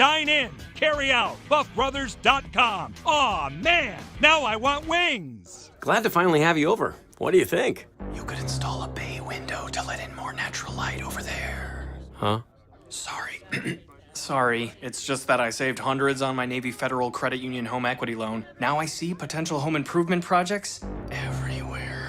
Dine in, carry out, buffbrothers.com. Aw, man, now I want wings. Glad to finally have you over. What do you think? You could install a bay window to let in more natural light over there. Huh? Sorry. Sorry, it's just that I saved hundreds on my Navy Federal Credit Union home equity loan. Now I see potential home improvement projects everywhere.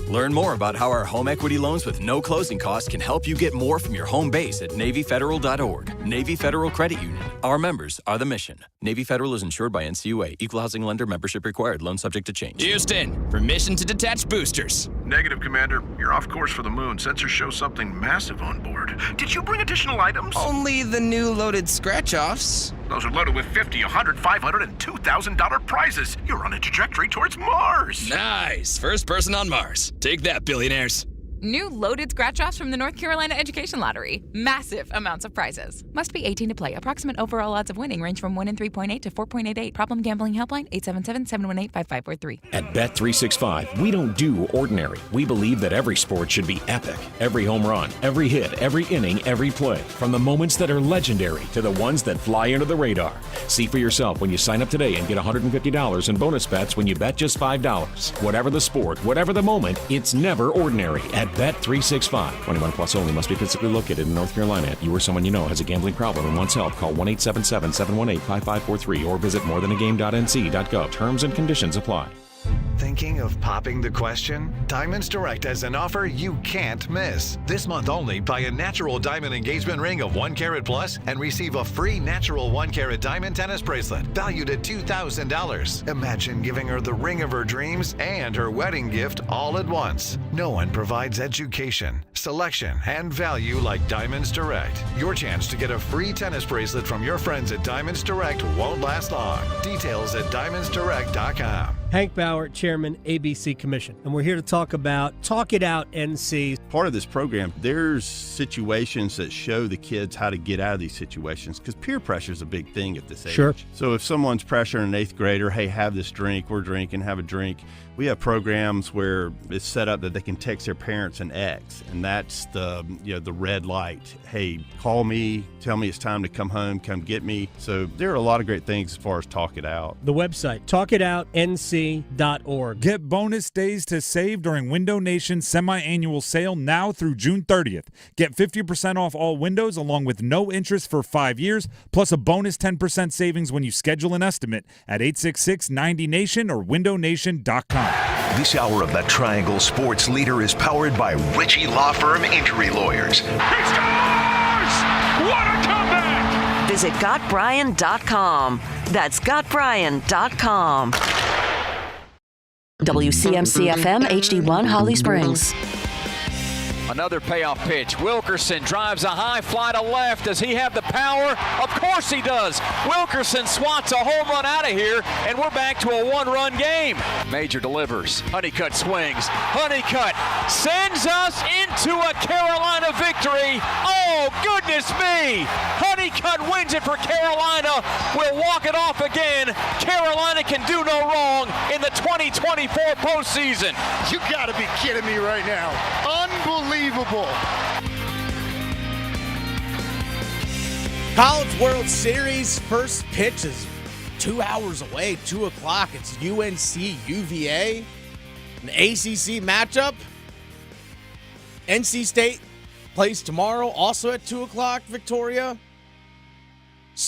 Learn more about how our home equity loans with no closing costs can help you get more from your home base at NavyFederal.org. Navy Federal Credit Union. Our members are the mission. Navy Federal is insured by NCUA. Equal housing lender. Membership required. Loan subject to change. Houston, permission to detach boosters. Negative, Commander. You're off course for the moon. Sensors show something massive on board. Did you bring additional items? Only the new loaded scratch-offs. Those are loaded with $50, $100, $500, and $2,000 prizes. You're on a trajectory towards Mars. Nice. First person on Mars. Take that, billionaires. New loaded scratch-offs from the North Carolina Education Lottery. Massive amounts of prizes. Must be 18 to play. Approximate overall odds of winning range from 1 in 3.8 to 4.88. Problem gambling helpline 877-718-5543. At Bet365, we don't do ordinary. We believe that every sport should be epic. Every home run, every hit, every inning, every play. From the moments that are legendary to the ones that fly under the radar. See for yourself when you sign up today and get $150 in bonus bets when you bet just $5. Whatever the sport, whatever the moment, it's never ordinary at Bet365. 21 plus only. Must be physically located in North Carolina. If you or someone you know has a gambling problem and wants help, call 1-877-718-5543 or visit morethanagame.nc.gov. Terms and conditions apply. Thinking of popping the question? Diamonds Direct has an offer you can't miss. This month only, buy a natural diamond engagement ring of 1 carat plus and receive a free natural 1 carat diamond tennis bracelet valued at $2,000. Imagine giving her the ring of her dreams and her wedding gift all at once. No one provides education, selection, and value like Diamonds Direct. Your chance to get a free tennis bracelet from your friends at Diamonds Direct won't last long. Details at diamondsdirect.com. Hank Bauer, Chairman, ABC Commission. And we're here to talk about Talk It Out NC. Part of this program, there's situations that show the kids how to get out of these situations because peer pressure is a big thing at this age. Sure. So if someone's pressuring an 8th grader, hey, have this drink, we're drinking, have a drink. We have programs where it's set up that they can text their parents an X, and that's the red light. Hey, call me, tell me it's time to come home, come get me. So there are a lot of great things as far as Talk It Out. The website, talkitoutnc.org. Get bonus days to save during Window Nation's semi-annual sale now through June 30th. Get 50% off all windows along with no interest for 5 years, plus a bonus 10% savings when you schedule an estimate at 866-90Nation or windownation.com. This hour of the Triangle Sports Leader is powered by Ritchie Law Firm Injury Lawyers. He scores! What a comeback! Visit GotBryan.com. That's GotBryan.com. WCMC-FM HD1 Holly Springs. Another payoff pitch. Wilkerson drives a high fly to left. Does he have the power? Of course he does. Wilkerson swats a home run out of here, and we're back to a one-run game. Major delivers. Honeycutt swings. Honeycutt sends us into a Carolina victory. Oh, goodness me. Honeycutt wins it for Carolina. We'll walk it off again. Carolina can do no wrong in the 2024 postseason. You got to be kidding me right now. Unbelievable. College World Series first pitch is 2 hours away, 2 o'clock. It's UNC-UVA, an ACC matchup. NC State plays tomorrow, also at 2 o'clock, Victoria.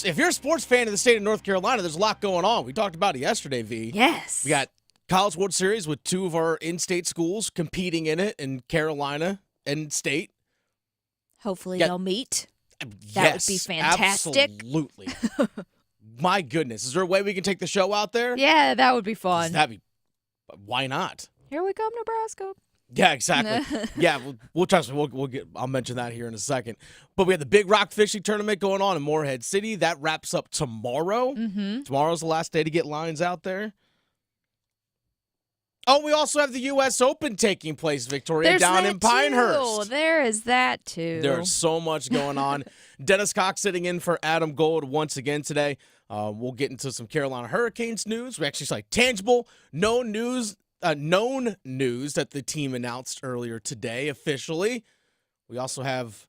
If you're a sports fan of the state of North Carolina, there's a lot going on. We talked about it yesterday, V. Yes. We got College World Series with 2 of our in-state schools competing in it in Carolina and State. Hopefully they'll meet. That would be fantastic. Absolutely. My goodness. Is there a way we can take the show out there? Yeah, that would be fun. Why not? Here we come, Nebraska. Yeah, exactly. Yeah, we'll trust me. We'll get. I'll mention that here in a second. But we have the Big Rock Fishing Tournament going on in Morehead City. That wraps up tomorrow. Mm-hmm. Tomorrow's the last day to get lines out there. Oh, we also have the U.S. Open taking place, Victoria, down in Pinehurst. There is that, too. There's so much going on. Dennis Cox sitting in for Adam Gold once again today. We'll get into some Carolina Hurricanes news. We actually saw tangible, known news that the team announced earlier today officially. We also have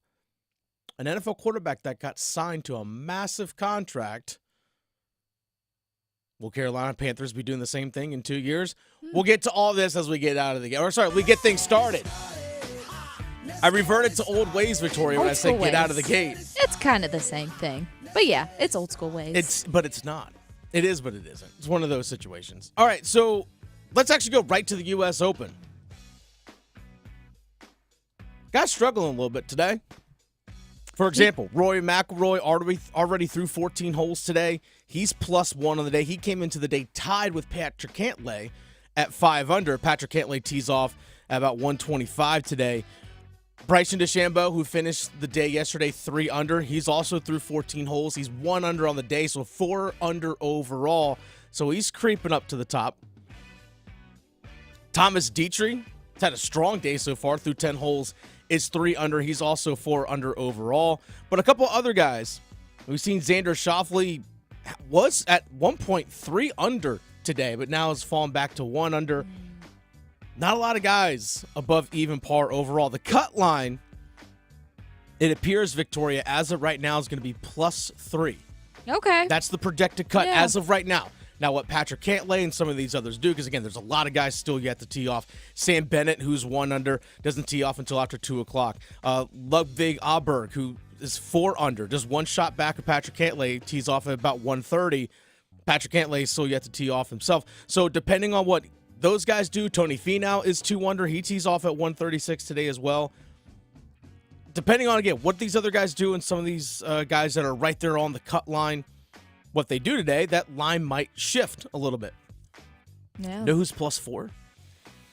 an NFL quarterback that got signed to a massive contract. Will Carolina Panthers be doing the same thing in 2 years? We'll get to all this as we get out of the game. Or sorry, we get things started. I reverted to old ways, Victoria, when I said get out of the gate. It's kind of the same thing. But yeah, it's old school ways. But it's not. It is, but it isn't. It's one of those situations. All right, so let's actually go right to the U.S. Open. Guys struggling a little bit today. For example, Rory McIlroy already threw 14 holes today. He's +1 on the day. He came into the day tied with Patrick Cantlay at 5 under. Patrick Cantlay tees off at about 125 today. Bryson DeChambeau, who finished the day yesterday 3 under, he's also through 14 holes. He's 1 under on the day, so 4 under overall. So he's creeping up to the top. Thomas Dietrich has had a strong day so far through 10 holes. Is 3 under. He's also 4 under overall. But a couple other guys. We've seen Xander Schauffele was at one point 3 under today, but now has fallen back to 1 under. Not a lot of guys above even par overall. The cut line, it appears, Victoria, as of right now, is going to be +3. Okay. That's the projected cut as of right now. Now, what Patrick Cantlay and some of these others do, because, again, there's a lot of guys still yet to tee off. Sam Bennett, who's 1 under, doesn't tee off until after 2 o'clock. Ludwig Aberg, who is 4 under, just 1 shot back of Patrick Cantlay, tees off at about 1:30. Patrick Cantlay is still yet to tee off himself. So, depending on what those guys do, Tony Finau is 2 under. He tees off at 1:36 today as well. Depending on, again, what these other guys do and some of these guys that are right there on the cut line, what they do today, that line might shift a little bit. Yeah. Know who's +4?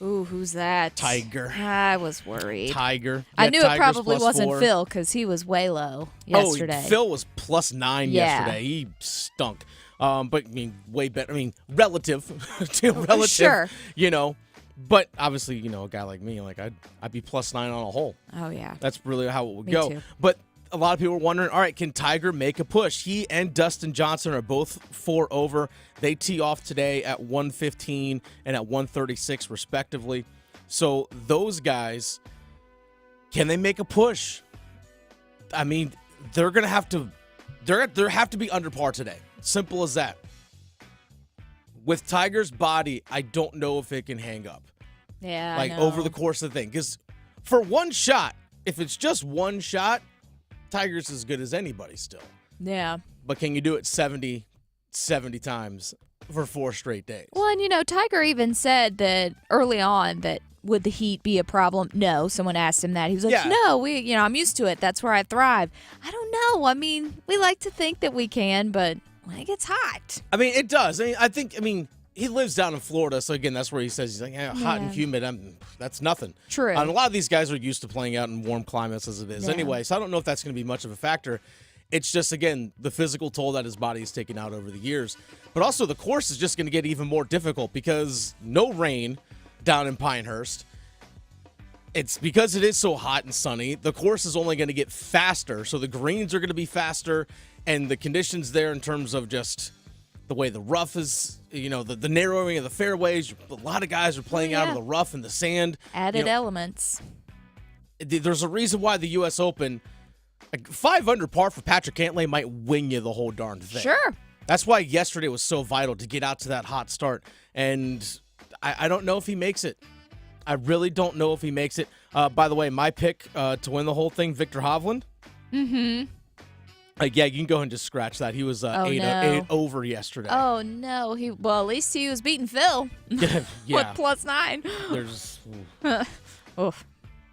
Ooh, who's that? Tiger. I was worried. Tiger. I knew Tiger's it probably wasn't +4. Phil because he was way low yesterday. Oh, Phil was +9 yesterday. He stunk. But, I mean, way better. I mean, relative. Relative. Sure. You know. But, obviously, you know, a guy like me, like I'd be +9 on a hole. Oh, yeah. That's really how it would Me go. too. But a lot of people are wondering, all right, can Tiger make a push? He and Dustin Johnson are both 4 over. They tee off today at 1:15 and at 1:36, respectively. So those guys, can they make a push? I mean, they're going to have to be under par today. Simple as that. With Tiger's body, I don't know if it can hang up. Yeah, like I know. over the course of the thing. Because for one shot, if it's just one shot, Tiger's as good as anybody still. Yeah. But can you do it 70 times for 4 straight days? Well, and, you know, Tiger even said that early on that would the heat be a problem? No. Someone asked him that. He was like, no, I'm used to it. That's where I thrive. I don't know. I mean, we like to think that we can, but when it gets hot. I mean, it does. I mean, he lives down in Florida, so again, that's where he says he's like, hot and humid. That's nothing. True. And a lot of these guys are used to playing out in warm climates as it is anyway, so I don't know if that's going to be much of a factor. It's just, again, the physical toll that his body has taken out over the years. But also, the course is just going to get even more difficult because no rain down in Pinehurst. It's because it is so hot and sunny, the course is only going to get faster, so the greens are going to be faster, and the conditions there in terms of just the way the rough is, the narrowing of the fairways. A lot of guys are playing out of the rough and the sand. Added elements. There's a reason why the U.S. Open, 5 under par for Patrick Cantlay might win you the whole darn thing. Sure. That's why yesterday was so vital to get out to that hot start. And I don't know if he makes it. I really don't know if he makes it. By the way, my pick to win the whole thing, Victor Hovland. Mm-hmm. Yeah, you can go and just scratch that. He was 8 over yesterday. Oh, no. At least he was beating Phil Yeah. with +9. There's Oof.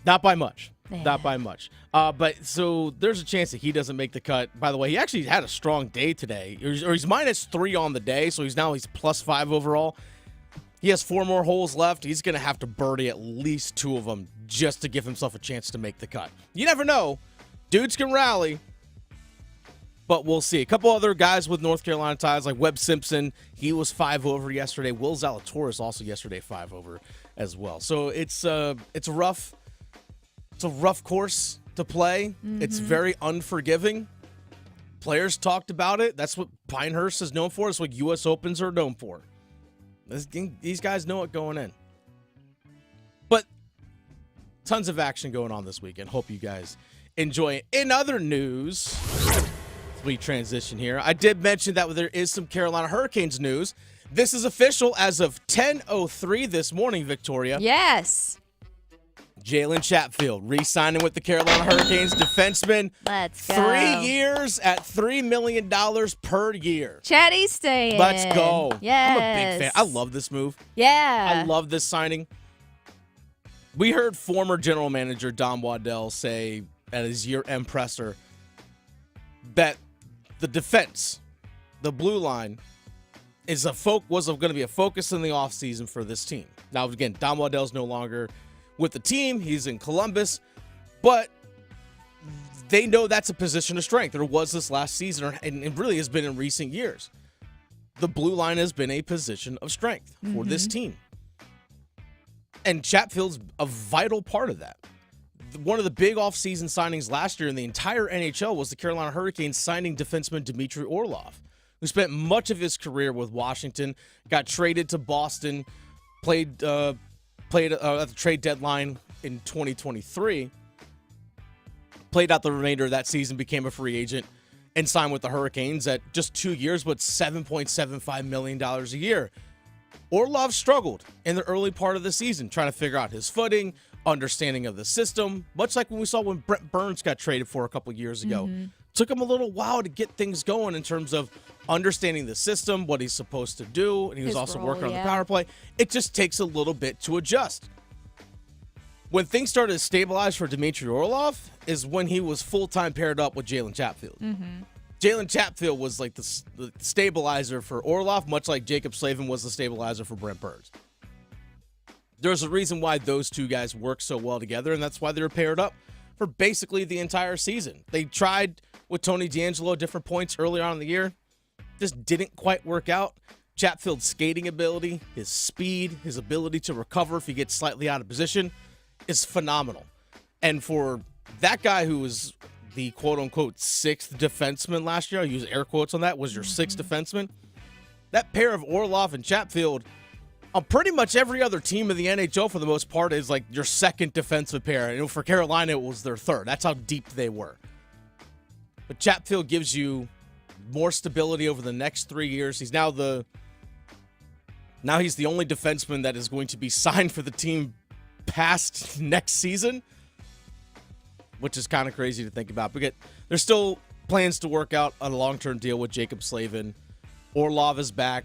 not by much. Yeah. Not by much. But so there's a chance that he doesn't make the cut. By the way, he actually had a strong day today. Or he's -3 on the day, so he's +5 overall. He has 4 more holes left. He's going to have to birdie at least 2 of them just to give himself a chance to make the cut. You never know. Dudes can rally. But we'll see. A couple other guys with North Carolina ties, like Webb Simpson. He was 5 over yesterday. Will Zalatoris also yesterday 5 over as well. So it's a rough course to play. Mm-hmm. It's very unforgiving. Players talked about it. That's what Pinehurst is known for. It's what U.S. Opens are known for. These guys know it going in. But tons of action going on this weekend. Hope you guys enjoy it. In other news, as we transition here, I did mention that there is some Carolina Hurricanes news. This is official as of 10:03 this morning, Victoria. Yes. Jalen Chatfield re-signing with the Carolina Hurricanes, defenseman. Let's go. 3 years at $3 million per year. Chatty's staying. Let's go. Yes. I'm a big fan. I love this move. Yeah. I love this signing. We heard former general manager Don Waddell say at his year-end presser that the defense, the blue line, was going to be a focus in the offseason for this team. Now, again, Don Waddell's no longer with the team. He's in Columbus, but they know that's a position of strength. There was this last season, and it really has been in recent years. The blue line has been a position of strength for this team. And Chatfield's a vital part of that. One of the big offseason signings last year in the entire NHL was the Carolina Hurricanes signing defenseman Dmitry Orlov, who spent much of his career with Washington, got traded to Boston, played at the trade deadline in 2023, played out the remainder of that season, became a free agent, and signed with the Hurricanes at just 2 years, but $7.75 million a year. Orlov struggled in the early part of the season, trying to figure out his footing, understanding of the system, much like when we saw when Brent Burns got traded for a couple years ago. Took him a little while to get things going in terms of understanding the system, what he's supposed to do, and he was also working on the power play. It just takes a little bit to adjust. When things started to stabilize for Dmitry Orlov is when he was full-time paired up with Jalen Chatfield. Jalen Chatfield was like the stabilizer for Orlov, much like Jacob Slavin was the stabilizer for Brent Burns. There's a reason why those two guys work so well together, and that's why they were paired up for basically the entire season. They tried with Tony DeAngelo at different points earlier on in the year. Just didn't quite work out. Chatfield's skating ability, his speed, his ability to recover if he gets slightly out of position is phenomenal. And for that guy who was the quote-unquote sixth defenseman last year, I use air quotes on that, was your sixth defenseman, that pair of Orlov and Chatfield on pretty much every other team in the NHL for the most part is like your second defensive pair. And for Carolina, it was their third. That's how deep they were. But Chatfield gives you more stability over the next 3 years. He's now he's the only defenseman that is going to be signed for the team past next season, which is kind of crazy to think about. But there's still plans to work out a long-term deal with Jacob Slavin. Orlov is back.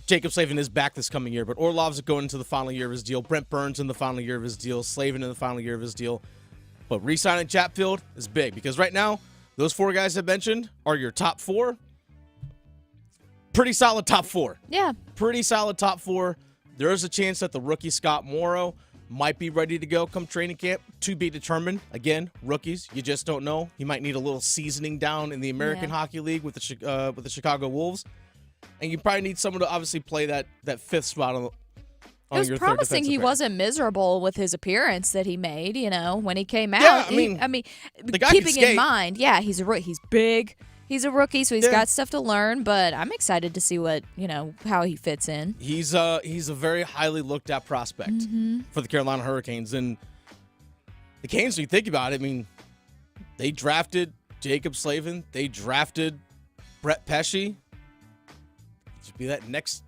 Jacob Slavin is back this coming year, but Orlov's going into the final year of his deal. Brent Burns in the final year of his deal. Slavin in the final year of his deal. But re-signing Chatfield is big because right now, those four guys I mentioned are your top four. Pretty solid top four. Yeah. Pretty solid top four. There is a chance that the rookie Scott Morrow might be ready to go come training camp, to be determined. Again, rookies, you just don't know. He might need a little seasoning down in the American Hockey League with the Chicago Wolves. And you probably need someone to obviously play that fifth spot on your third defensive pair. It was promising he wasn't miserable with his appearance that he made, when he came out. Yeah, the guy keeping can skate. in mind, he's big. He's a rookie, so he's got stuff to learn, but I'm excited to see how he fits in. He's a very highly looked at prospect for the Carolina Hurricanes. And the Canes, when you think about it, they drafted Jacob Slavin. They drafted Brett Pesce. To be that next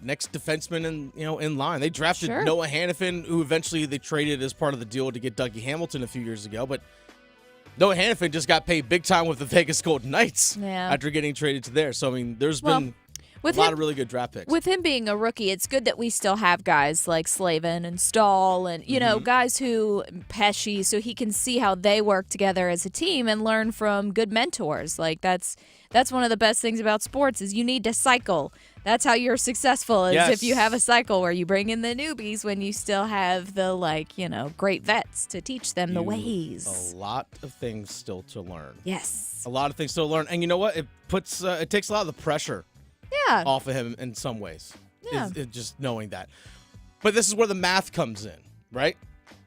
defenseman in line. They drafted Noah Hannafin, who eventually they traded as part of the deal to get Dougie Hamilton a few years ago. But Noah Hannafin just got paid big time with the Vegas Golden Knights after getting traded to there. So, there's been a lot of really good draft picks. With him being a rookie, it's good that we still have guys like Slavin and Stahl and, guys who Pesce, so he can see how they work together as a team and learn from good mentors. Like, that's one of the best things about sports is you need to cycle. That's how you're successful, is if you have a cycle where you bring in the newbies when you still have the, great vets to teach them the ways. A lot of things still to learn. Yes. A lot of things still to learn. And you know what? It puts it takes a lot of the pressure off of him in some ways. Yeah. Just knowing that. But this is where the math comes in, right?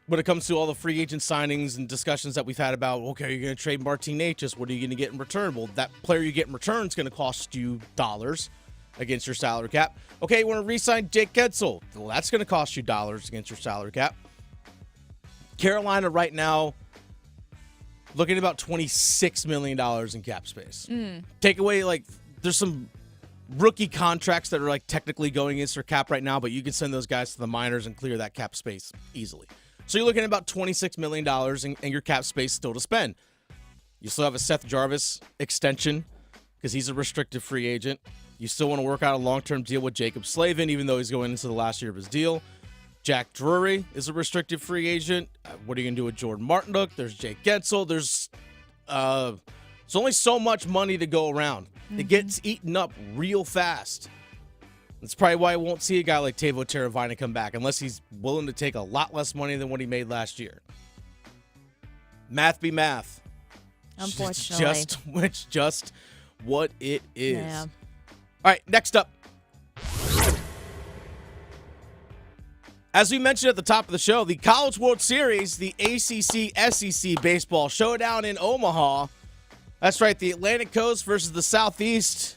When it comes to all the free agent signings and discussions that we've had about, okay, you're going to trade Martin Necas. What are you going to get in return? Well, that player you get in return is going to cost you dollars against your salary cap. Okay, you want to re-sign Jake Gensel. Well, that's going to cost you dollars against your salary cap. Carolina right now, looking at about $26 million in cap space. Take away, there's some rookie contracts that are, technically going against their cap right now, but you can send those guys to the minors and clear that cap space easily. So you're looking at about $26 million in your cap space still to spend. You still have a Seth Jarvis extension because he's a restricted free agent. You still want to work out a long-term deal with Jacob Slavin, even though he's going into the last year of his deal. Jack Drury is a restricted free agent. What are you going to do with Jordan Martindale? There's Jake Gensel. There's only so much money to go around. It gets eaten up real fast. That's probably why I won't see a guy like Teuvo Teravainen come back unless he's willing to take a lot less money than what he made last year. Math be math. Unfortunately. It's just what it is. Yeah. All right, next up. As we mentioned at the top of the show, the College World Series, the ACC-SEC baseball showdown in Omaha. That's right, the Atlantic Coast versus the Southeast.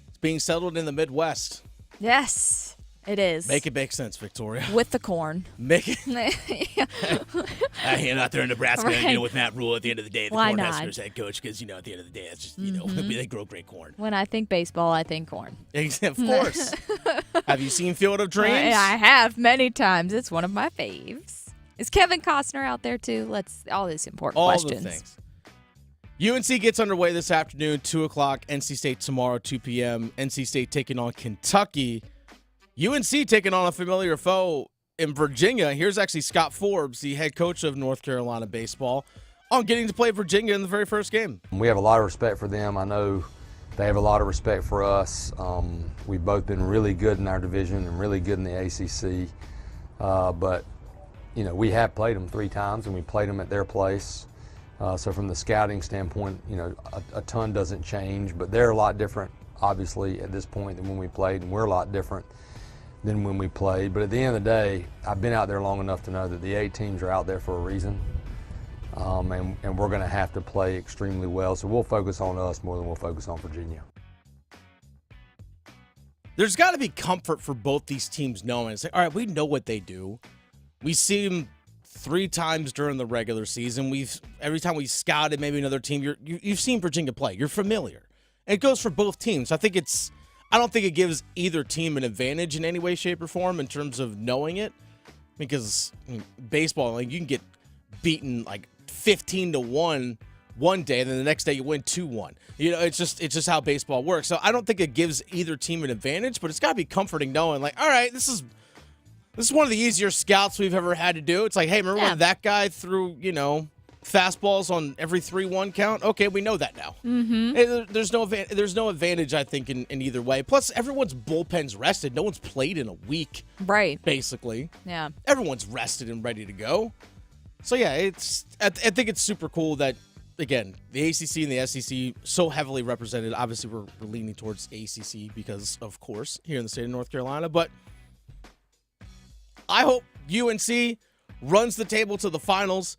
It's being settled in the Midwest. Yes, it is. Make it make sense, Victoria. With the corn. Make it. Out there in Nebraska, Right. with Matt Rule, at the end of the day, the Why not? Cornhuskers head coach, because, at the end of the day, it's just, they grow great corn. When I think baseball, I think corn. Of course. Have you seen Field of Dreams? I have many times. It's one of my faves. Is Kevin Costner out there too? All these important questions. All the things. UNC gets underway this afternoon, 2 o'clock. NC State tomorrow, 2 p.m. NC State taking on Kentucky. UNC taking on a familiar foe in Virginia. Here's actually Scott Forbes, the head coach of North Carolina baseball, on getting to play Virginia in the very first game. We have a lot of respect for them. I know they have a lot of respect for us. We've both been really good in our division and really good in the ACC. But, we have played them 3 times, and we played them at their place. So from the scouting standpoint, a ton doesn't change. But they're a lot different, obviously, at this point than when we played, and we're a lot different than when we played. But at the end of the day, I've been out there long enough to know that the 8 teams are out there for a reason. And we're going to have to play extremely well. So we'll focus on us more than we'll focus on Virginia. There's got to be comfort for both these teams knowing, it's all right, we know what they do. We see them 3 times during the regular season. Every time we scouted maybe another team, you've seen Virginia play. You're familiar. And it goes for both teams. I don't think it gives either team an advantage in any way, shape, or form in terms of knowing it. Because baseball, you can get beaten 15-1 one day, and then the next day you win 2-1. It's just how baseball works. So I don't think it gives either team an advantage, but it's got to be comforting knowing, all right, this is one of the easier scouts we've ever had to do. It's hey, remember when that guy threw, fastballs on every 3-1 count? Okay, we know that now. Mm-hmm. There's no advantage, I think, in either way. Plus, everyone's bullpen's rested. No one's played in a week. Right. Basically. Yeah. Everyone's rested and ready to go. So, yeah, I think it's super cool that, again, the ACC and the SEC so heavily represented. Obviously, we're leaning towards ACC because, of course, here in the state of North Carolina. But I hope UNC runs the table to the finals.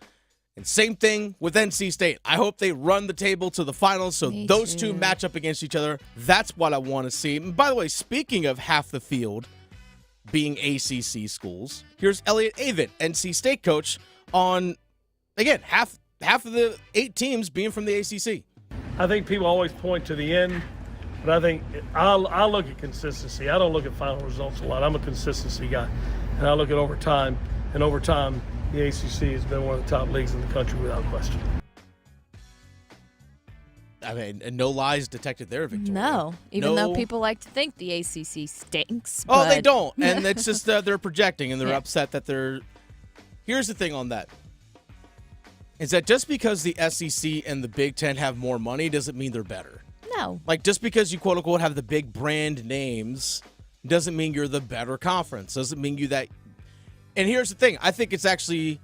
And same thing with NC State. I hope they run the table to the finals so those two match up against each other. That's what I want to see. And by the way, speaking of half the field being ACC schools, here's Elliott Avent, NC State coach, on, again, half of the 8 teams being from the ACC. I think people always point to the end, but I think I look at consistency. I don't look at final results a lot. I'm a consistency guy, and I look at over time. And over time, the ACC has been one of the top leagues in the country without question. I mean, and no lies detected there, Victoria. No, even though people like to think the ACC stinks. Oh, they don't. And it's just they're projecting, and they're upset that they're... Here's the thing on that. Is that just because the SEC and the Big Ten have more money doesn't mean they're better. No. Just because you, quote-unquote, have the big brand names doesn't mean you're the better conference. Doesn't mean you that... And here's the thing. I think it's actually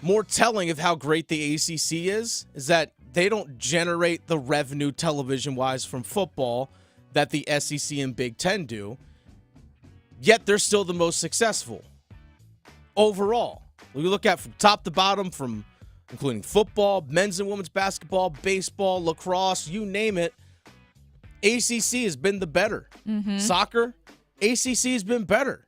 more telling of how great the ACC is that they don't generate the revenue television-wise from football that the SEC and Big Ten do, yet they're still the most successful overall. We look at from top to bottom, from including football, men's and women's basketball, baseball, lacrosse, you name it, ACC has been the better. Mm-hmm. Soccer, ACC has been better.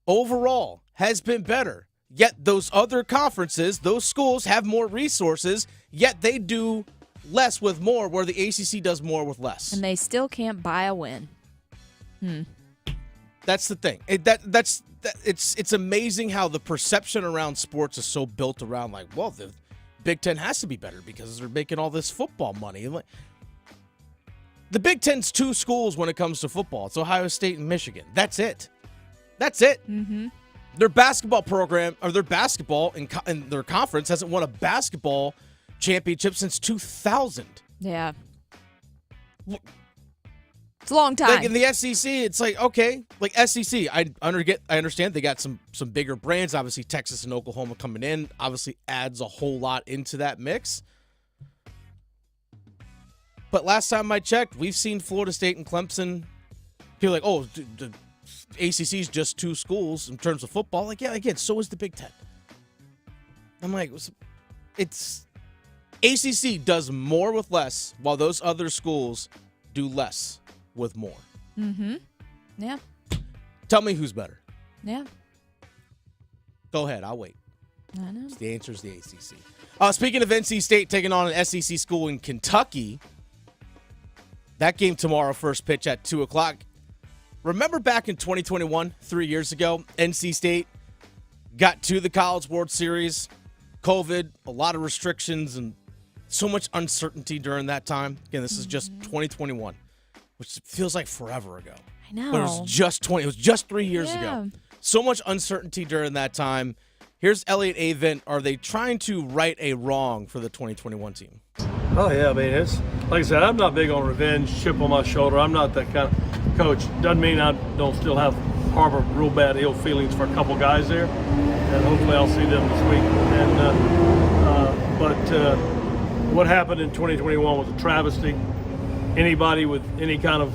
Overall, has been better. Yet those other conferences, those schools have more resources, yet they do less with more, where the ACC does more with less. And they still can't buy a win. That's the thing. It's amazing how the perception around sports is so built around like, well, the Big Ten has to be better because they're making all this football money. The Big Ten's 2 schools when it comes to football. It's Ohio State and Michigan. That's it. Mm-hmm. Their basketball program, or their basketball in their conference, hasn't won a basketball championship since 2000. Yeah. It's a long time. Like in the SEC, it's like, okay, like SEC, I understand they got some bigger brands. Obviously, Texas and Oklahoma coming in obviously adds a whole lot into that mix. But last time I checked, we've seen Florida State and Clemson. People are like, oh, the ACC's just 2 schools in terms of football. Like, yeah, again, so is the Big Ten. I'm like, it's ACC does more with less, while those other schools do less with more. Mm-hmm. Yeah. Tell me who's better. Yeah. Go ahead. I'll wait. I know. The answer is the ACC. Speaking of NC State taking on an SEC school in Kentucky, that game tomorrow, first pitch at 2 o'clock. Remember back in 2021, 3 years ago, NC State got to the College World Series. COVID, a lot of restrictions, and so much uncertainty during that time. Again, this is just 2021, which feels like forever ago. I know. But it was just 3 years ago. So much uncertainty during that time. Here's Elliot Avent. Are they trying to right a wrong for the 2021 team? Oh, yeah. I mean, it's like I said, I'm not big on revenge, chip on my shoulder. I'm not that kind of coach. Doesn't mean I don't still harbor real bad ill feelings for a couple guys there. And hopefully I'll see them this week. But what happened in 2021 was a travesty. Anybody with any kind of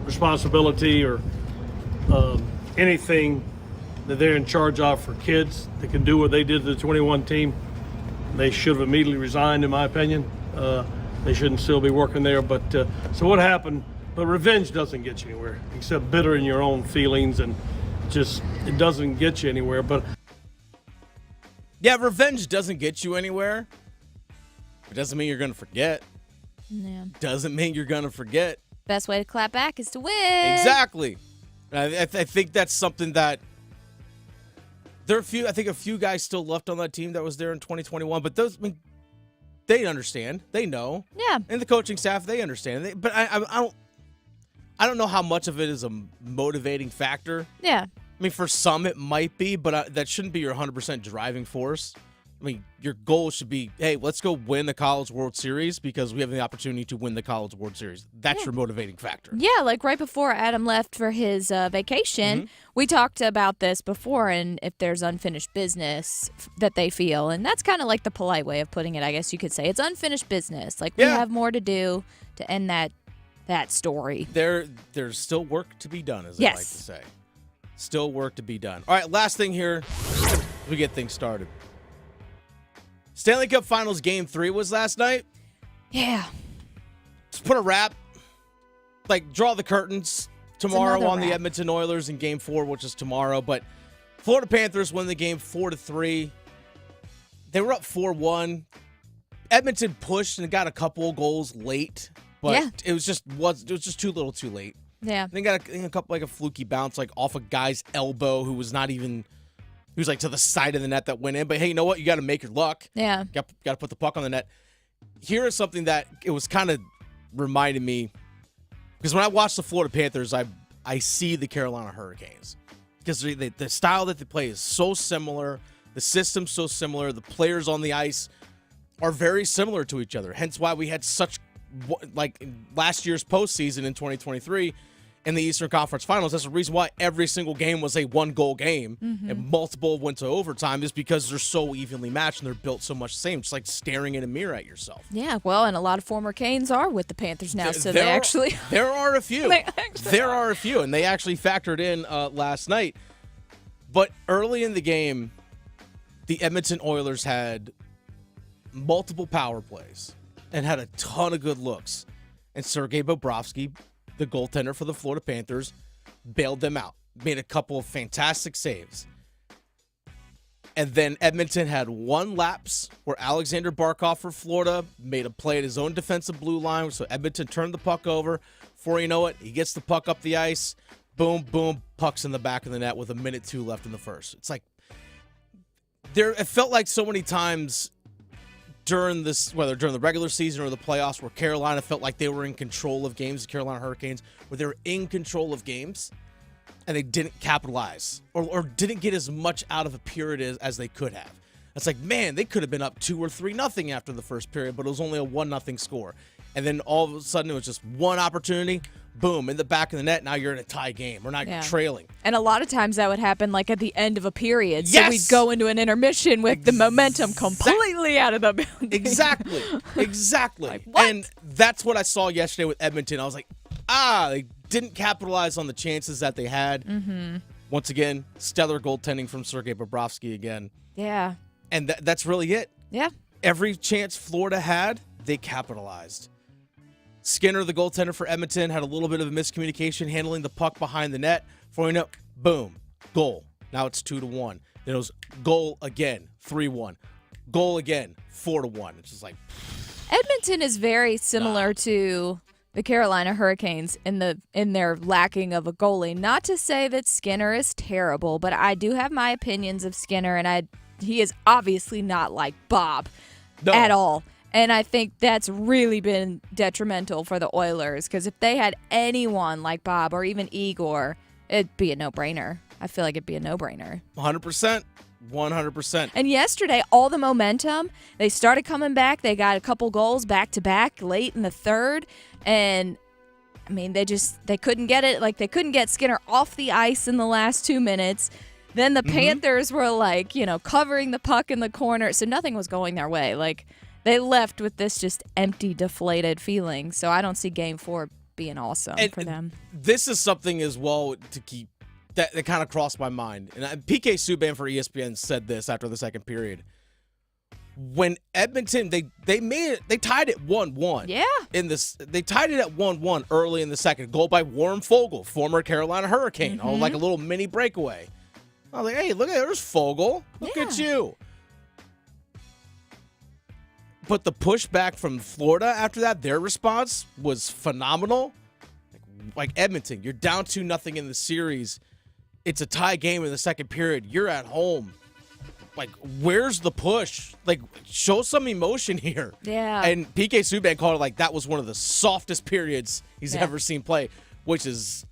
responsibility or anything that they're in charge of for kids that can do what they did to the 21 team, they should have immediately resigned, in my opinion. They shouldn't still be working there. But so what happened? But revenge doesn't get you anywhere, except bitter in your own feelings, and just it doesn't get you anywhere. But yeah, revenge doesn't get you anywhere. It doesn't mean you're going to forget. Yeah. Doesn't mean you're going to forget. Best way to clap back is to win. Exactly. I think that's something that there are a few guys still left on that team that was there in 2021, but those, I mean, they understand. They know. Yeah. And the coaching staff, they understand. But I don't know how much of it is a motivating factor. Yeah. I mean, for some it might be, but that shouldn't be your 100% driving force. I mean, your goal should be, hey, let's go win the College World Series because we have the opportunity to win the College World Series. That's your motivating factor. Yeah, like right before Adam left for his vacation, we talked about this before, and if there's unfinished business that they feel, and that's kind of like the polite way of putting it, I guess you could say. It's unfinished business. Like, we have more to do to end that story. There's still work to be done, as I like to say. Still work to be done. All right, last thing here. We get things started. Stanley Cup Finals Game 3 was last night. Yeah. Let's put a wrap. Like, draw the curtains tomorrow on the Edmonton Oilers in Game 4, which is tomorrow. But Florida Panthers win the game 4-3. They were up 4-1. Edmonton pushed and got a couple of goals late. But it was just too little too late. Yeah. They got a couple, like a fluky bounce, like off a guy's elbow who was not even... He was like to the side of the net that went in. But hey, you know what? You got to make your luck. Yeah. Got to put the puck on the net. Here is something that it was kind of reminding me. Because when I watch the Florida Panthers, I see the Carolina Hurricanes. Because the style that they play is so similar. The system's so similar. The players on the ice are very similar to each other. Hence why we had such, like last year's postseason in 2023, in the Eastern Conference Finals. That's the reason why every single game was a one-goal game and multiple went to overtime, is because they're so evenly matched and they're built so much the same. It's like staring in a mirror at yourself. Yeah, well, and a lot of former Canes are with the Panthers now, so there are a few. There are a few, and they actually factored in last night. But early in the game, the Edmonton Oilers had multiple power plays and had a ton of good looks. And Sergei Bobrovsky, the goaltender for the Florida Panthers, bailed them out. Made a couple of fantastic saves. And then Edmonton had one lapse where Alexander Barkov for Florida made a play at his own defensive blue line. So Edmonton turned the puck over. Before you know it, he gets the puck up the ice. Boom, boom, puck's in the back of the net with 1:02 left in the first. It's like, it felt like so many times during this, whether during the regular season or the playoffs, where Carolina felt like they were in control of games, the Carolina Hurricanes, where they were in control of games, and they didn't capitalize or didn't get as much out of a period as they could have. It's like, man, they could have been up 2 or 3-0 after the first period, but it was only a 1-0 score. And then all of a sudden it was just one opportunity, boom, in the back of the net. Now you're in a tie game. Or not trailing. And a lot of times that would happen like at the end of a period. Yes! So we'd go into an intermission with the momentum completely out of the building. Exactly. Like, what? And that's what I saw yesterday with Edmonton. I was like, they didn't capitalize on the chances that they had. Mm-hmm. Once again, stellar goaltending from Sergei Bobrovsky again. Yeah. And that's really it. Yeah. Every chance Florida had, they capitalized. Skinner, the goaltender for Edmonton, had a little bit of a miscommunication handling the puck behind the net. Before you know, boom, goal. Now it's 2-1. Then it was goal again, 3-1. Goal again, 4-1. It's just like, Edmonton is very similar to the Carolina Hurricanes in their lacking of a goalie. Not to say that Skinner is terrible, but I do have my opinions of Skinner, and he is obviously not like Bob at all. And I think that's really been detrimental for the Oilers, because if they had anyone like Bob or even Igor, it'd be a no-brainer. I feel like it'd be a no-brainer. 100%. 100%. And yesterday, all the momentum, they started coming back. They got a couple goals back-to-back late in the third. And, I mean, they couldn't get it. Like, they couldn't get Skinner off the ice in the last 2 minutes. Then the Panthers were, like, covering the puck in the corner. So nothing was going their way. Like, they left with this just empty, deflated feeling. So I don't see Game 4 being awesome for them. This is something as well to keep that kind of crossed my mind. And PK Subban for ESPN said this after the second period. When Edmonton, they tied it 1-1. Yeah. They tied it at 1-1 early in the second. Goal by Warren Fogle, former Carolina Hurricane, on like a little mini breakaway. I was like, hey, look at there's Fogle. Look at you. But the pushback from Florida after that, their response was phenomenal. Like Edmonton, you're down 2-0 in the series. It's a tie game in the second period. You're at home. Like, where's the push? Like, show some emotion here. Yeah. And PK Subban called it like that was one of the softest periods he's ever seen play, which is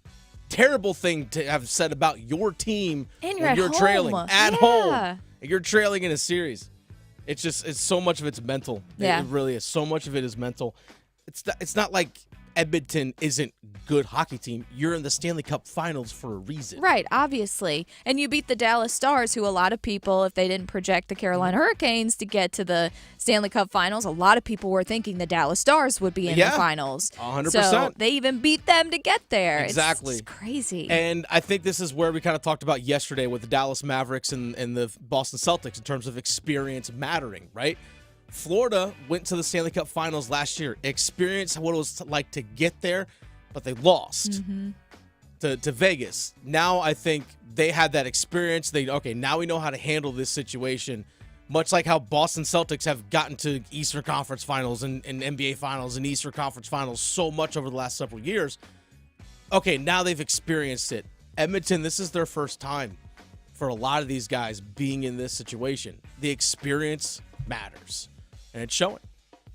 terrible thing to have said about your team and when you're home. trailing at home. And you're trailing in a series. It's so much of it's mental. Yeah. It really is. So much of it is mental. It's not like Edmonton isn't a good hockey team. You're in the Stanley Cup Finals for a reason. Right, obviously. And you beat the Dallas Stars, who a lot of people, if they didn't project the Carolina Hurricanes to get to the Stanley Cup Finals, a lot of people were thinking the Dallas Stars would be in the finals. 100%. So they even beat them to get there. Exactly. It's crazy. And I think this is where we kind of talked about yesterday with the Dallas Mavericks and the Boston Celtics in terms of experience mattering, right? Florida went to the Stanley Cup Finals last year, experienced what it was like to get there, but they lost to Vegas. Now I think they had that experience. Now we know how to handle this situation, much like how Boston Celtics have gotten to Eastern Conference Finals and NBA Finals and Eastern Conference Finals so much over the last several years. Okay, now they've experienced it. Edmonton, this is their first time for a lot of these guys being in this situation. The experience matters. And it's showing.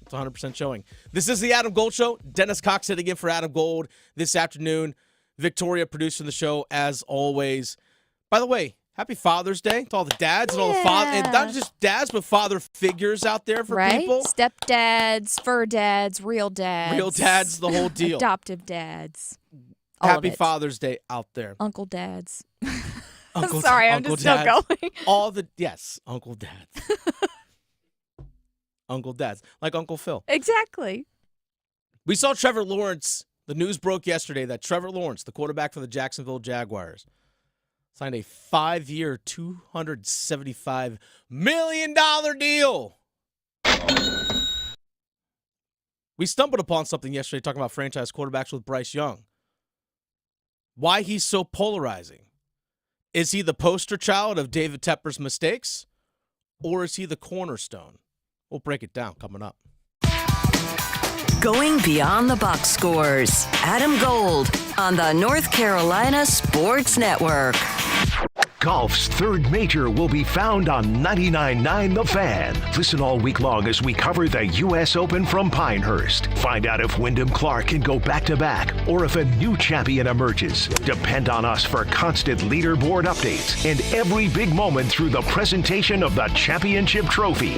It's 100% showing. This is the Adam Gold Show. Dennis Cox sitting in for Adam Gold this afternoon. Victoria producing the show as always. By the way, happy Father's Day to all the dads and all the fathers. And not just dads, but father figures out there for people. Stepdads, fur dads, real dads. Real dads, the whole deal. Adoptive dads. All Happy Father's Day out there. Uncle dads. Sorry, I'm just still going. Yes, Uncle Dads. Uncle Dads, like Uncle Phil. Exactly. We saw Trevor Lawrence. The news broke yesterday that Trevor Lawrence, the quarterback for the Jacksonville Jaguars, signed a 5-year, $275 million deal. We stumbled upon something yesterday talking about franchise quarterbacks with Bryce Young. Why he's so polarizing. Is he the poster child of David Tepper's mistakes? or is he the cornerstone? We'll break it down coming up. Going beyond the box scores. Adam Gold on the North Carolina Sports Network. Golf's third major will be found on 99.9 The Fan. Listen all week long as we cover the U.S. Open from Pinehurst. Find out if Wyndham Clark can go back-to-back or if a new champion emerges. Depend on us for constant leaderboard updates and every big moment through the presentation of the championship trophy.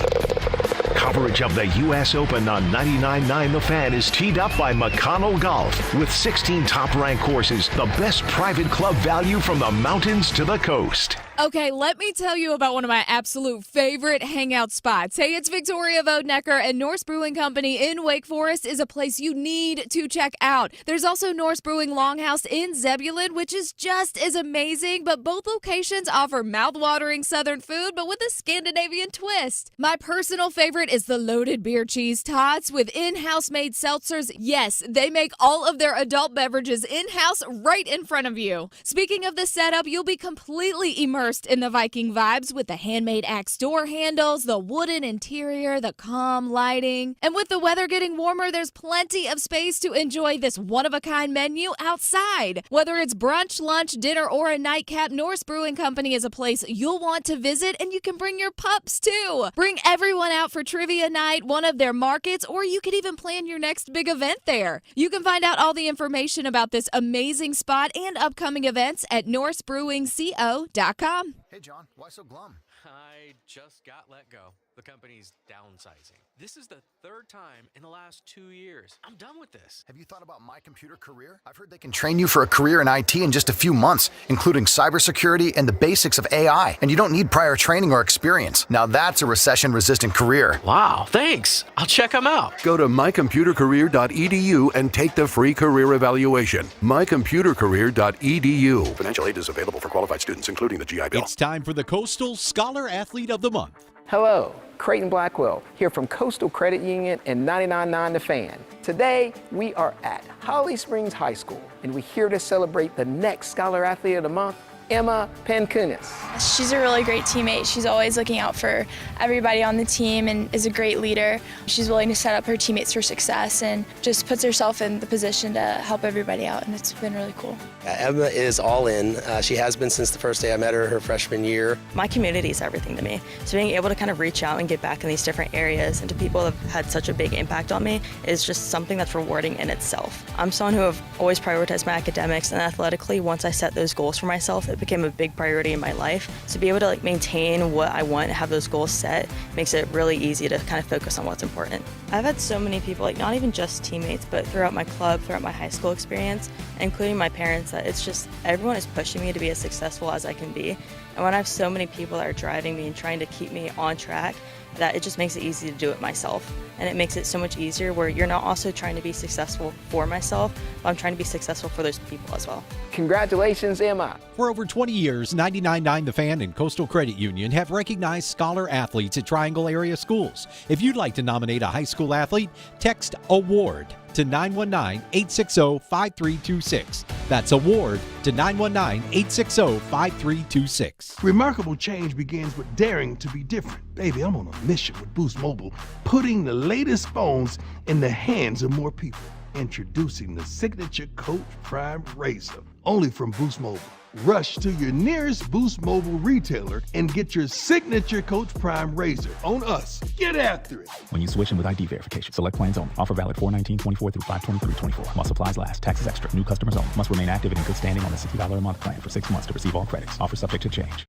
Coverage of the U.S. Open on 99.9 The Fan is teed up by McConnell Golf with 16 top-ranked courses, the best private club value from the mountains to the coast. Okay, let me tell you about one of my absolute favorite hangout spots. Hey, it's Victoria Vodenecker, and Norse Brewing Company in Wake Forest is a place you need to check out. There's also Norse Brewing Longhouse in Zebulon, which is just as amazing, but both locations offer mouth-watering Southern food, but with a Scandinavian twist. My personal favorite is the loaded beer cheese tots with in-house made seltzers. Yes, they make all of their adult beverages in-house right in front of you. Speaking of the setup, you'll be completely immersed in the Viking vibes with the handmade axe door handles, the wooden interior, the calm lighting. And with the weather getting warmer, there's plenty of space to enjoy this one-of-a-kind menu outside. Whether it's brunch, lunch, dinner, or a nightcap, Norse Brewing Company is a place you'll want to visit, and you can bring your pups too. Bring everyone out for trivia night, one of their markets, or you could even plan your next big event there. You can find out all the information about this amazing spot and upcoming events at norsebrewingco.com. Hey, John, why so glum? I just got let go. The company's downsizing. This is the third time in the last 2 years. I'm done with this. Have you thought about My Computer Career? I've heard they can train you for a career in IT in just a few months, including cybersecurity and the basics of AI. And you don't need prior training or experience. Now that's a recession-resistant career. Wow, thanks. I'll check them out. Go to mycomputercareer.edu and take the free career evaluation. mycomputercareer.edu. Financial aid is available for qualified students, including the GI Bill. It's time for the Coastal Scholar Athlete of the Month. Hello, Creighton Blackwell here from Coastal Credit Union and 99.9 The Fan. Today, we are at Holly Springs High School, and we're here to celebrate the next Scholar Athlete of the Month, Emma Pankunis. She's a really great teammate. She's always looking out for everybody on the team and is a great leader. She's willing to set up her teammates for success and just puts herself in the position to help everybody out, and it's been really cool. Emma is all in. She has been since the first day I met her freshman year. My community is everything to me. So being able to kind of reach out and get back in these different areas and to people that have had such a big impact on me is just something that's rewarding in itself. I'm someone who have always prioritized my academics, and athletically, once I set those goals for myself, it became a big priority in my life. So to be able to maintain what I want and have those goals set makes it really easy to kind of focus on what's important. I've had so many people, not even just teammates, but throughout my club, throughout my high school experience, including my parents, that it's just everyone is pushing me to be as successful as I can be. And when I have so many people that are driving me and trying to keep me on track, that it just makes it easy to do it myself. And it makes it so much easier where you're not also trying to be successful for myself, but I'm trying to be successful for those people as well. Congratulations, Emma. For over 20 years, 99.9 The Fan and Coastal Credit Union have recognized scholar athletes at Triangle area schools. If you'd like to nominate a high school athlete, text AWARD to 919-860-5326. That's AWARD to 919-860-5326. Remarkable change begins with daring to be different. Baby, I'm on a mission with Boost Mobile, putting the latest phones in the hands of more people. Introducing the Signature Coach Prime Razor, only from Boost Mobile. Rush to your nearest Boost Mobile retailer and get your Signature Coach Prime Razor on us. Get after it. When you switch in with ID verification, select plans only. Offer valid 4/19/24 through 5/23/24. While supplies last. Taxes extra. New customers only. Must remain active and in good standing on the $60 a month plan for 6 months to receive all credits. Offer subject to change.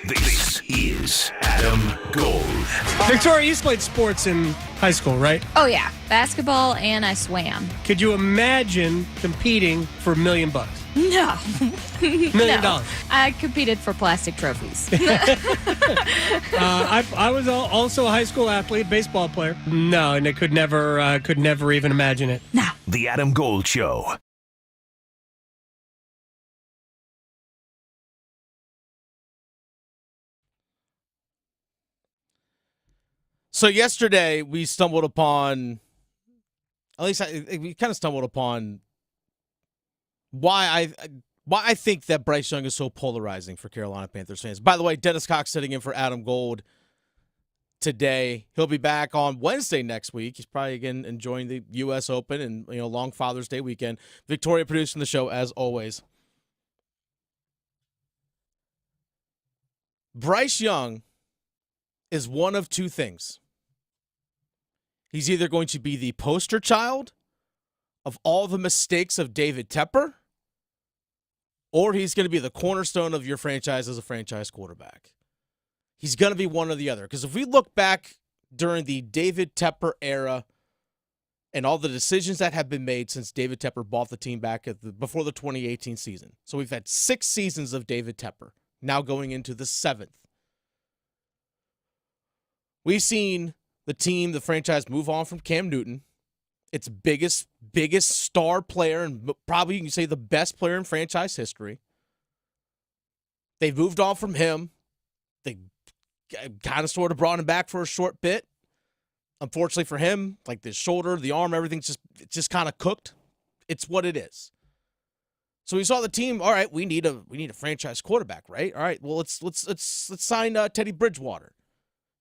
This is Adam Gold. Victoria, you played sports in high school, right? Oh, yeah. Basketball, and I swam. Could you imagine competing for $1 million? No. $1 million. No. I competed for plastic trophies. I was also a high school athlete, baseball player. No, and I could never even imagine it. No. The Adam Gold Show. So yesterday we stumbled upon, we kind of stumbled upon why I think that Bryce Young is so polarizing for Carolina Panthers fans. By the way, Dennis Cox sitting in for Adam Gold. today. He'll be back on Wednesday next week. He's probably again enjoying the U.S. Open and long Father's Day weekend. Victoria producing the show as always. Bryce Young is one of two things. He's either going to be the poster child of all the mistakes of David Tepper, or he's going to be the cornerstone of your franchise as a franchise quarterback. He's going to be one or the other. Because if we look back during the David Tepper era and all the decisions that have been made since David Tepper bought the team back before the 2018 season. So we've had 6 seasons of David Tepper, now going into the 7th. We've seen the franchise move on from Cam Newton, its biggest star player, and probably you can say the best player in franchise history. They've moved on from him. They kind of sort of brought him back for a short bit. Unfortunately for him, like the shoulder, the arm, everything's just kind of cooked. It's what it is. So we saw the team. All right, we need a franchise quarterback, right? All right, well let's sign Teddy Bridgewater.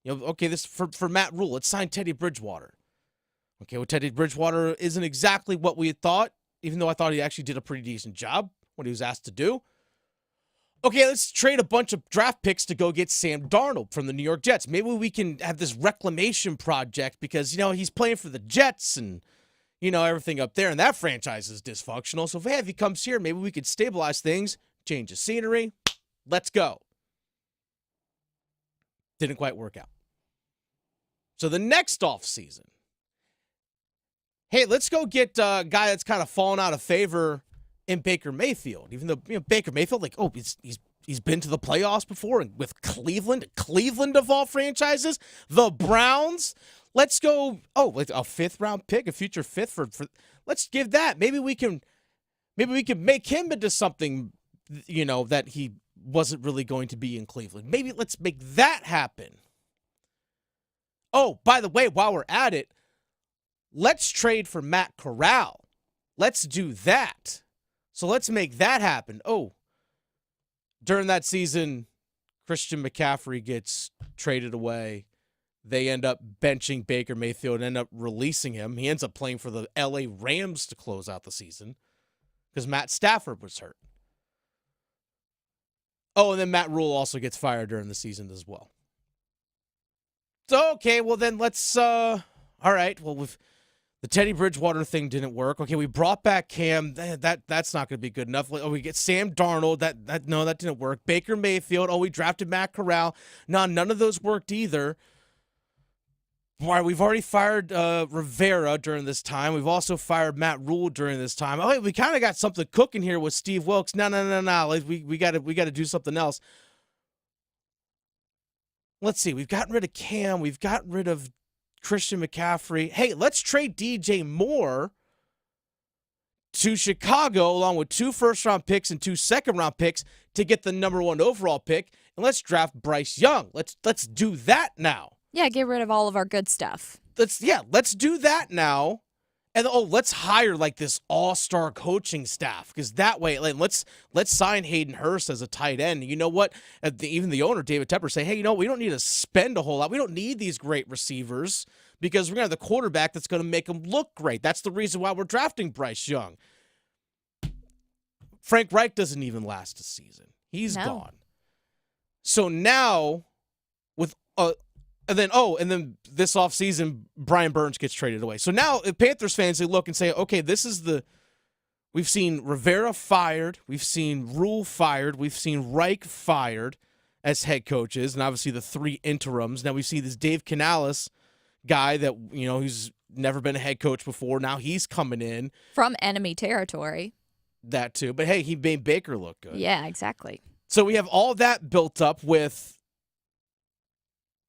Okay, this for Matt Rule. Let's sign Teddy Bridgewater. Okay, well, Teddy Bridgewater isn't exactly what we had thought, even though I thought he actually did a pretty decent job what he was asked to do. Okay, let's trade a bunch of draft picks to go get Sam Darnold from the New York Jets. Maybe we can have this reclamation project because, he's playing for the Jets and, everything up there, and that franchise is dysfunctional. So if he comes here, maybe we could stabilize things, change the scenery. Let's go. Didn't quite work out. So the next offseason, hey, let's go get a guy that's kind of fallen out of favor in Baker Mayfield. Even though Baker Mayfield, he's been to the playoffs before, and with Cleveland of all franchises, the Browns. Let's go. A 5th round pick, a future 5th for. Let's give that. Maybe we can make him into something, that he wasn't really going to be in Cleveland. Maybe let's make that happen. Oh, by the way, while we're at it, let's trade for Matt Corral. Let's do that. So let's make that happen. Oh, during that season, Christian McCaffrey gets traded away. They end up benching Baker Mayfield and end up releasing him. He ends up playing for the LA Rams to close out the season because Matt Stafford was hurt. Oh, and then Matt Rule also gets fired during the season as well. So, okay, well then let's, all right, well, with the Teddy Bridgewater thing didn't work. Okay, we brought back Cam. That's not going to be good enough. Oh, we get Sam Darnold. That didn't work. Baker Mayfield. Oh, we drafted Matt Corral. No, none of those worked either. Why, we've already fired Rivera during this time. We've also fired Matt Rule during this time. Oh, hey, we kind of got something cooking here with Steve Wilkes. No. We got to do something else. Let's see. We've gotten rid of Cam. We've gotten rid of Christian McCaffrey. Hey, let's trade DJ Moore to Chicago along with 2 first-round picks and 2 second-round picks to get the number 1 overall pick, and let's draft Bryce Young. Let's do that now. Yeah, get rid of all of our good stuff. Let's do that now. And let's hire this all-star coaching staff because that way, let's sign Hayden Hurst as a tight end. You know what? Even the owner, David Tepper, say, hey, we don't need to spend a whole lot. We don't need these great receivers because we're going to have the quarterback that's going to make them look great. That's the reason why we're drafting Bryce Young. Frank Reich doesn't even last a season. He's gone. So now, and then this offseason, Brian Burns gets traded away. So now Panthers fans, they look and say, okay, we've seen Rivera fired. We've seen Rule fired. We've seen Reich fired as head coaches. And obviously the 3 interims. Now we see this Dave Canales guy that, who's never been a head coach before. Now he's coming in. From enemy territory. That too. But hey, he made Baker look good. Yeah, exactly. So we have all that built up with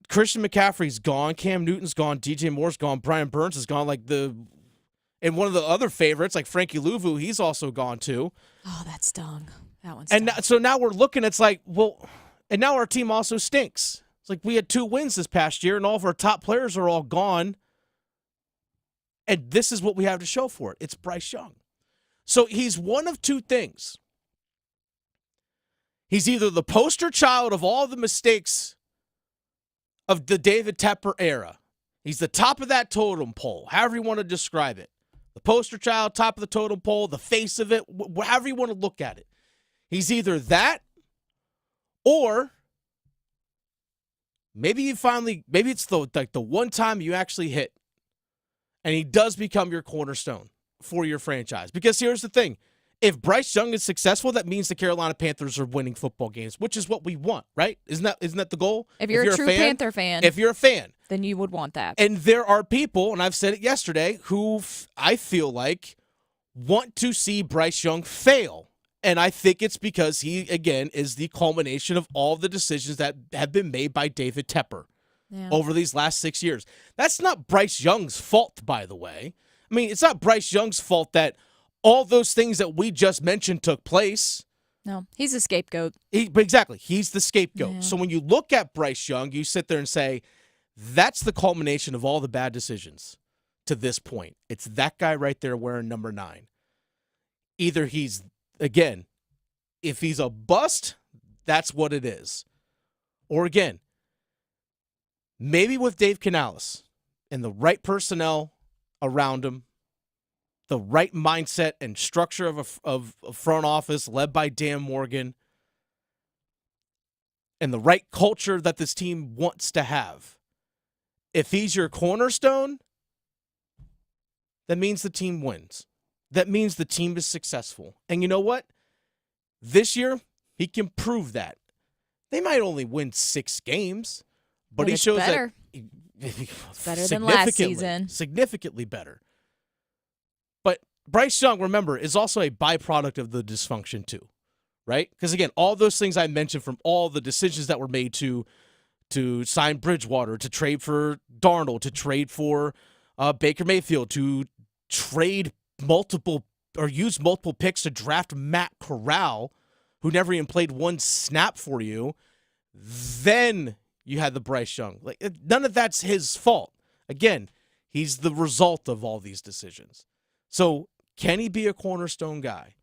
Christian McCaffrey's gone, Cam Newton's gone, DJ Moore's gone, Brian Burns is gone. And one of the other favorites, like Frankie Louvu, he's also gone too. Oh, that stung. That one stung. And so now we're looking, and now our team also stinks. It's like we had 2 wins this past year, and all of our top players are all gone. And this is what we have to show for it. It's Bryce Young. So he's one of 2 things. He's either the poster child of all the mistakes of the David Tepper era. He's the top of that totem pole, however you want to describe it. The poster child, top of the totem pole, the face of it, however you want to look at it. He's either that or maybe it's the one time you actually hit and he does become your cornerstone for your franchise. Because here's the thing. If Bryce Young is successful, that means the Carolina Panthers are winning football games, which is what we want, right? Isn't that the goal? If you're a true Panther fan. If you're a fan. Then you would want that. And there are people, and I've said it yesterday, who I feel like want to see Bryce Young fail. And I think it's because he, again, is the culmination of all the decisions that have been made by David Tepper over these last 6 years. That's not Bryce Young's fault, by the way. I mean, it's not Bryce Young's fault that all those things that we just mentioned took place. No, he's a scapegoat. Exactly. He's the scapegoat. Yeah. So when you look at Bryce Young, you sit there and say, that's the culmination of all the bad decisions to this point. It's that guy right there wearing number 9. Either he's, again, if he's a bust, that's what it is. Or again, maybe with Dave Canales and the right personnel around him, the right mindset and structure of a front office led by Dan Morgan, and the right culture that this team wants to have. If he's your cornerstone, that means the team wins. That means the team is successful. And you know what? This year, he can prove that. They might only win 6 games, but he shows better. that It's better than last season. Significantly better. But Bryce Young, remember, is also a byproduct of the dysfunction too, right? Because again, all those things I mentioned from all the decisions that were made to sign Bridgewater, to trade for Darnold, to trade for Baker Mayfield, to trade use multiple picks to draft Matt Corral, who never even played one snap for you. Then you had the Bryce Young. Like, none of that's his fault. Again, he's the result of all these decisions. So can he be a cornerstone guy?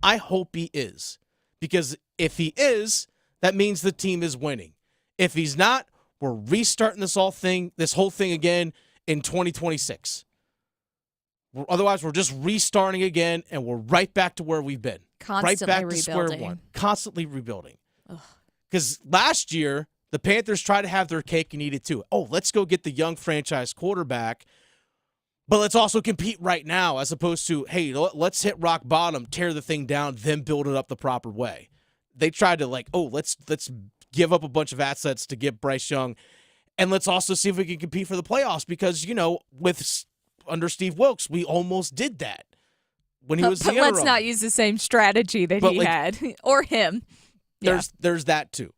I hope he is. Because if he is, that means the team is winning. If he's not, we're restarting this whole thing again in 2026. Otherwise, we're just restarting again, and we're right back to where we've been. Constantly right back to square one. Constantly rebuilding. Because last year, the Panthers tried to have their cake and eat it too. Oh, let's go get the young franchise quarterback, but let's also compete right now, as opposed to, hey, let's hit rock bottom, tear the thing down, then build it up the proper way. They tried to let's give up a bunch of assets to get Bryce Young, and let's also see if we can compete for the playoffs, because, under Steve Wilkes, we almost did that when he was the interim. But let's not use the same strategy that he had, or him. There's that too.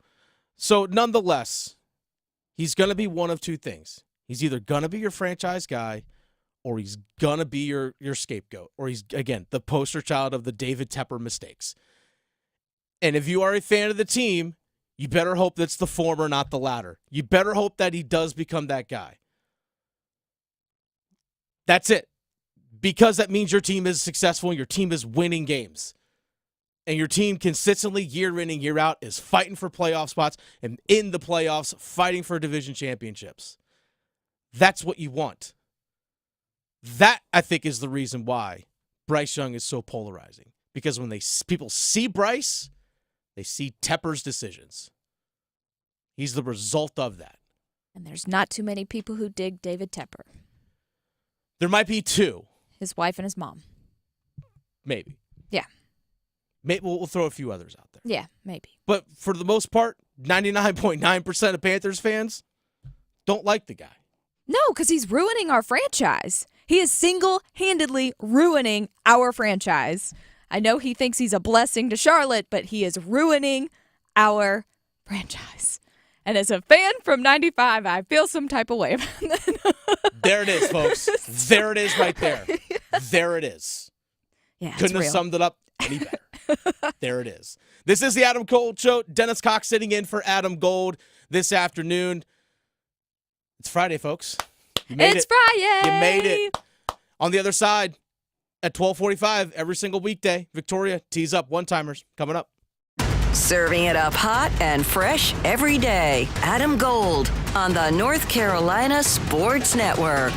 So nonetheless, he's going to be one of two things. He's either going to be your franchise guy, or he's going to be your scapegoat, or he's, again, the poster child of the David Tepper mistakes. And if you are a fan of the team, you better hope that's the former, not the latter. You better hope that he does become that guy. That's it. Because that means your team is successful and your team is winning games. And your team consistently, year in and year out, is fighting for playoff spots and in the playoffs, fighting for division championships. That's what you want. That, I think, is the reason why Bryce Young is so polarizing. Because when people see Bryce, they see Tepper's decisions. He's the result of that. And there's not too many people who dig David Tepper. There might be 2. His wife and his mom. Maybe. Yeah. Maybe we'll throw a few others out there. Yeah, maybe. But for the most part, 99.9% of Panthers fans don't like the guy. No, because he's ruining our franchise. He is single-handedly ruining our franchise. I know he thinks he's a blessing to Charlotte, but he is ruining our franchise. And as a fan from 95, I feel some type of way about that. There it is, folks. There it is right there. There it is. Yeah, Couldn't have summed it up any better. There it is. This is the Adam Gold Show. Dennis Cox sitting in for Adam Gold this afternoon. It's Friday, folks. You made it. Friday. You made it. On the other side, at 12:45 every single weekday, Victoria tees up one-timers coming up. Serving it up hot and fresh every day. Adam Gold on the North Carolina Sports Network.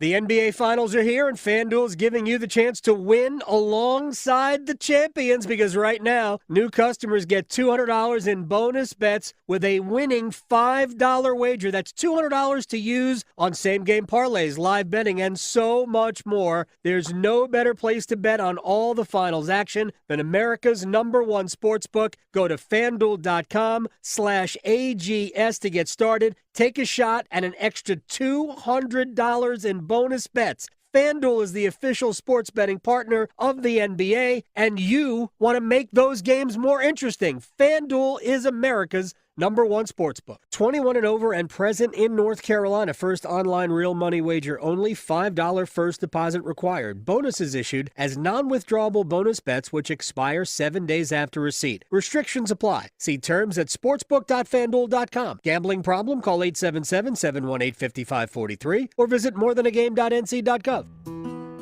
The NBA Finals are here, and FanDuel is giving you the chance to win alongside the champions because right now, new customers get $200 in bonus bets with a winning $5 wager. That's $200 to use on same-game parlays, live betting, and so much more. There's no better place to bet on all the Finals action than America's #1 sportsbook. Go to FanDuel.com/AGS to get started. Take a shot at an extra $200 in bonus bets. FanDuel is the official sports betting partner of the NBA, and you want to make those games more interesting. FanDuel is America's #1 sportsbook. 21 and over and present in North Carolina. First online real money wager only. $5 first deposit required. Bonuses issued as non-withdrawable bonus bets which expire 7 days after receipt. Restrictions apply. See terms at sportsbook.fanduel.com. Gambling problem? Call 877-718-5543 or visit morethanagame.nc.gov.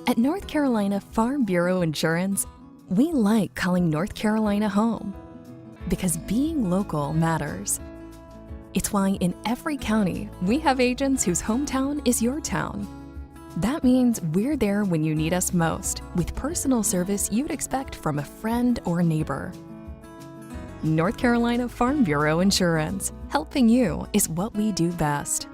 At North Carolina Farm Bureau Insurance, we like calling North Carolina home. Because being local matters. It's why in every county, we have agents whose hometown is your town. That means we're there when you need us most, with personal service you'd expect from a friend or neighbor. North Carolina Farm Bureau Insurance. Helping you is what we do best.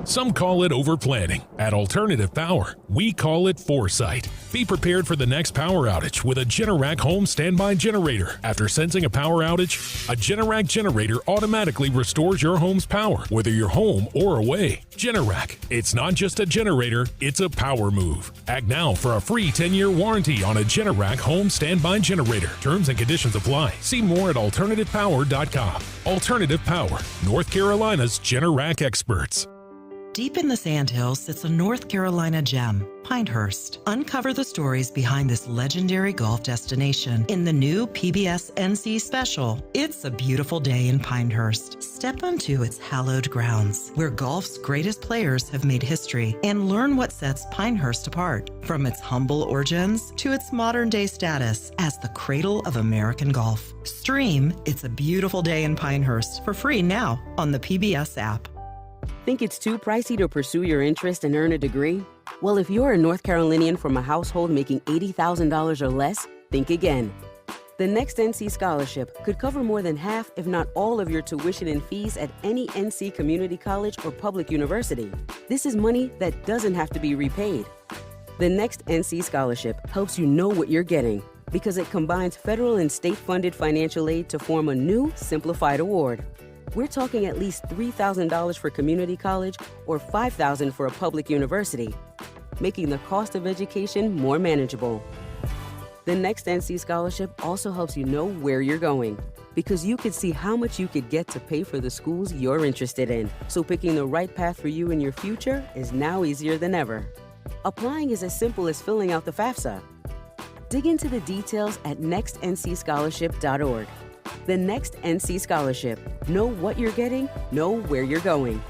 Some call it overplanning. At Alternative Power, we call it foresight. Be prepared for the next power outage with a Generac home standby generator. After sensing a power outage, a Generac generator automatically restores your home's power, whether you're home or away. Generac, it's not just a generator, it's a power move. Act now for a free 10-year warranty on a Generac home standby generator. Terms and conditions apply. See more at alternativepower.com. Alternative Power, North Carolina's Generac experts. Deep in the Sandhills sits a North Carolina gem, Pinehurst. Uncover the stories behind this legendary golf destination in the new PBS NC special. It's a beautiful day in Pinehurst. Step onto its hallowed grounds, where golf's greatest players have made history, and learn what sets Pinehurst apart, from its humble origins to its modern-day status as the cradle of American golf. Stream It's a Beautiful Day in Pinehurst for free now on the PBS app. Think it's too pricey to pursue your interest and earn a degree? Well, if you're a North Carolinian from a household making $80,000 or less, think again. The Next NC Scholarship could cover more than half, if not all, of your tuition and fees at any NC community college or public university. This is money that doesn't have to be repaid. The Next NC Scholarship helps you know what you're getting because it combines federal and state-funded financial aid to form a new, simplified award. We're talking at least $3,000 for community college or $5,000 for a public university, making the cost of education more manageable. The Next NC Scholarship also helps you know where you're going, because you could see how much you could get to pay for the schools you're interested in. So picking the right path for you and your future is now easier than ever. Applying is as simple as filling out the FAFSA. Dig into the details at nextncscholarship.org. The Next NC Scholarship. Know what you're getting, know where you're going.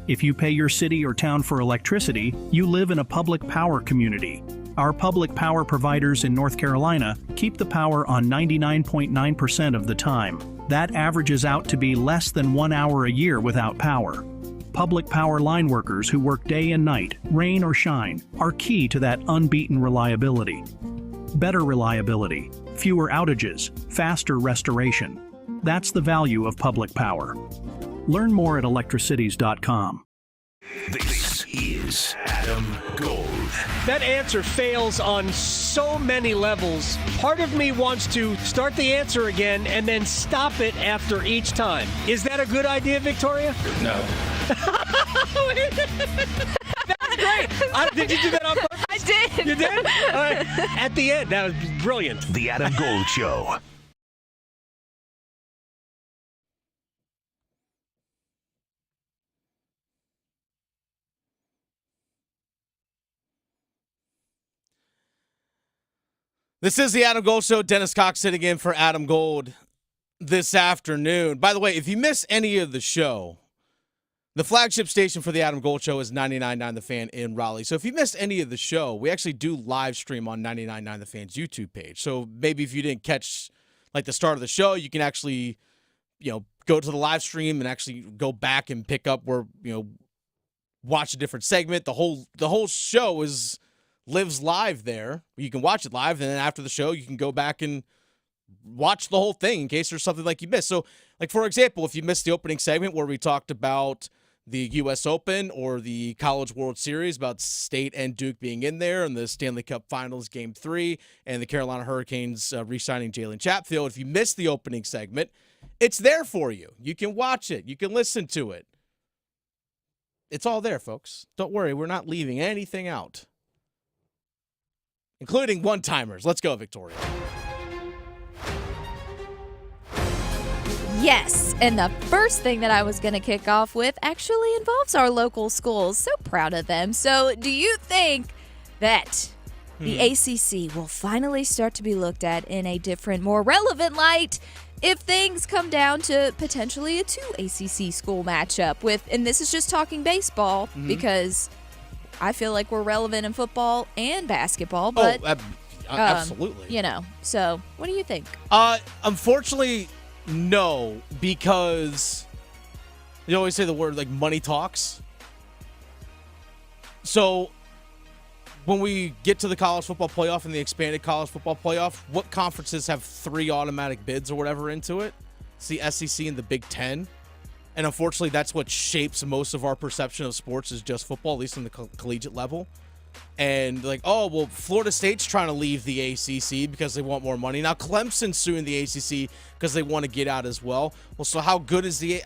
If you pay your city or town for electricity, you live in a public power community. Our public power providers in North Carolina keep the power on 99.9% of the time. That averages out to be less than 1 hour a year without power. Public power line workers who work day and night, rain or shine, are key to that unbeaten reliability. Better reliability, fewer outages, faster restoration. That's the value of public power. Learn more at electricities.com. This is Adam Gold. That answer fails on so many levels. Part of me wants to start the answer again and then stop it after each time. Is that a good idea, Victoria? No. That's great. Did you do that on purpose? I did. You did? All right. At the end, that was brilliant. The Adam Gold Show. This is the Adam Gold Show. Dennis Cox sitting in for Adam Gold this afternoon. By the way, if you miss any of the show, The flagship station for the Adam Gold Show is 99.9 The Fan in Raleigh. So if you missed any of the show, we actually do live stream on 99.9 The Fan's YouTube page. So maybe if you didn't catch like the start of the show, you can actually, go to the live stream and actually go back and pick up where, watch a different segment. The whole show lives live there. You can watch it live, and then after the show, you can go back and watch the whole thing in case there's something like you missed. So, like for example, if you missed the opening segment where we talked about the U.S. Open or the College World Series, about State and Duke being in there, and the Stanley Cup Finals Game 3, and the Carolina Hurricanes re-signing Jalen Chatfield, if you missed the opening segment, it's there for you. You can watch it. You can listen to it. It's all there, folks. Don't worry. We're not leaving anything out, including one-timers. Let's go, Victoria. Yes, and the first thing that I was going to kick off with actually involves our local schools. So proud of them. So do you think that the ACC will finally start to be looked at in a different, more relevant light if things come down to potentially a 2 ACC school matchup with, and this is just talking baseball because I feel like we're relevant in football and basketball, but absolutely. So what do you think? Unfortunately, no, because you always say the word like money talks. So when we get to the college football playoff and the expanded college football playoff, what conferences have 3 automatic bids or whatever into it? It's the SEC and the Big Ten. And unfortunately, that's what shapes most of our perception of sports is just football, at least on the collegiate level. And like, oh, well, Florida State's trying to leave the ACC because they want more money. Now Clemson's suing the ACC because they want to get out as well. Well, so how's great the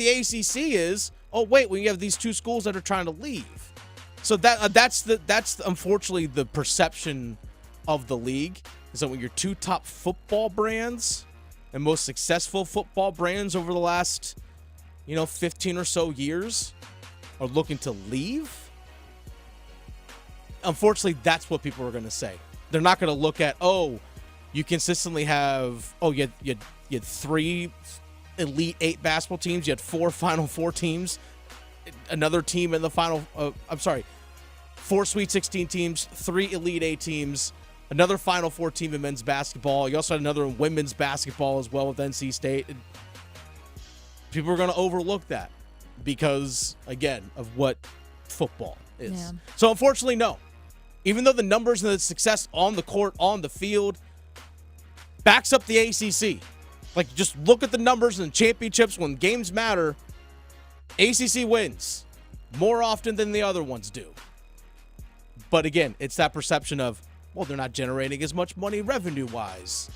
ACC is? Oh, wait, we have these 2 schools that are trying to leave. So that's unfortunately the perception of the league is that when your 2 top football brands and most successful football brands over the last 15 or so years are looking to leave. Unfortunately, that's what people are going to say. They're not going to look at, you consistently have, you had 3 Elite 8 basketball teams, you had 4 Final Four teams, another team in the final, 4 Sweet 16 teams, 3 Elite 8 teams, another Final Four team in men's basketball. You also had another in women's basketball as well with NC State. And people are going to overlook that because, again, of what football is. Yeah. So, unfortunately, no. Even though the numbers and the success on the court, on the field, backs up the ACC. Like, just look at the numbers and championships when games matter. ACC wins more often than the other ones do. But again, it's that perception of, well, they're not generating as much money revenue-wise.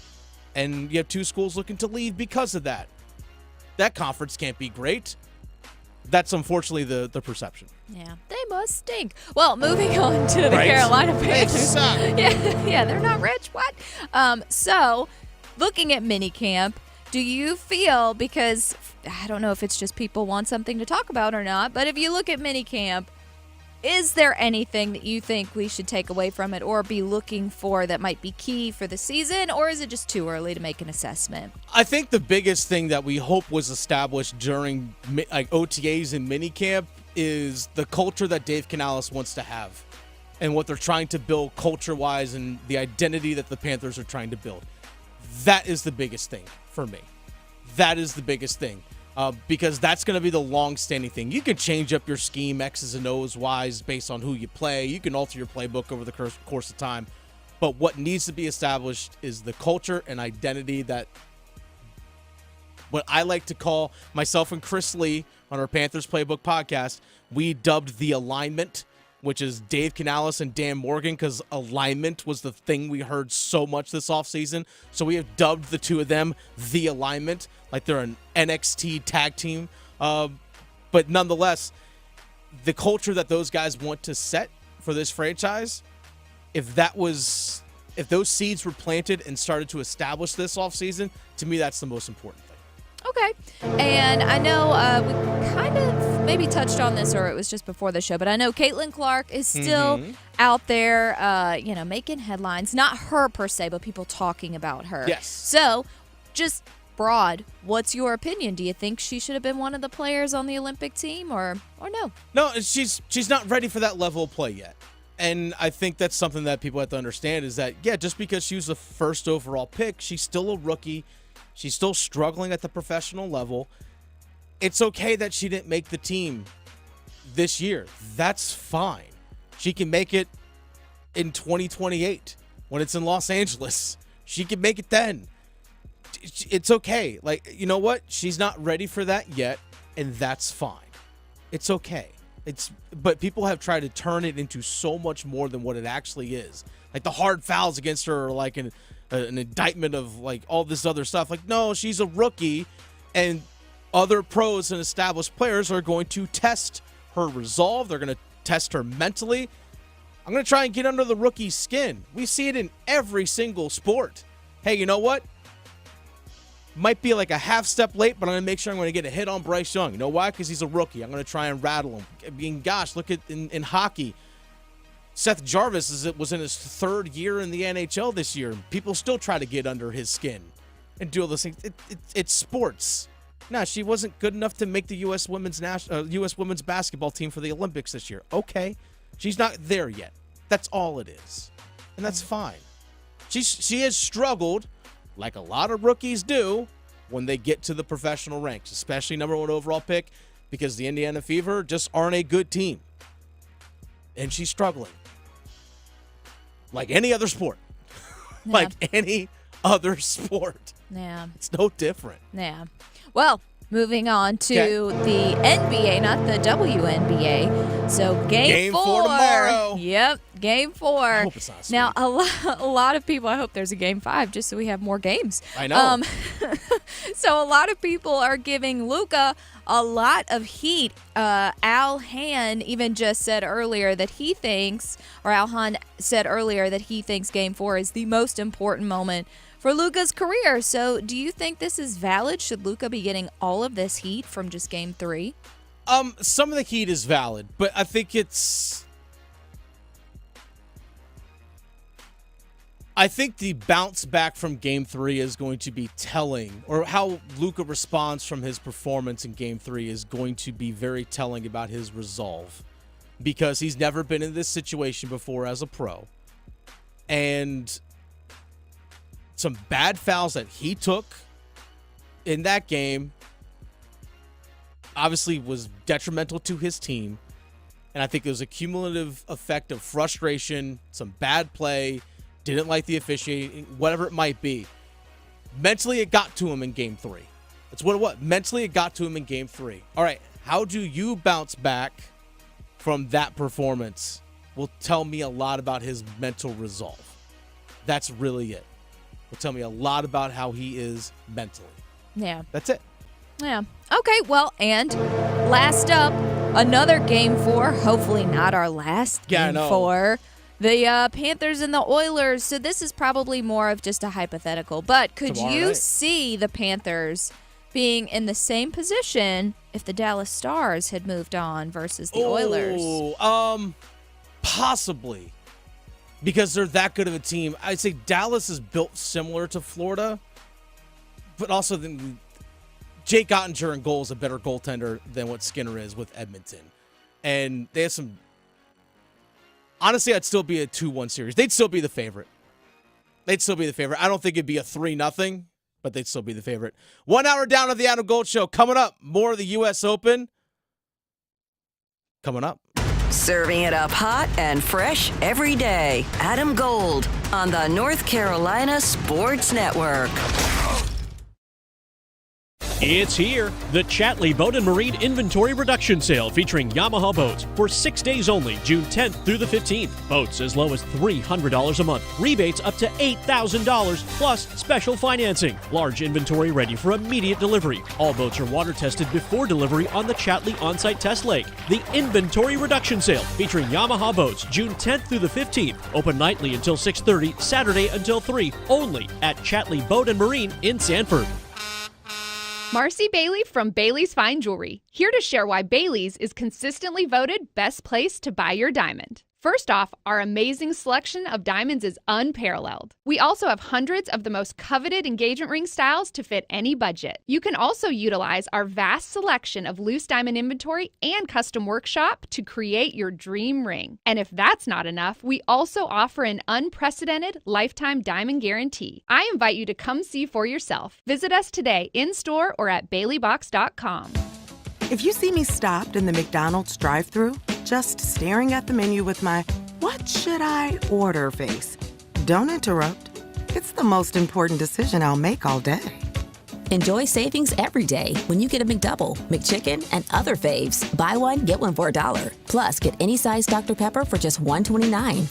And you have 2 schools looking to leave because of that. That conference can't be great. That's unfortunately the perception. Yeah, they must stink. Well, moving on to the Carolina Panthers. They suck. Yeah, they're not rich. What? So, looking at minicamp, do you feel, because I don't know if it's just people want something to talk about or not, but if you look at minicamp, is there anything that you think we should take away from it or be looking for that might be key for the season, or is it just too early to make an assessment? I think the biggest thing that we hope was established during OTAs and minicamp is the culture that Dave Canales wants to have and what they're trying to build culture-wise and the identity that the Panthers are trying to build. That is the biggest thing for me. That is the biggest thing. Because that's going to be the long-standing thing. You can change up your scheme X's and O's, Y's based on who you play. You can alter your playbook over the course of time. But what needs to be established is the culture and identity that what I like to call, myself and Chris Lee on our Panthers Playbook podcast, we dubbed the alignment, which is Dave Canales and Dan Morgan, because alignment was the thing we heard so much this offseason. So we have dubbed the 2 of them the alignment, like they're an NXT tag team. But nonetheless, the culture that those guys want to set for this franchise, if those seeds were planted and started to establish this offseason, to me, that's the most important thing. Okay. And I know we kind of maybe touched on this, or it was just before the show, but I know Caitlin Clark is still out there, making headlines. Not her per se, but people talking about her. Yes. So just broad. What's your opinion? Do you think she should have been one of the players on the Olympic team or no? No, she's not ready for that level of play yet. And I think that's something that people have to understand is that, yeah, just because she was the first overall pick, she's still a rookie. She's still struggling at the professional level. It's okay that she didn't make the team this year. That's fine. She can make it in 2028 when it's in Los Angeles. She can make it then. It's okay. Like, you know what? She's not ready for that yet, and that's fine. It's okay. But people have tried to turn it into so much more than what it actually is. Like the hard fouls against her are like an indictment of like all this other stuff. Like, no, she's a rookie, and other pros and established players are going to test her resolve. They're going to test her mentally. I'm going to try and get under the rookie's skin. We see it in every single sport. Hey, you know what? Might be like a half step late, but I'm going to make sure I'm going to get a hit on Bryce Young. You know why? Because he's a rookie. I'm going to try and rattle him. I mean, gosh, look at in hockey. Seth Jarvis was in his third year in the NHL this year. People still try to get under his skin and do all those things. It's sports. No, she wasn't good enough to make the U.S. women's basketball team for the Olympics this year. Okay. She's not there yet. That's all it is. And that's fine. She has struggled, like a lot of rookies do, when they get to the professional ranks, especially number 1 overall pick, because the Indiana Fever just aren't a good team. And she's struggling. Like any other sport. Yeah. Like any other sport. Yeah. It's no different. Yeah. Well, moving on to the NBA, not the WNBA. So game 4 tomorrow. Yep, game 4. I hope it's not sweet. Now, a lot of people, I hope there's a game 5 just so we have more games. I know. So a lot of people are giving Luka a lot of heat. Al Han even just said earlier that he thinks, or Al Han said earlier that he thinks game 4 is the most important moment for Luka's career. So do you think this is valid? Should Luka be getting all of this heat from just game 3? Some of the heat is valid, but I think the bounce back from game 3 is going to be telling, or how Luka responds from his performance in game 3 is going to be very telling about his resolve, because he's never been in this situation before as a pro. And some bad fouls that he took in that game obviously was detrimental to his team. And I think it was a cumulative effect of frustration, some bad play, didn't like the officiating, whatever it might be. Mentally, it got to him in game 3. That's what it was. Mentally, it got to him in game 3. All right, how do you bounce back from that performance will tell me a lot about his mental resolve. That's really it. Will tell me a lot about how he is mentally. Yeah. That's it. Yeah. Okay, well, and last up, another game 4, hopefully not our last game 4. The Panthers and the Oilers. So this is probably more of just a hypothetical. But could you see the Panthers being in the same position if the Dallas Stars had moved on versus the Oilers? Possibly. Because they're that good of a team. I'd say Dallas is built similar to Florida. But also, Jake Ottinger in goal is a better goaltender than what Skinner is with Edmonton. And they have some... Honestly, I'd still be a 2-1 series. They'd still be the favorite. I don't think it'd be a 3-0, but they'd still be the favorite. 1 hour down of the Adam Gold Show. Coming up, more of the U.S. Open. Coming up. Serving it up hot and fresh every day. Adam Gold on the North Carolina Sports Network. It's here, the Chatley Boat & Marine Inventory Reduction Sale featuring Yamaha boats for 6 days only, June 10th through the 15th. Boats as low as $300 a month. Rebates up to $8,000 plus special financing. Large inventory ready for immediate delivery. All boats are water tested before delivery on the Chatley on-site test lake. The Inventory Reduction Sale featuring Yamaha boats, June 10th through the 15th. Open nightly until 6:30, Saturday until 3, only at Chatley Boat & Marine in Sanford. Marcy Bailey from Bailey's Fine Jewelry, here to share why Bailey's is consistently voted best place to buy your diamond. First off, our amazing selection of diamonds is unparalleled. We also have hundreds of the most coveted engagement ring styles to fit any budget. You can also utilize our vast selection of loose diamond inventory and custom workshop to create your dream ring. And if that's not enough, we also offer an unprecedented lifetime diamond guarantee. I invite you to come see for yourself. Visit us today in-store or at baileybox.com. If you see me stopped in the McDonald's drive-thru, just staring at the menu with my "what should I order" face, don't interrupt. It's the most important decision I'll make all day. Enjoy savings every day when you get a McDouble, McChicken, and other faves. Buy one, get one for $1. Plus, get any size Dr. Pepper for just $1.29.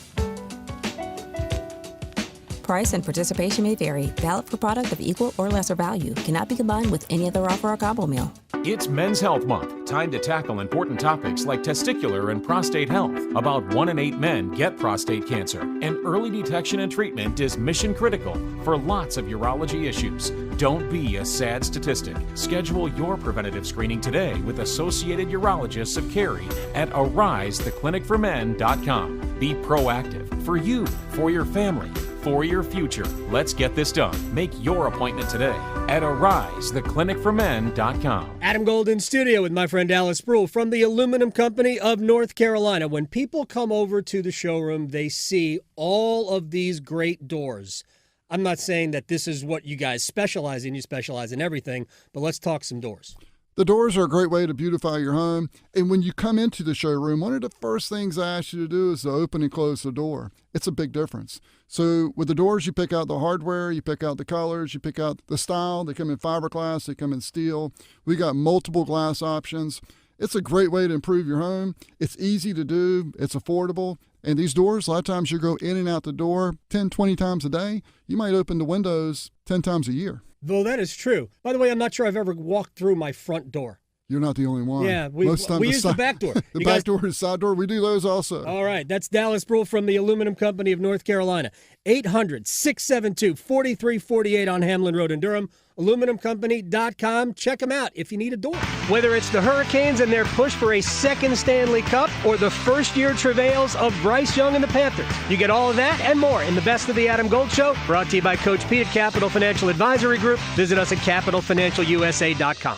Price and participation may vary. Valid for product of equal or lesser value. Cannot be combined with any other offer or combo meal. It's Men's Health Month. Time to tackle important topics like testicular and prostate health. About 1 in 8 men get prostate cancer, and early detection and treatment is mission critical for lots of urology issues. Don't be a sad statistic. Schedule your preventative screening today with Associated Urologists of Cary at AriseTheClinicForMen.com. Be proactive for you, for your family, for your future. Let's get this done. Make your appointment today at AriseTheClinicForMen.com. Adam Gold in studio with my friend Alice Brule from the Aluminum Company of North Carolina. When people come over to the showroom, they see all of these great doors. I'm not saying that this is what you guys specialize in. You specialize in everything, but let's talk some doors. The doors are a great way to beautify your home. And when you come into the showroom, one of the first things I ask you to do is to open and close the door. It's a big difference. So with the doors, you pick out the hardware, you pick out the colors, you pick out the style. They come in fiberglass, they come in steel. We got multiple glass options. It's a great way to improve your home. It's easy to do. It's affordable. And these doors, a lot of times you go in and out the door 10, 20 times a day. You might open the windows 10 times a year. Though that is true. By the way, I'm not sure I've ever walked through my front door. You're not the only one. Yeah, we use the back door. The back door is side door. We do those also. All right. That's Dallas Brule from the Aluminum Company of North Carolina. 800-672-4348 on Hamlin Road in Durham. AluminumCompany.com. Check them out if you need a door. Whether it's the Hurricanes and their push for a second Stanley Cup or the first-year travails of Bryce Young and the Panthers, you get all of that and more in the Best of the Adam Gold Show, brought to you by Coach Pete at Capital Financial Advisory Group. Visit us at CapitalFinancialUSA.com.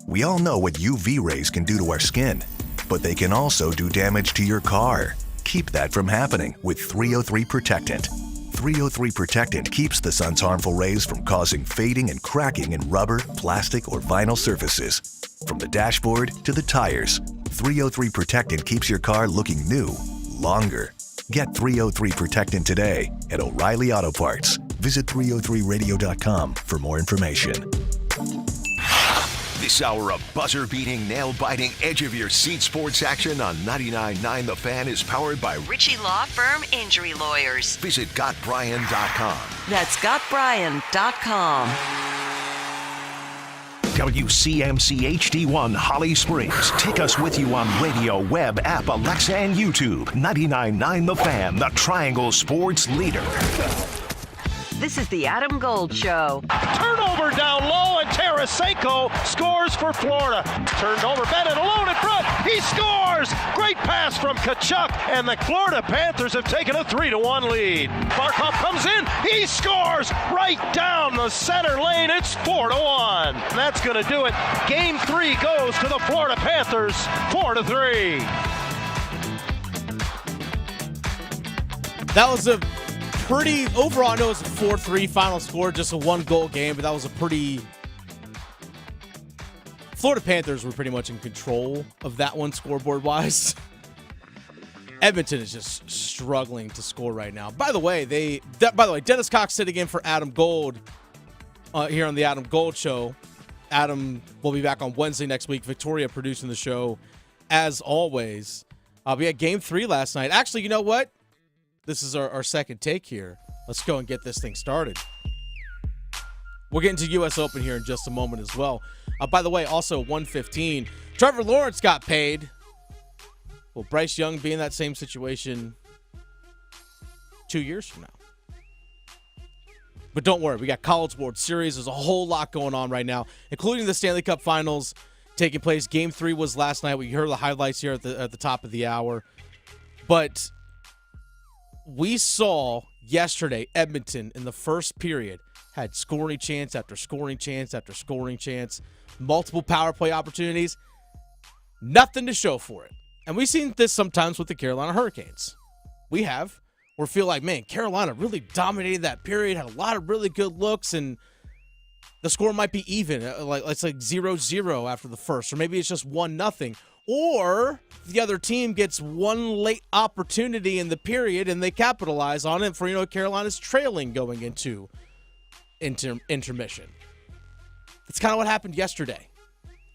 We all know what UV rays can do to our skin, but they can also do damage to your car. Keep that from happening with 303 Protectant. 303 Protectant keeps the sun's harmful rays from causing fading and cracking in rubber, plastic, or vinyl surfaces. From the dashboard to the tires, 303 Protectant keeps your car looking new longer. Get 303 Protectant today at O'Reilly Auto Parts. Visit 303radio.com for more information. This hour of buzzer-beating, nail-biting, edge-of-your-seat sports action on 99.9 The Fan is powered by Ritchie Law Firm Injury Lawyers. Visit GotBryan.com. That's GotBryan.com. WCMC HD1 Holly Springs. Take us with you on radio, web, app, Alexa, and YouTube. 99.9 The Fan, the Triangle Sports leader. This is the Adam Gold Show. Turnover down low, and Tarasenko scores for Florida. Turned over, Bennett alone in front. He scores! Great pass from Tkachuk, and the Florida Panthers have taken a 3-1 lead. Barkov comes in. He scores right down the center lane. It's 4-1. And that's going to do it. Game 3 goes to the Florida Panthers, 4-3. That was a pretty, overall, I know it's a 4-3 final score, just a one-goal game, but that was a pretty... Florida Panthers were pretty much in control of that one scoreboard-wise. Edmonton is just struggling to score right now. By the way, Dennis Cox sitting in for Adam Gold here on the Adam Gold Show. Adam will be back on Wednesday next week. Victoria producing the show, as always. We had Game 3 last night. Actually, you know what? This is our second take here. Let's go and get this thing started. We'll get into U.S. Open here in just a moment as well. By the way, also 1:15. Trevor Lawrence got paid. Will Bryce Young be in that same situation 2 years from now? But don't worry, we got College World Series. There's a whole lot going on right now, including the Stanley Cup Finals taking place. Game 3 was last night. We heard the highlights here at the top of the hour. But we saw yesterday Edmonton in the first period had scoring chance after scoring chance after scoring chance, multiple power play opportunities, nothing to show for it. And we've seen this sometimes with the Carolina Hurricanes. We have. We feel like, man, Carolina really dominated that period, had a lot of really good looks, and the score might be even. It's like 0-0 after the first, or maybe it's just 1-0. Or the other team gets one late opportunity in the period and they capitalize on it for, Carolina's trailing going into intermission. That's kind of what happened yesterday.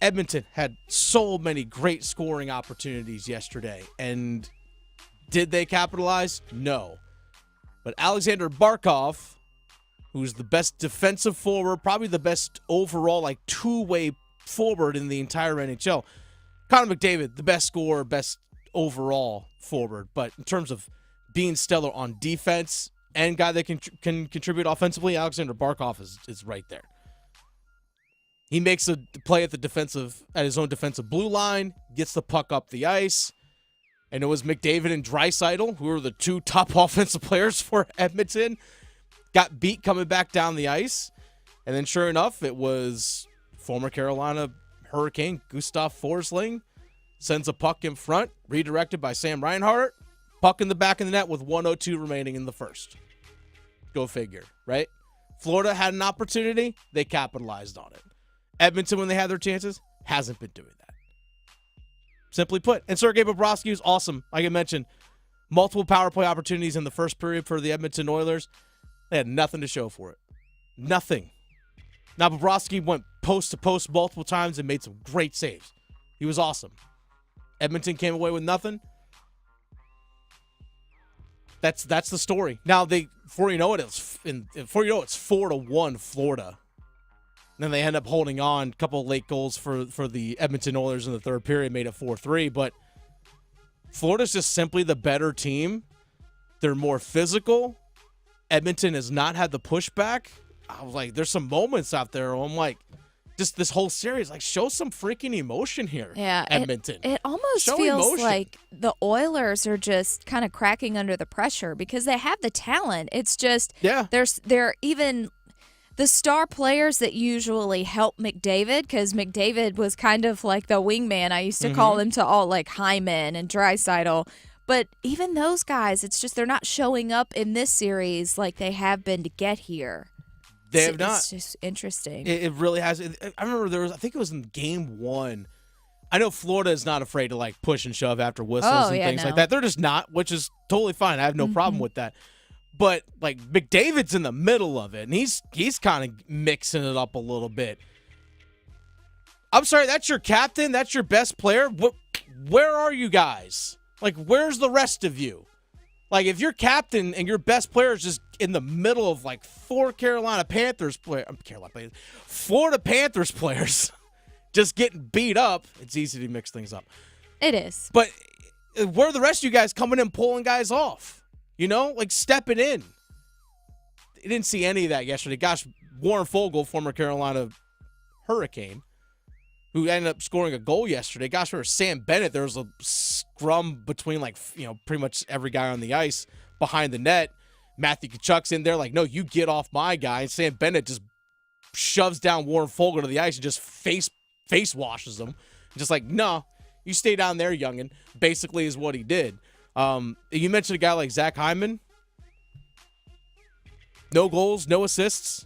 Edmonton had so many great scoring opportunities yesterday, and did they capitalize? No. But Alexander Barkov, who's the best defensive forward, probably the best overall two-way forward in the entire NHL. Connor McDavid, the best scorer, best overall forward. But in terms of being stellar on defense and guy that can contribute offensively, Alexander Barkov is right there. He makes a play at his own defensive blue line, gets the puck up the ice, and it was McDavid and Draisaitl, who were the two top offensive players for Edmonton, got beat coming back down the ice. And then sure enough, it was former Carolina Hurricane Gustav Forsling sends a puck in front, redirected by Sam Reinhart. Puck in the back of the net with 1:02 remaining in the first. Go figure, right? Florida had an opportunity. They capitalized on it. Edmonton, when they had their chances, hasn't been doing that. Simply put. And Sergei Bobrovsky was awesome. Like I mentioned, multiple power play opportunities in the first period for the Edmonton Oilers. They had nothing to show for it. Nothing. Now, Bobrovsky went post to post multiple times and made some great saves. He was awesome. Edmonton came away with nothing. That's the story. Now, before you know it, it's 4-1 Florida. And then they end up holding on. A couple of late goals for the Edmonton Oilers in the third period made it 4-3. But Florida's just simply the better team. They're more physical. Edmonton has not had the pushback. I was like, there's some moments out there where I'm like, just this whole series, show some freaking emotion here. Yeah, Edmonton. It almost show feels emotion. like the Oilers are just kind of cracking under the pressure because they have the talent. It's just, they're even the star players that usually help McDavid, because McDavid was kind of like the wingman. I used to call him to all Hyman and Draisaitl. But even those guys, it's just they're not showing up in this series like they have been to get here. They have not. It's just interesting. It really has. I remember I think it was in game 1. I know Florida is not afraid to push and shove after whistles and things like that. They're just not, which is totally fine. I have no problem with that. But McDavid's in the middle of it, and he's kind of mixing it up a little bit. I'm sorry, that's your captain? That's your best player? Where are you guys? Where's the rest of you? If your captain and your best player is just in the middle of four Florida Panthers players just getting beat up, it's easy to mix things up. It is. But where are the rest of you guys coming in pulling guys off? Stepping in. You didn't see any of that yesterday. Gosh, Warren Fogle, former Carolina Hurricane, who ended up scoring a goal yesterday. Gosh, for Sam Bennett, there was a scrum between pretty much every guy on the ice behind the net. Matthew Tkachuk's in there no, you get off my guy. And Sam Bennett just shoves down Warren Fogle to the ice and just face washes him. Just no, you stay down there, youngin', basically is what he did. You mentioned a guy like Zach Hyman. No goals, no assists.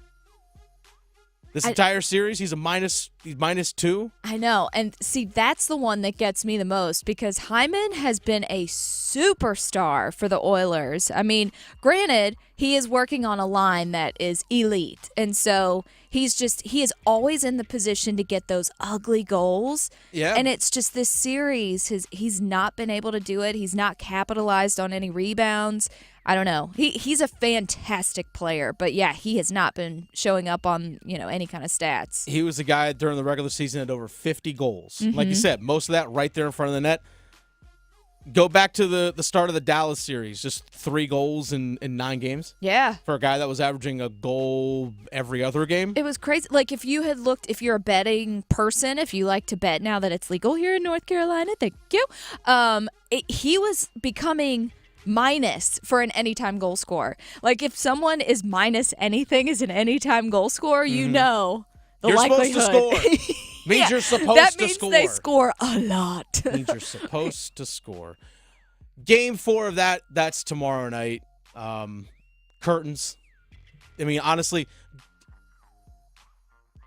This entire series, he's -2. I know. And see, that's the one that gets me the most because Hyman has been a superstar for the Oilers. I mean, granted, he is working on a line that is elite. And so he is always in the position to get those ugly goals. Yeah. And it's just this series, he's not been able to do it. He's not capitalized on any rebounds. I don't know. He's a fantastic player, but yeah, he has not been showing up on, any kind of stats. He was a guy during the regular season at over 50 goals. Like you said, most of that right there in front of the net. Go back to the start of the Dallas series, just 3 goals in 9 games. Yeah. For a guy that was averaging a goal every other game. It was crazy. Like, if you had looked, if you're a betting person, if you like to bet now that it's legal here in North Carolina, thank you. He was becoming minus for an anytime goal scorer. Like, if someone is minus anything as an anytime goal scorer, you know the You're likelihood. supposed to score. Means you're supposed to score. That means they score a lot. Means you're supposed to score. Game 4 of that's tomorrow night. Curtains. I mean, honestly,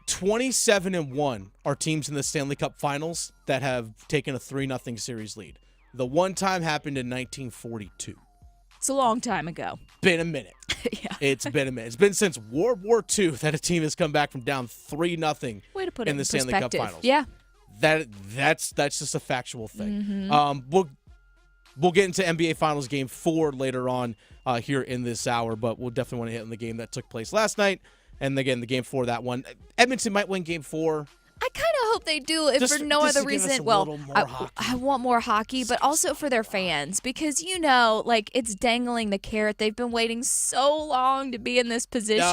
27-1 are teams in the Stanley Cup Finals that have taken a 3-0 series lead. The one time happened in 1942. It's a long time ago. Been a minute. Yeah. It's been a minute. It's been since World War II that a team has come back from down 3-0 Way to put it in the Stanley Cup Finals. Yeah. That's just a factual thing. Mm-hmm. We'll get into NBA Finals Game 4 later on here in this hour, but we'll definitely want to hit on the game that took place last night. And again, the Game 4 of that one. Edmonton might win Game 4. I kind of hope they do, if for no other reason. Well, I want more hockey, but also for their fans, because like, it's dangling the carrot. They've been waiting so long to be in this position,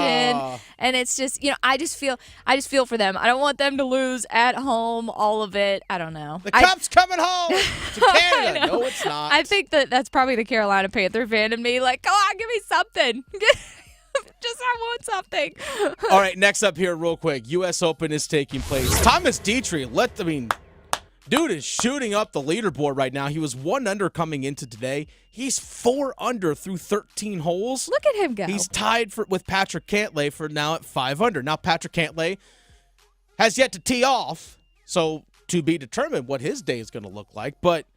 and it's just, I just feel for them. I don't want them to lose at home, all of it. I don't know. The cup's coming home to Canada. No, it's not. I think that's probably the Carolina Panther fan in me. Like, come on, give me something. Just I want something. All right, next up here real quick. U.S. Open is taking place. Thomas Dietrich, dude is shooting up the leaderboard right now. He was 1 under coming into today. He's 4 under through 13 holes. Look at him go. He's tied with Patrick Cantlay for now at 5 under. Now, Patrick Cantlay has yet to tee off, so to be determined what his day is going to look like. But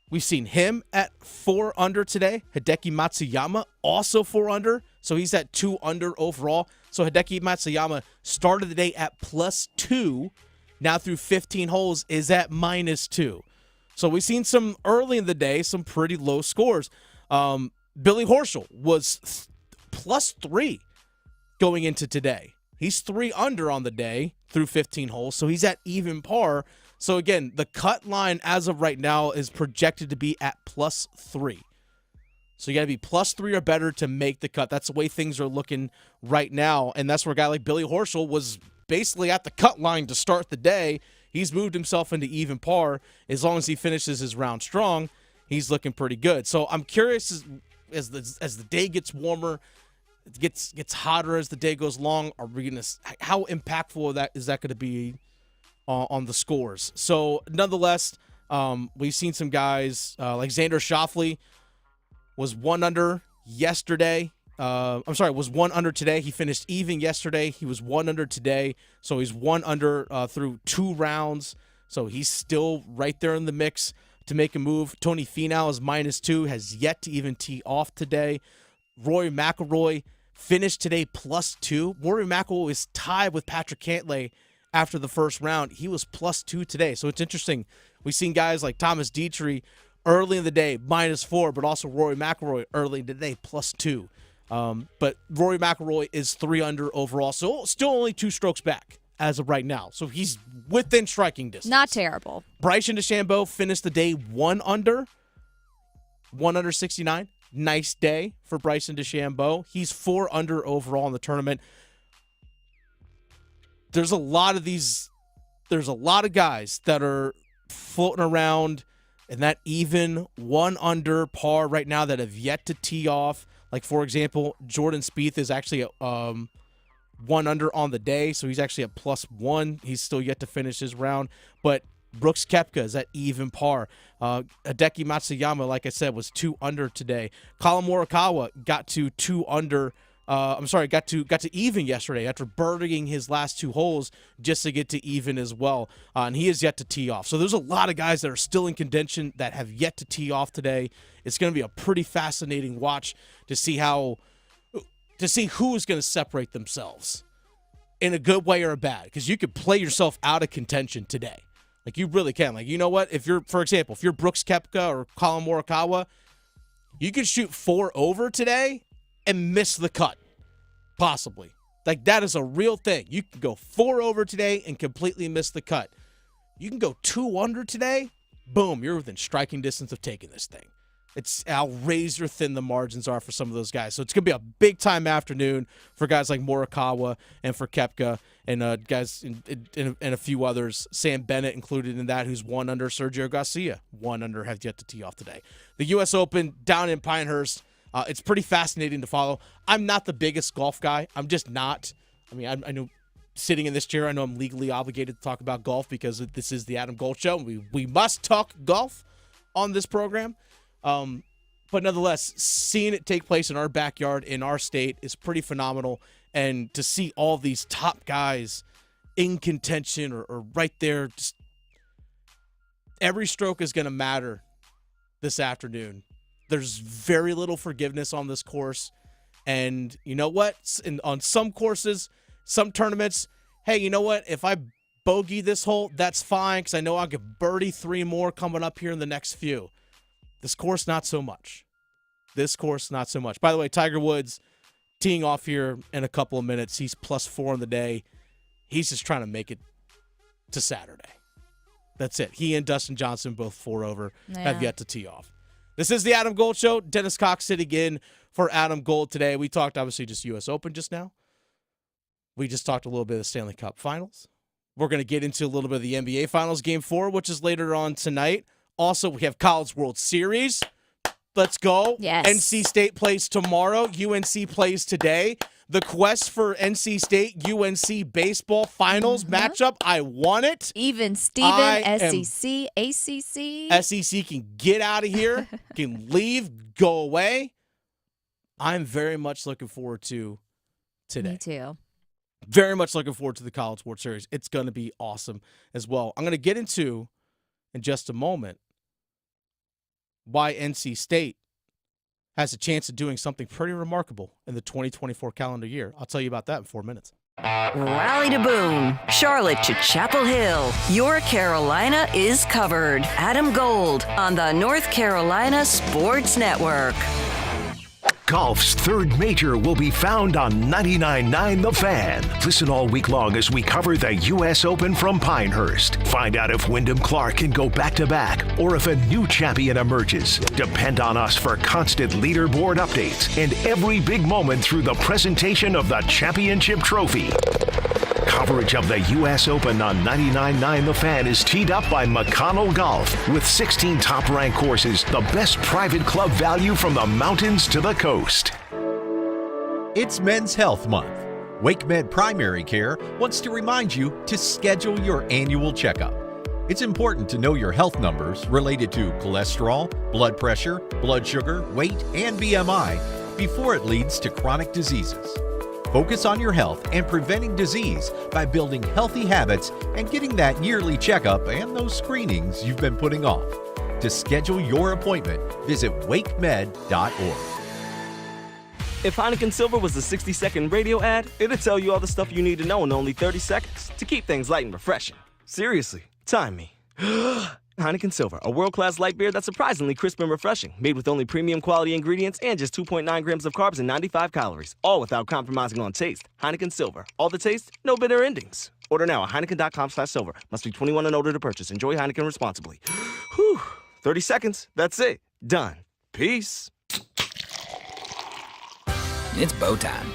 we've seen him at 4 under today. Hideki Matsuyama also 4 under. So he's at 2 under overall. So Hideki Matsuyama started the day at +2. Now through 15 holes is at -2. So we've seen some early in the day, some pretty low scores. Billy Horschel was +3 going into today. He's 3 under on the day through 15 holes. So he's at even par. So again, the cut line as of right now is projected to be at +3. So you got to be +3 or better to make the cut. That's the way things are looking right now. And that's where a guy like Billy Horschel was basically at the cut line to start the day. He's moved himself into even par. As long as he finishes his round strong, he's looking pretty good. So I'm curious as the day gets warmer, it gets hotter as the day goes long. How impactful is that going to be on the scores? So nonetheless, we've seen some guys like Xander Schauffele was 1 under yesterday. Was 1 under today. He finished even yesterday. He was 1 under today. So he's 1 under through 2 rounds. So he's still right there in the mix to make a move. Tony Finau is -2, has yet to even tee off today. Rory McIlroy finished today +2. Rory McIlroy is tied with Patrick Cantlay after the first round. He was +2 today. So it's interesting. We've seen guys like Thomas Dietrich early in the day, -4, but also Rory McIlroy early in the day, +2. But Rory McIlroy is 3 under overall, so still only 2 strokes back as of right now. So he's within striking distance. Not terrible. Bryce DeChambeau finished the day 1 under 69. Nice day for Bryson DeChambeau. He's 4 under overall in the tournament. There's a lot of guys that are floating around in that even 1 under par right now that have yet to tee off. Like, for example, Jordan Spieth is actually at 1 under on the day, so he's actually at +1. He's still yet to finish his round. But Brooks Koepka is at even par. Hideki Matsuyama, like I said, was 2 under today. Colin Morikawa got to 2 under. Got to even yesterday after birdieing his last 2 holes just to get to even as well. And he is yet to tee off. So there's a lot of guys that are still in contention that have yet to tee off today. It's going to be a pretty fascinating watch to see who is going to separate themselves in a good way or a bad. Because you could play yourself out of contention today. Like, you really can. Like, you know what? If you're Brooks Koepka or Colin Morikawa, you could shoot 4 over today and miss the cut, possibly. Like, that is a real thing. You can go 4 over today and completely miss the cut. You can go 2 under today boom, you're within striking distance of taking this thing. It's how razor thin the margins are for some of those guys. So it's going to be a big-time afternoon for guys like Morikawa and for Koepka and guys and a few others. Sam Bennett included in that, who's 1 under. Sergio Garcia, 1 under, have yet to tee off today. The U.S. Open down in Pinehurst, it's pretty fascinating to follow. I'm not the biggest golf guy. I'm just not. I mean, I know sitting in this chair, I know I'm legally obligated to talk about golf because this is the Adam Gold Show. We must talk golf on this program. But nonetheless, seeing it take place in our backyard, in our state, is pretty phenomenal. And to see all these top guys in contention or right there, just every stroke is going to matter this afternoon. There's very little forgiveness on this course. And you know what? On some courses, some tournaments, hey, you know what? If I bogey this hole, that's fine because I know I'll get birdie 3 more coming up here in the next few. This course, not so much. By the way, Tiger Woods teeing off here in a couple of minutes. He's +4 on the day. He's just trying to make it to Saturday. That's it. He and Dustin Johnson, both 4 over, have yet to tee off. This is the Adam Gold Show. Dennis Cox sitting in for Adam Gold today. We talked, obviously, just U.S. Open just now. We just talked a little bit of the Stanley Cup Finals. We're going to get into a little bit of the NBA Finals Game 4, which is later on tonight. Also, we have College World Series. Let's go. Yes. NC State plays tomorrow. UNC plays today. The quest for NC State UNC baseball finals matchup. I want it. Even Steven, SEC, ACC. SEC can get out of here, can leave, go away. I'm very much looking forward to today. Me too. Very much looking forward to the College World Series. It's going to be awesome as well. I'm going to get into, in just a moment, why NC State has a chance of doing something pretty remarkable in the 2024 calendar year. I'll tell you about that in 4 minutes. Raleigh to Boone, Charlotte to Chapel Hill. Your Carolina is covered. Adam Gold on the North Carolina Sports Network. Golf's third major will be found on 99.9 The Fan. Listen all week long as we cover the U.S. Open from Pinehurst. Find out if Wyndham Clark can go back-to-back or if a new champion emerges. Depend on us for constant leaderboard updates and every big moment through the presentation of the championship trophy. Coverage of the U.S. Open on 99.9 The Fan is teed up by McConnell Golf with 16 top-ranked courses, the best private club value from the mountains to the coast. It's Men's Health Month. WakeMed Primary Care wants to remind you to schedule your annual checkup. It's important to know your health numbers related to cholesterol, blood pressure, blood sugar, weight, and BMI before it leads to chronic diseases. Focus on your health and preventing disease by building healthy habits and getting that yearly checkup and those screenings you've been putting off. To schedule your appointment, visit wakemed.org. If Heineken Silver was a 60-second radio ad, it'd tell you all the stuff you need to know in only 30 seconds to keep things light and refreshing. Seriously, time me. Heineken Silver, a world-class light beer that's surprisingly crisp and refreshing, made with only premium quality ingredients and just 2.9 grams of carbs and 95 calories, all without compromising on taste. Heineken Silver, all the taste, no bitter endings. Order now at Heineken.com/silver. Must be 21 and older to purchase. Enjoy Heineken responsibly. Whew, 30 seconds, that's it. Done. Peace. It's bow time.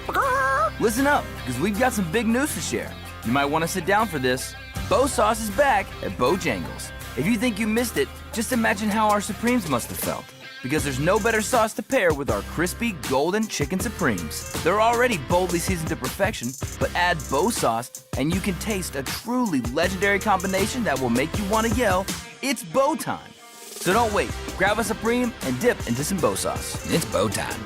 Listen up, because we've got some big news to share. You might want to sit down for this. Bow Sauce is back at Bojangles. If you think you missed it, just imagine how our Supremes must have felt. Because there's no better sauce to pair with our crispy, golden chicken Supremes. They're already boldly seasoned to perfection, but add Bow Sauce and you can taste a truly legendary combination that will make you want to yell, "It's bow time!" So don't wait. Grab a Supreme and dip into some Bow Sauce. It's bow time.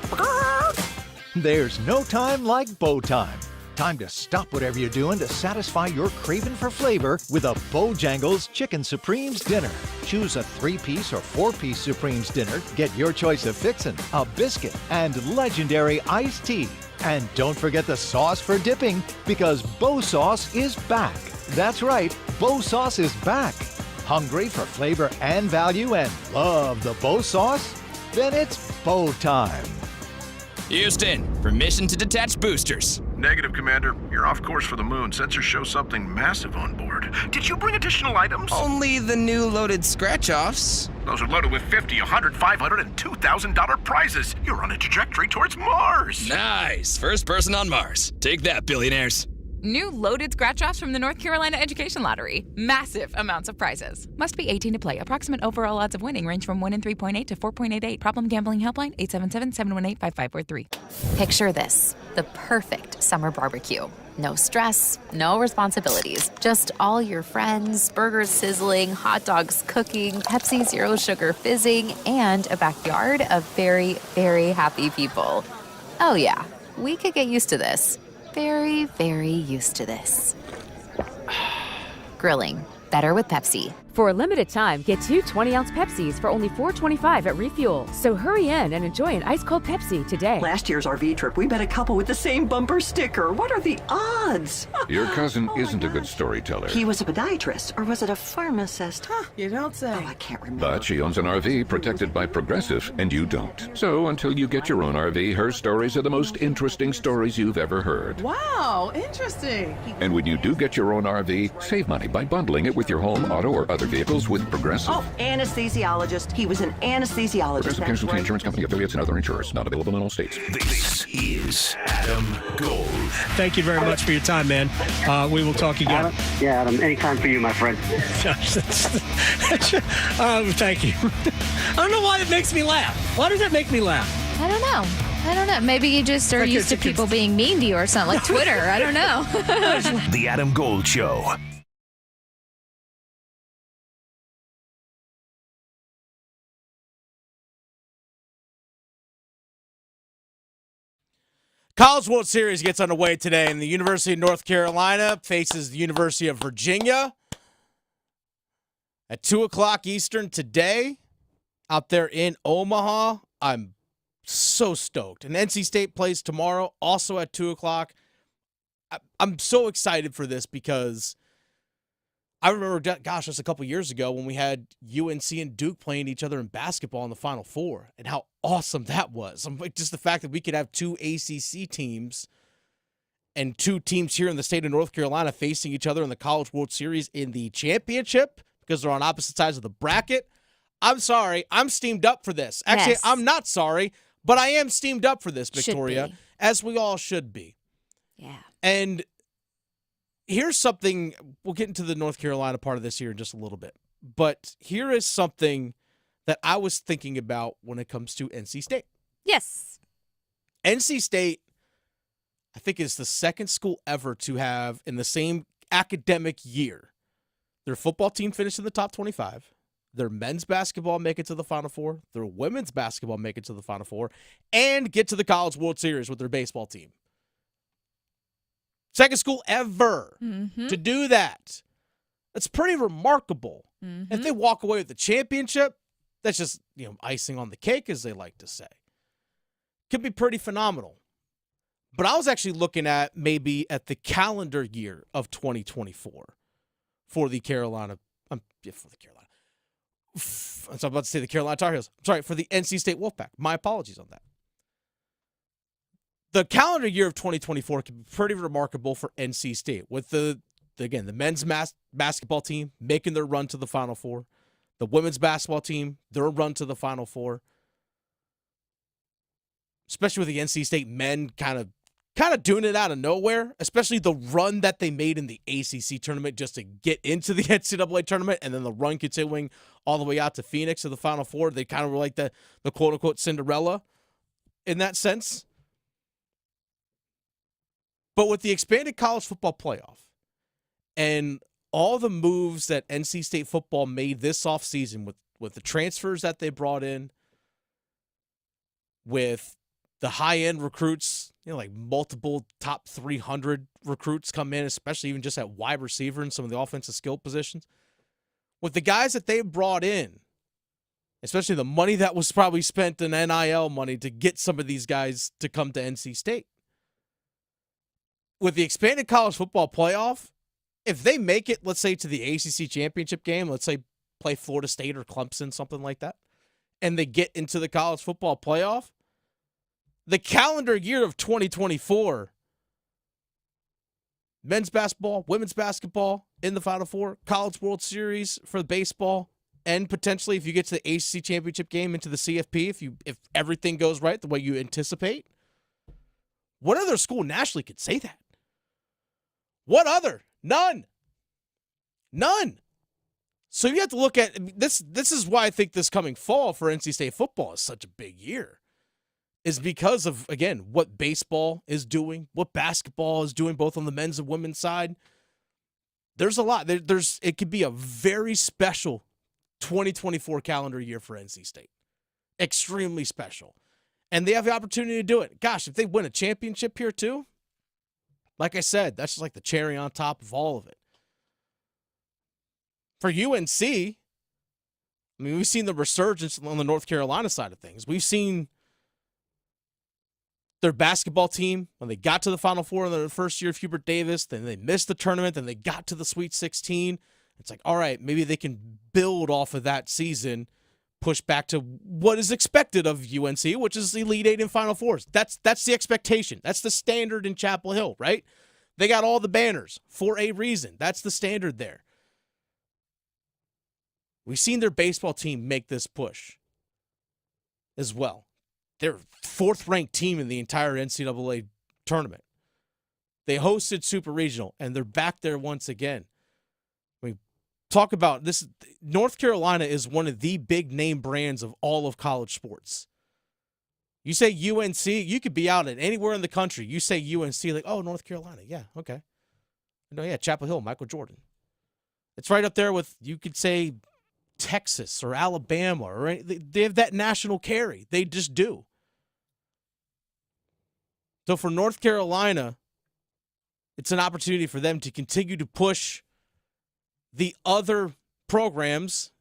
There's no time like bow time. Time to stop whatever you're doing to satisfy your craving for flavor with a Bojangles Chicken Supremes dinner. Choose a 3-piece or 4-piece Supremes dinner. Get your choice of fixin', a biscuit, and legendary iced tea. And don't forget the sauce for dipping, because Bow Sauce is back. That's right, Bow Sauce is back. Hungry for flavor and value and love the Bow Sauce? Then it's bow time. Houston, permission to detach boosters. Negative, Commander. You're off course for the moon. Sensors show something massive on board. card. Did you bring additional items? Only the new loaded scratch-offs. Those are loaded with $50, $100, $500, and $2,000 prizes. You're on a trajectory towards Mars. Nice. First person on Mars. Take that, billionaires. New loaded scratch-offs from the North Carolina Education Lottery. Massive amounts of prizes. Must be 18 to play. Approximate overall odds of winning range from 1 in 3.8 to 4.88. Problem gambling helpline 877-718-5543. Picture this, the perfect summer barbecue. No stress, no responsibilities. Just all your friends, burgers sizzling, hot dogs cooking, Pepsi Zero Sugar fizzing, and a backyard of very, very happy people. Oh yeah, we could get used to this. Very, very used to this. Grilling, better with Pepsi. For a limited time, get 2 20-ounce Pepsis for only $4.25 at Refuel. So hurry in and enjoy an ice-cold Pepsi today. Last year's RV trip, we met a couple with the same bumper sticker. What are the odds? Your cousin isn't a good storyteller. He was a podiatrist, or was it a pharmacist? You don't say. Oh, I can't remember. But she owns an RV protected by Progressive, and you don't. So until you get your own RV, her stories are the most interesting stories you've ever heard. Wow, interesting. And when you do get your own RV, save money by bundling it with your home, auto, or other vehicles with Progressive. Oh, anesthesiologist. He was an anesthesiologist. Progressive Casualty Insurance Company, affiliates, and other insurers. Not available in all states. This is Adam Gold. Thank you very much for your time, man. We will talk again. Adam, anytime for you, my friend. Thank you. I don't know why it makes me laugh. Why does that make me laugh? I don't know. Maybe you just are used to people being mean to you or something, like Twitter. I don't know. The Adam Gold Show. College World Series gets underway today, and the University of North Carolina faces the University of Virginia at 2 o'clock Eastern today out there in Omaha. I'm so stoked. And NC State plays tomorrow, also at 2 o'clock. I'm so excited for this because I remember, gosh, just a couple years ago when we had UNC and Duke playing each other in basketball in the Final Four, and how awesome that was. Just the fact that we could have 2 ACC teams and 2 teams here in the state of North Carolina facing each other in the College World Series in the championship because they're on opposite sides of the bracket. I'm sorry. I'm steamed up for this. Actually, yes. I'm not sorry, but I am steamed up for this, Victoria, as we all should be. Yeah. And here's something, we'll get into the North Carolina part of this here in just a little bit, but here is something that I was thinking about when it comes to NC State. Yes. NC State, I think, is the second school ever to have, in the same academic year, their football team finish in the top 25, their men's basketball make it to the Final Four, their women's basketball make it to the Final Four, and get to the College World Series with their baseball team. Second school ever to do that. That's pretty remarkable. If they walk away with the championship, that's just, icing on the cake, as they like to say. Could be pretty phenomenal. But I was actually looking at maybe at the calendar year of 2024 for the Carolina. I was about to say the Carolina Tar Heels. I'm sorry, for the NC State Wolfpack. My apologies on that. The calendar year of 2024 can be pretty remarkable for NC State with the men's basketball team making their run to the Final Four, the women's basketball team, their run to the Final Four, especially with the NC State men kind of doing it out of nowhere, especially the run that they made in the ACC tournament just to get into the NCAA tournament, and then the run continuing all the way out to Phoenix to the Final Four. They kind of were like the quote-unquote Cinderella in that sense. But with the expanded college football playoff and all the moves that NC State football made this offseason with the transfers that they brought in, with the high-end recruits, like multiple top 300 recruits come in, especially even just at wide receiver and some of the offensive skill positions. With the guys that they brought in, especially the money that was probably spent in NIL money to get some of these guys to come to NC State. With the expanded college football playoff, if they make it, let's say, to the ACC championship game, let's say play Florida State or Clemson, something like that, and they get into the college football playoff, the calendar year of 2024, men's basketball, women's basketball, in the Final Four, College World Series for baseball, and potentially if you get to the ACC championship game into the CFP, if everything goes right the way you anticipate. What other school nationally could say that? What other? None. So you have to look at this. This is why I think this coming fall for NC State football is such a big year. Is because of, again, what baseball is doing, what basketball is doing, both on the men's and women's side. There's a lot. It could be a very special 2024 calendar year for NC State. Extremely special. And they have the opportunity to do it. Gosh, if they win a championship here too, like I said, that's just like the cherry on top of all of it. For UNC, I mean, we've seen the resurgence on the North Carolina side of things. We've seen their basketball team, when they got to the Final Four in the first year of Hubert Davis, then they missed the tournament, then they got to the Sweet 16. It's like, all right, maybe they can build off of that season, push back to what is expected of UNC, which is Elite Eight and Final Fours. That's the expectation. That's the standard in Chapel Hill, right? They got all the banners for a reason. That's the standard there. We've seen their baseball team make this push as well. They're fourth-ranked team in the entire NCAA tournament. They hosted Super Regional, and they're back there once again. We talk about this. North Carolina is one of the big name brands of all of college sports. You say UNC, you could be out at anywhere in the country. You say UNC, like, oh, North Carolina. Yeah, okay. No, yeah, Chapel Hill, Michael Jordan. It's right up there with, you could say, Texas or Alabama, or they have that national carry. They just do. So for North Carolina, it's an opportunity for them to continue to push the other programs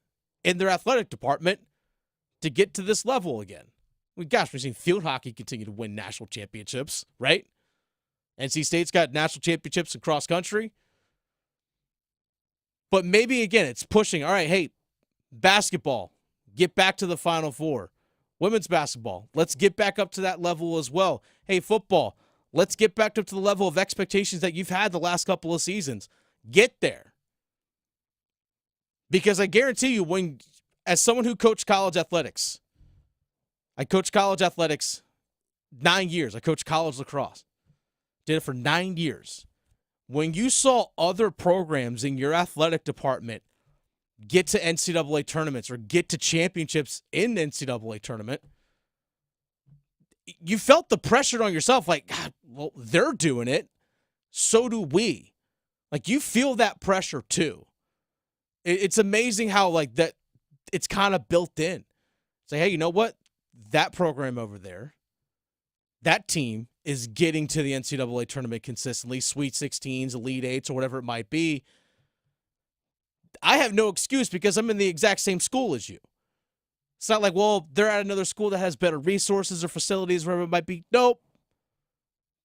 in their athletic department to get to this level again. We've seen field hockey continue to win national championships, right? NC State's got national championships in cross country. But maybe, again, it's pushing, all right, hey, basketball, get back to the Final Four. Women's basketball, let's get back up to that level as well. Hey, football, let's get back up to the level of expectations that you've had the last couple of seasons. Get there. Because I guarantee you, as someone who coached college athletics, I coached college athletics 9 years. I coached college lacrosse. Did it for 9 years. When you saw other programs in your athletic department get to NCAA tournaments or get to championships in the NCAA tournament, you felt the pressure on yourself, like, God, well, they're doing it, so do we. Like, you feel that pressure too. It's amazing how, like, that it's kind of built in. Say, hey, you know what? That program over there, that team is getting to the NCAA tournament consistently, Sweet 16s, Elite Eights, or whatever it might be. I have no excuse because I'm in the exact same school as you. It's not like, well, they're at another school that has better resources or facilities, wherever it might be. Nope.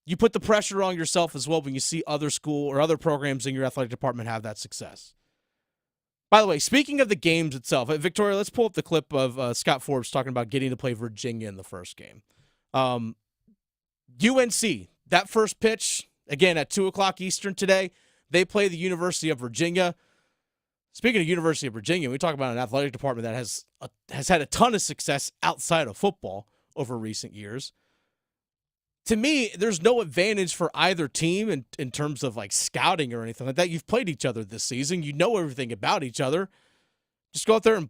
You put the pressure on yourself as well when you see other school or other programs in your athletic department have that success. By the way, speaking of the games itself, Victoria, let's pull up the clip of Scott Forbes talking about getting to play Virginia in the first game. UNC, that first pitch, again, at 2 o'clock Eastern today, they play the University of Virginia. Speaking of University of Virginia, we talk about an athletic department that has had a ton of success outside of football over recent years. To me, there's no advantage for either team in terms of like scouting or anything like that. You've played each other this season. You know everything about each other. Just go out there and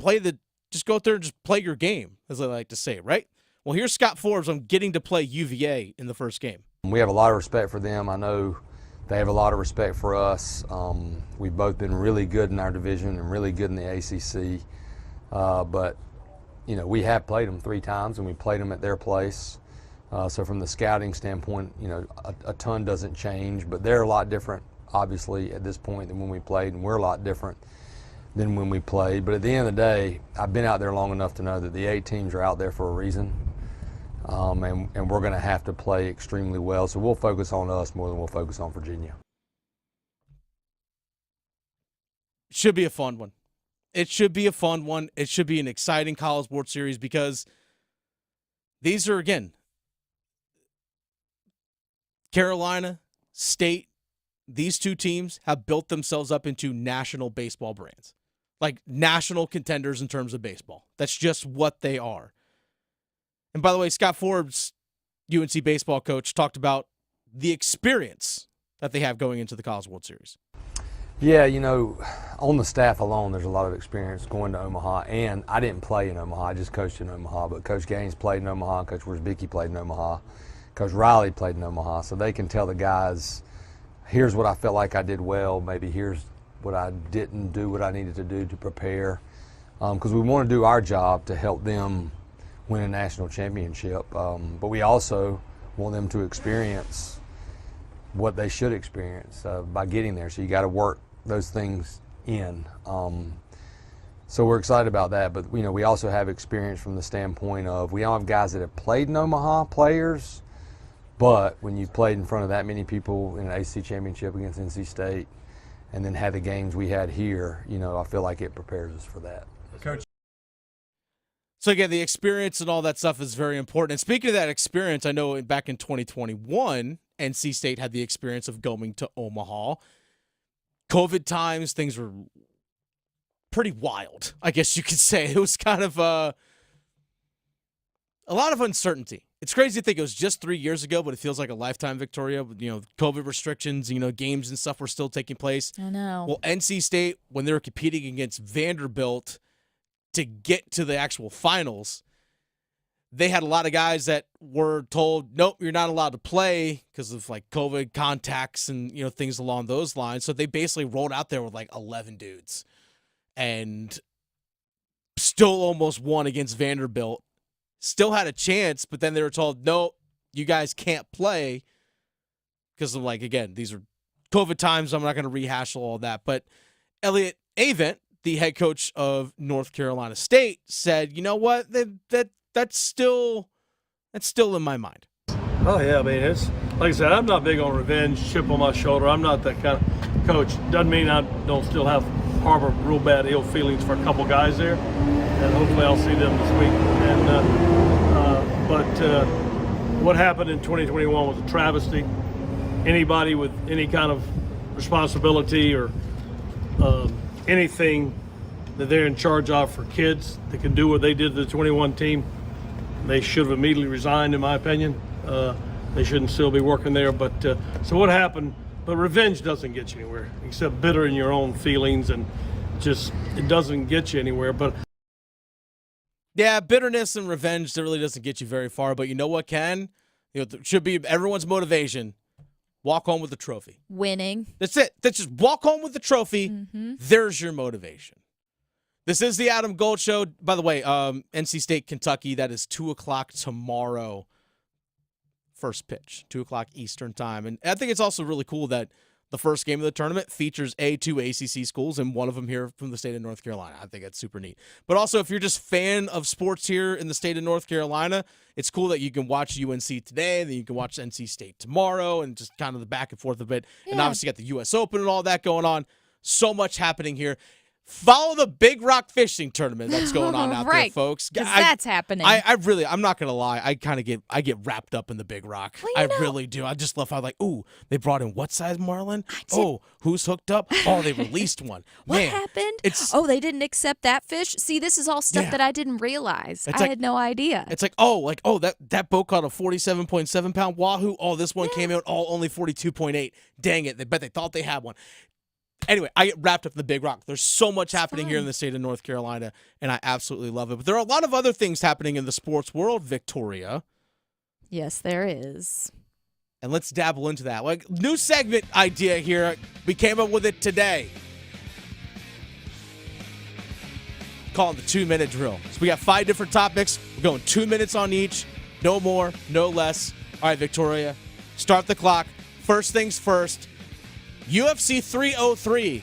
just play your game, as I like to say, right? Well, here's Scott Forbes on getting to play UVA in the first game. We have a lot of respect for them. I know they have a lot of respect for us. We've both been really good in our division and really good in the ACC. But, you know, we have played them 3 times, and we played them at their place. So from the scouting standpoint, you know, a ton doesn't change. But they're a lot different, obviously, at this point than when we played, and we're a lot different than when we played. But at the end of the day, I've been out there long enough to know that the 8 teams are out there for a reason. And we're going to have to play extremely well. So we'll focus on us more than we'll focus on Virginia. Should be a fun one. It should be a fun one. It should be an exciting College World Series because these are, again, Carolina, State, these two teams have built themselves up into national baseball brands, like national contenders in terms of baseball. That's just what they are. And by the way, Scott Forbes, UNC baseball coach, talked about the experience that they have going into the College World Series. Yeah, on the staff alone, there's a lot of experience going to Omaha. And I didn't play in Omaha. I just coached in Omaha. But Coach Gaines played in Omaha. Coach Wierzbicki played in Omaha. Coach Riley played in Omaha. So they can tell the guys, here's what I felt like I did well. Maybe here's what I didn't do, what I needed to do to prepare. Because we want to do our job to help them win a national championship. But we also want them to experience what they should experience by getting there. So you got to work those things in. So we're excited about that. But we also have experience from the standpoint of we don't have guys that have played in Omaha, players, but when you've played in front of that many people in an ACC championship against NC State and then had the games we had here, I feel like it prepares us for that. Coach. So again, the experience and all that stuff is very important. And speaking of that experience, I know back in 2021, NC State had the experience of going to Omaha. COVID times, things were pretty wild, I guess you could say. It was kind of a lot of uncertainty. It's crazy to think it was just 3 years ago, but it feels like a lifetime, Victoria. COVID restrictions, games and stuff were still taking place. I know. Well, NC State, when they were competing against Vanderbilt to get to the actual finals, they had a lot of guys that were told, nope, you're not allowed to play because of COVID contacts and things along those lines. So they basically rolled out there with 11 dudes and still almost won against Vanderbilt. Still had a chance, but then they were told, no, you guys can't play because of, again, these are COVID times. I'm not going to rehash all that. But Elliott Avent, the head coach of North Carolina State, said, you know what, that's still in my mind. Oh, yeah, it's like I said, I'm not big on revenge, chip on my shoulder. I'm not that kind of coach. Doesn't mean I don't still harbor real bad ill feelings for a couple guys there, and hopefully I'll see them this week. But what happened in 2021 was a travesty. Anybody with any kind of responsibility or anything that they're in charge of for kids that can do what they did to the 21 team, they should have immediately resigned, in my opinion. They shouldn't still be working there. But so what happened? But revenge doesn't get you anywhere, except bitter in your own feelings, and just it doesn't get you anywhere. But yeah, bitterness and revenge, that really doesn't get you very far. But you know what can? It should be everyone's motivation. Walk home with the trophy. Winning. That's it. That's just walk home with the trophy. Mm-hmm. There's your motivation. This is the Adam Gold Show. By the way, NC State, Kentucky, that is 2 o'clock tomorrow. First pitch, 2 o'clock Eastern time. And I think it's also really cool that the first game of the tournament features two ACC schools, and one of them here from the state of North Carolina. I think that's super neat. But also, if you're just a fan of sports here in the state of North Carolina, it's cool that you can watch UNC today, then you can watch NC State tomorrow, and just kind of the back and forth a bit. Yeah. And obviously, you got the U.S. Open and all that going on. So much happening here. Follow the Big Rock Fishing Tournament that's going on out there, folks. Because that's happening. I'm not going to lie. I get wrapped up in the Big Rock. Well, I really do. I just love how ooh, they brought in what size marlin? Oh, who's hooked up? Oh, they released one. What happened? They didn't accept that fish? See, this is all stuff that I didn't realize. I had no idea. It's that boat caught a 47.7 pound wahoo. Oh, this one came out only 42.8. Dang it. They bet they thought they had one. Anyway, I get wrapped up in the Big Rock. There's so much happening here in the state of North Carolina, and I absolutely love it. But there are a lot of other things happening in the sports world, Victoria. Yes, there is. And let's dabble into that. New segment idea here. We came up with it today. Call it the 2-minute drill. So we got 5 different topics. We're going 2 minutes on each. No more, no less. All right, Victoria, start the clock. First things first. UFC 303.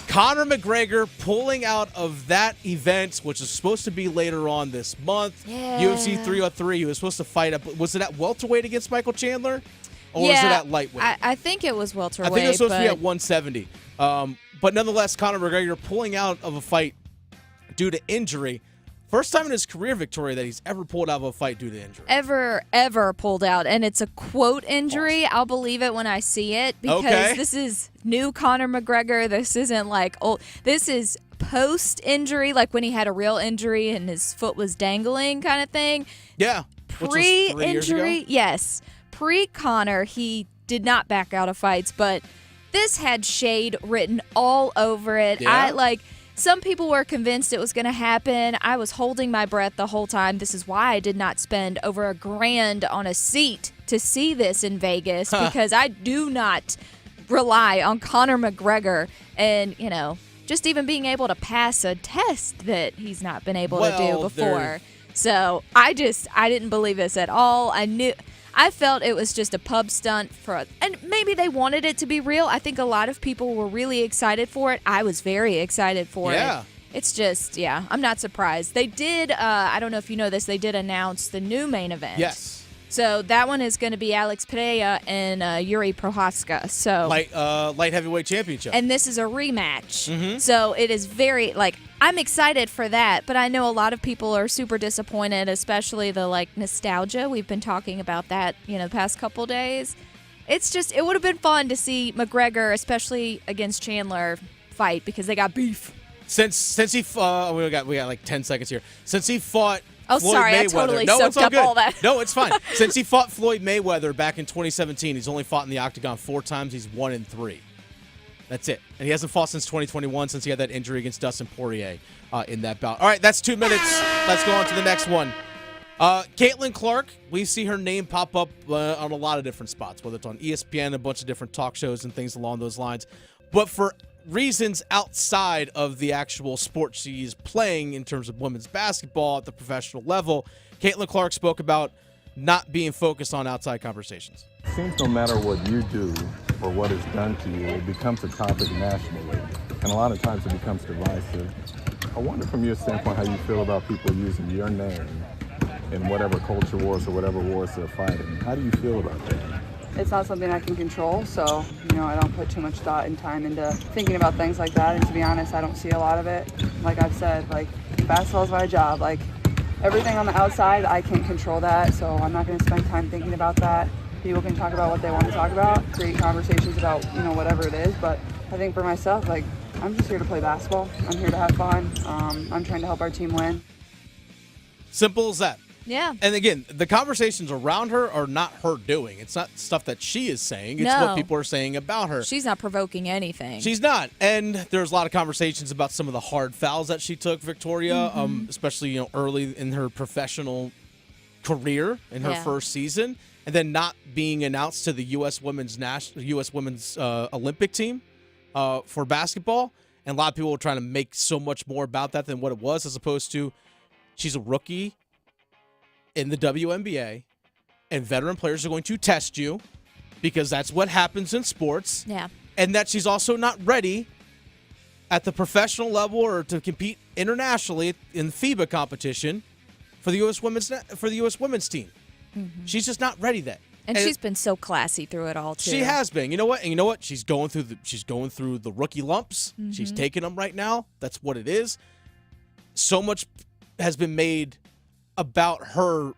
Conor McGregor pulling out of that event, which is supposed to be later on this month. Yeah. UFC 303. He was supposed to fight up. Was it at welterweight against Michael Chandler? Or was it at lightweight? I think it was welterweight. I think it was supposed to be at 170. But nonetheless, Conor McGregor pulling out of a fight due to injury. First time in his career, Victoria, that he's ever pulled out of a fight due to injury. Ever pulled out. And it's a quote injury. I'll believe it when I see it because this is new Conor McGregor. This isn't like old. This is post-injury, like when he had a real injury and his foot was dangling kind of thing. Yeah. Pre-injury, yes. Pre-Conor, he did not back out of fights, but this had shade written all over it. Yeah. Some people were convinced it was going to happen. I was holding my breath the whole time. This is why I did not spend over $1,000 on a seat to see this in Vegas because I do not rely on Conor McGregor and, just even being able to pass a test that he's not been able to do before. So I didn't believe this at all. I felt it was just a pub stunt and maybe they wanted it to be real. I think a lot of people were really excited for it. I was very excited for it. It's just, I'm not surprised. They did, I don't know if you know this, they did announce the new main event. Yes. So that one is going to be Alex Pereira and Yuri Prohaska. So light heavyweight championship. And this is a rematch. So it is very, I'm excited for that, but I know a lot of people are super disappointed, especially the nostalgia. We've been talking about that, the past couple days. It's just, it would have been fun to see McGregor, especially against Chandler, fight because they got beef. Since he fought, we got 10 seconds here. Since he fought Oh, Floyd sorry, Mayweather. I totally No, soaked it's all up good. all that. No, it's fine. Since he fought Floyd Mayweather back in 2017, he's only fought in the octagon 4 times. He's 1-3. That's it. And he hasn't fought since 2021 since he had that injury against Dustin Poirier in that bout. All right, that's 2 minutes. Let's go on to the next one. Caitlin Clark, we see her name pop up on a lot of different spots, whether it's on ESPN, a bunch of different talk shows and things along those lines. But for reasons outside of the actual sport she is playing in terms of women's basketball at the professional level, Caitlin Clark spoke about not being focused on outside conversations. It seems no matter what you do or what is done to you, it becomes a topic nationally. And a lot of times it becomes divisive. I wonder from your standpoint how you feel about people using your name in whatever culture wars or whatever wars they're fighting. How do you feel about that? It's not something I can control, so, I don't put too much thought and time into thinking about things like that. And to be honest, I don't see a lot of it. Like I've said, basketball's my job. Everything on the outside, I can't control that, so I'm not going to spend time thinking about that. People can talk about what they want to talk about, create conversations about, whatever it is. But I think for myself, I'm just here to play basketball. I'm here to have fun. I'm trying to help our team win. Simple as that. Yeah. And again, the conversations around her are not her doing. It's not stuff that she is saying. It's what people are saying about her. She's not provoking anything. She's not. And there's a lot of conversations about some of the hard fouls that she took, Victoria, especially early in her professional career in her first season, and then not being announced to the U.S. women's Olympic team for basketball. And a lot of people were trying to make so much more about that than what it was, as opposed to she's a rookie in the WNBA, and veteran players are going to test you because that's what happens in sports. Yeah. And that she's also not ready at the professional level or to compete internationally in FIBA competition for the U.S. women's team. Mm-hmm. She's just not ready then. And she's been so classy through it all too. She has been. You know what? And you know what? She's going through the rookie lumps. Mm-hmm. She's taking them right now. That's what it is. So much has been made about her.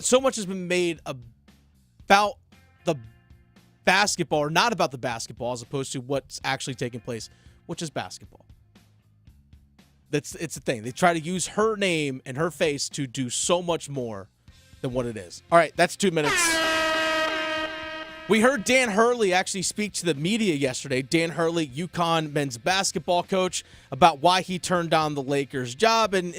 So much has been made about the basketball, or not about the basketball, as opposed to what's actually taking place, which is basketball. It's the thing. They try to use her name and her face to do so much more than what it is. All right, that's 2 minutes. We heard Dan Hurley actually speak to the media yesterday. Dan Hurley, UConn men's basketball coach, about why he turned down the Lakers' job, and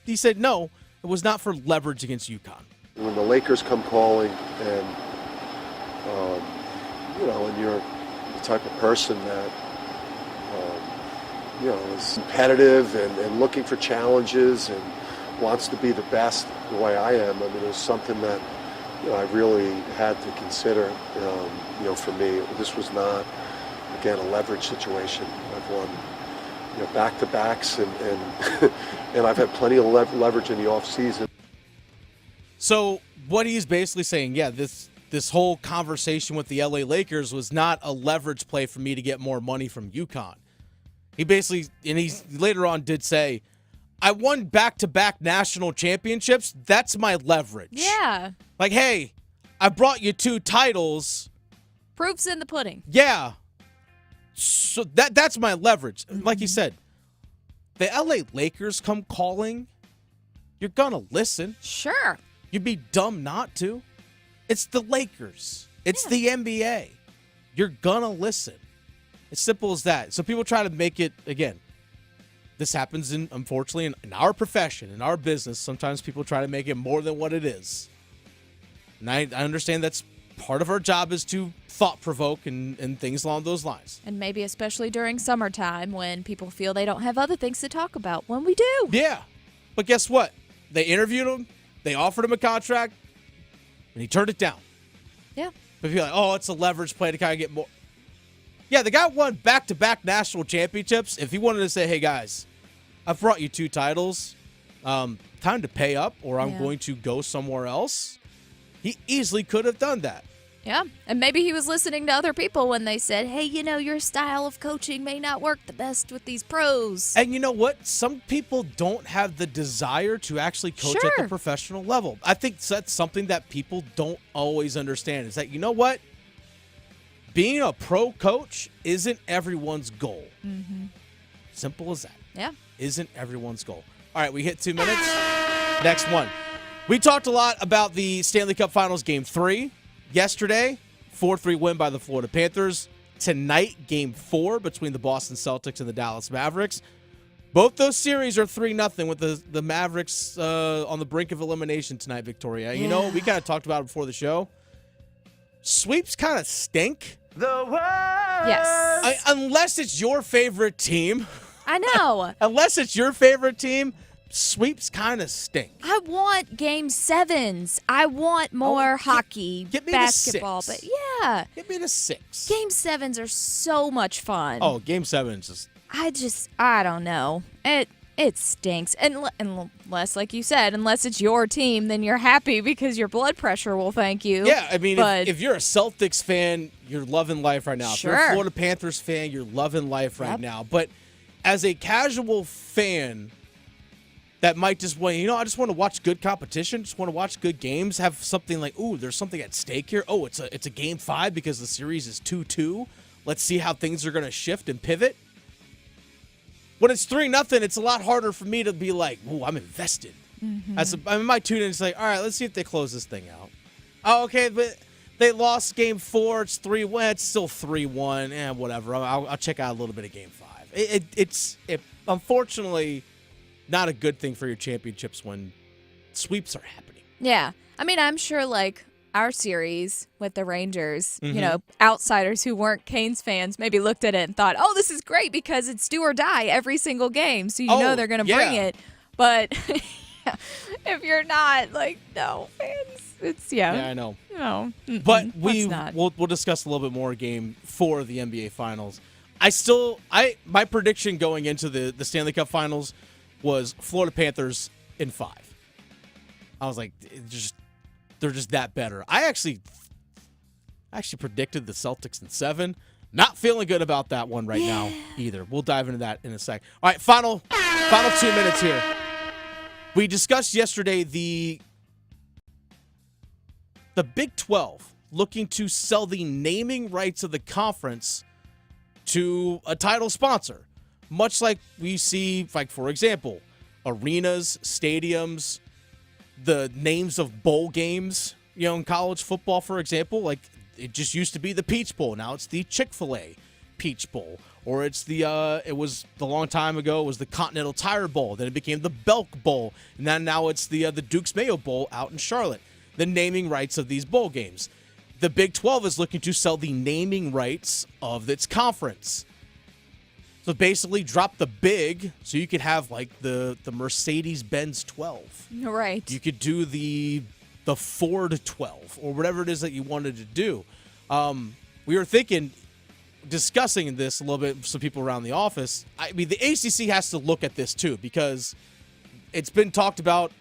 he said no, it was not for leverage against UConn. When the Lakers come calling, and and you're the type of person that is competitive and looking for challenges and wants to be the best the way I am. I mean, it was something that I really had to consider. For me, this was not, again, a leverage situation. I've won back-to-backs, and and I've had plenty of leverage in the off season. So what he's basically saying, this whole conversation with the LA Lakers was not a leverage play for me to get more money from UConn. He basically, and he later on did say, I won back-to-back national championships. That's my leverage. Yeah. Like, hey, I brought you 2 titles. Proof's in the pudding. Yeah. So that's my leverage. Like you said, the LA Lakers come calling, you're going to listen. Sure. You'd be dumb not to. It's the Lakers. It's the NBA. You're going to listen. As simple as that. So people try to make it, again, this happens, unfortunately, in our profession, in our business. Sometimes people try to make it more than what it is. And I understand that's part of our job is to thought-provoke and things along those lines. And maybe especially during summertime when people feel they don't have other things to talk about when we do. Yeah. But guess what? They interviewed him. They offered him a contract. And he turned it down. Yeah. But people are like, oh, it's a leverage play to kind of get more. Yeah, the guy won back-to-back national championships. If he wanted to say, hey, guys, I've brought you 2 titles. Time to pay up or I'm going to go somewhere else. He easily could have done that. Yeah, and maybe he was listening to other people when they said, hey, your style of coaching may not work the best with these pros. And you know what? Some people don't have the desire to actually coach at the professional level. I think that's something that people don't always understand is that, you know what? Being a pro coach isn't everyone's goal. Mm-hmm. Simple as that. Yeah. Isn't everyone's goal. All right, we hit 2 minutes. Next one. We talked a lot about the Stanley Cup Finals Game 3 yesterday. 4-3 win by the Florida Panthers. Tonight, Game 4 between the Boston Celtics and the Dallas Mavericks. Both those series are 3-0 with the Mavericks on the brink of elimination tonight, Victoria. Yeah. You know, we kind of talked about it before the show. Sweeps kind of stink. Yes. Unless it's your favorite team. I know. Unless it's your favorite team, sweeps kind of stink. I want game 7s. I want more hockey, get me basketball. to 6. But yeah. Get me to 6. Game 7s are so much fun. Oh, game 7 is just... I don't know. It stinks. Unless, like you said, unless it's your team, then you're happy because your blood pressure will thank you. Yeah, I mean, if you're a Celtics fan, you're loving life right now. Sure. If you're a Florida Panthers fan, you're loving life right now. But as a casual fan that might just want, I just want to watch good competition, just want to watch good games, have something like, ooh, there's something at stake here. Oh, it's a game 5 because the series is 2-2. Let's see how things are going to shift and pivot. When it's 3-0, it's a lot harder for me to be like, ooh, I'm invested. Mm-hmm. I might tune in and say, all right, let's see if they close this thing out. Oh, okay, but they lost game 4. It's 3-1. It's still 3-1. Whatever. I'll check out a little bit of game 5. It's unfortunately not a good thing for your championships when sweeps are happening. Yeah. I mean, I'm sure like our series with the Rangers, outsiders who weren't Canes fans maybe looked at it and thought, oh, this is great because it's do or die every single game. So you know they're going to bring it. But if you're not like, no fans, it's, Yeah, I know. No. But we'll discuss a little bit more game 4 of the NBA Finals. My prediction going into the Stanley Cup Finals was Florida Panthers in 5. I was like, they're just that better. I actually predicted the Celtics in 7. Not feeling good about that one right now either. We'll dive into that in a sec. All right, final 2 minutes here. We discussed yesterday the Big 12 looking to sell the naming rights of the conference to a title sponsor, much like we see, like, for example, arenas, stadiums, the names of bowl games, in college football, for example. Like, it just used to be the Peach Bowl. Now it's the Chick-fil-A Peach Bowl. Or it's it was a long time ago, it was the Continental Tire Bowl. Then it became the Belk Bowl. And then now it's the Duke's Mayo Bowl out in Charlotte. The naming rights of these bowl games. The Big 12 is looking to sell the naming rights of its conference. So basically drop the big so you could have like the Mercedes-Benz 12. Right. You could do the Ford 12 or whatever it is that you wanted to do. We were discussing this a little bit with some people around the office. I mean, the ACC has to look at this too because it's been talked about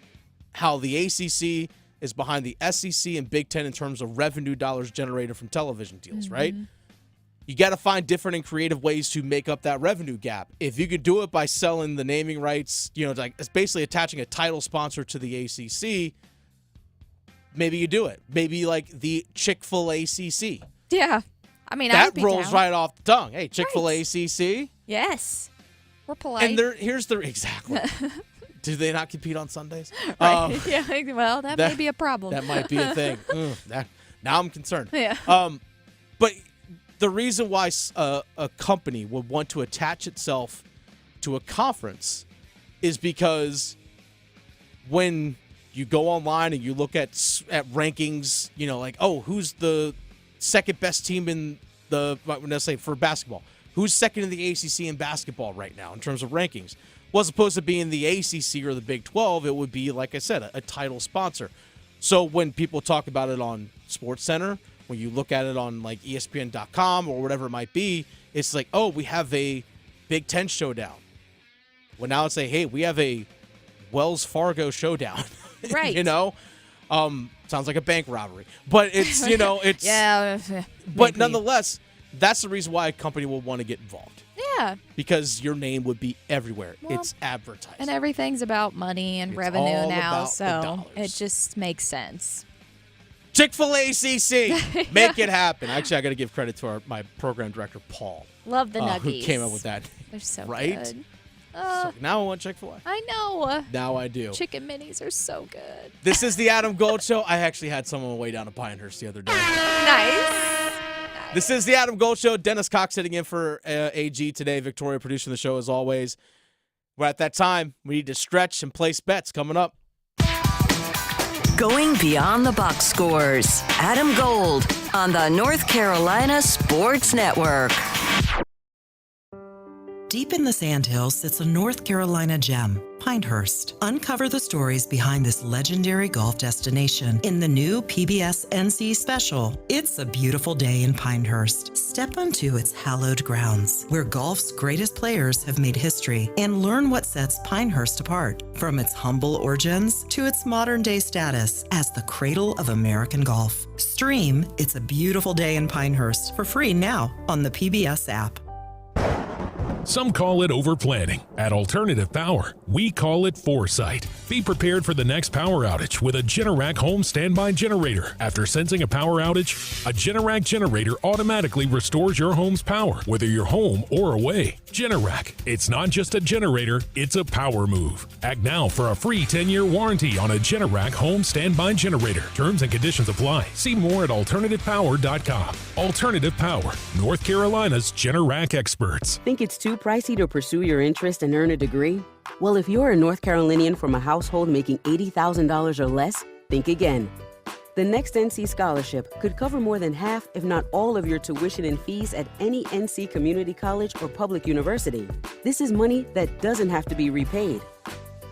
how the ACC is behind the SEC and Big Ten in terms of revenue dollars generated from television deals, right? you got to find different and creative ways to make up that revenue gap. If you could do it by selling the naming rights, like it's basically attaching a title sponsor to the ACC, maybe you do it. Maybe like the Chick-fil-A ACC. Yeah. I mean, that I'd be rolls down. right off the tongue. Hey, Chick-fil-A ACC. Yes. We're polite. And here's the exactly. Do they not compete on Sundays? Right. Yeah. Well, that may be a problem. That might be a thing. Now I'm concerned. Yeah. But the reason why a company would want to attach itself to a conference is because when you go online and you look at rankings, like, oh, who's the second best team in let's say for basketball? Who's second in the ACC in basketball right now in terms of rankings? Well, as opposed to being the ACC or the Big 12, it would be, like I said, a title sponsor. So when people talk about it on SportsCenter, when you look at it on like ESPN.com or whatever it might be, it's like, oh, we have a Big 10 showdown. Well, now it's like, hey, we have a Wells Fargo showdown. Right. Sounds like a bank robbery. But it's, it's... yeah. But nonetheless, that's the reason why a company will want to get involved. Yeah. Because your name would be everywhere. Well, it's advertised. And everything's about money and revenue all now, about the so dollars. it just makes sense. Chick-fil-A ACC. Make it happen. Actually, I got to give credit to my program director, Paul. Love the nuggies. Who came up with that. They're so right? good. So now I want Chick-fil-A. I know. Now I do. Chicken minis are so good. This is the Adam Gold Show. I actually had someone way down to Pinehurst the other day. Nice. This is the Adam Gold Show. Dennis Cox sitting in for AG today. Victoria producing the show as always. We're at that time. We need to stretch and place bets coming up. Going beyond the box scores. Adam Gold on the North Carolina Sports Network. Deep in the Sandhills sits a North Carolina gem, Pinehurst. Uncover the stories behind this legendary golf destination in the new PBS NC special. It's a beautiful day in Pinehurst. Step onto its hallowed grounds, where golf's greatest players have made history, and learn what sets Pinehurst apart, from its humble origins to its modern-day status as the cradle of American golf. Stream It's a Beautiful Day in Pinehurst for free now on the PBS app. Some call it overplanning. At Alternative Power, we call it foresight. Be prepared for the next power outage with a Generac home standby generator. After sensing a power outage, a Generac generator automatically restores your home's power, whether you're home or away. Generac, it's not just a generator, it's a power move. Act now for a free 10-year warranty on a Generac home standby generator. Terms and conditions apply. See more at alternativepower.com. Alternative Power, North Carolina's Generac experts. Think it's too pricey to pursue your interest and earn a degree? Well, if you're a North Carolinian from a household making $80,000 or less, think again. The Next NC Scholarship could cover more than half, if not all, of your tuition and fees at any NC community college or public university. This is money that doesn't have to be repaid.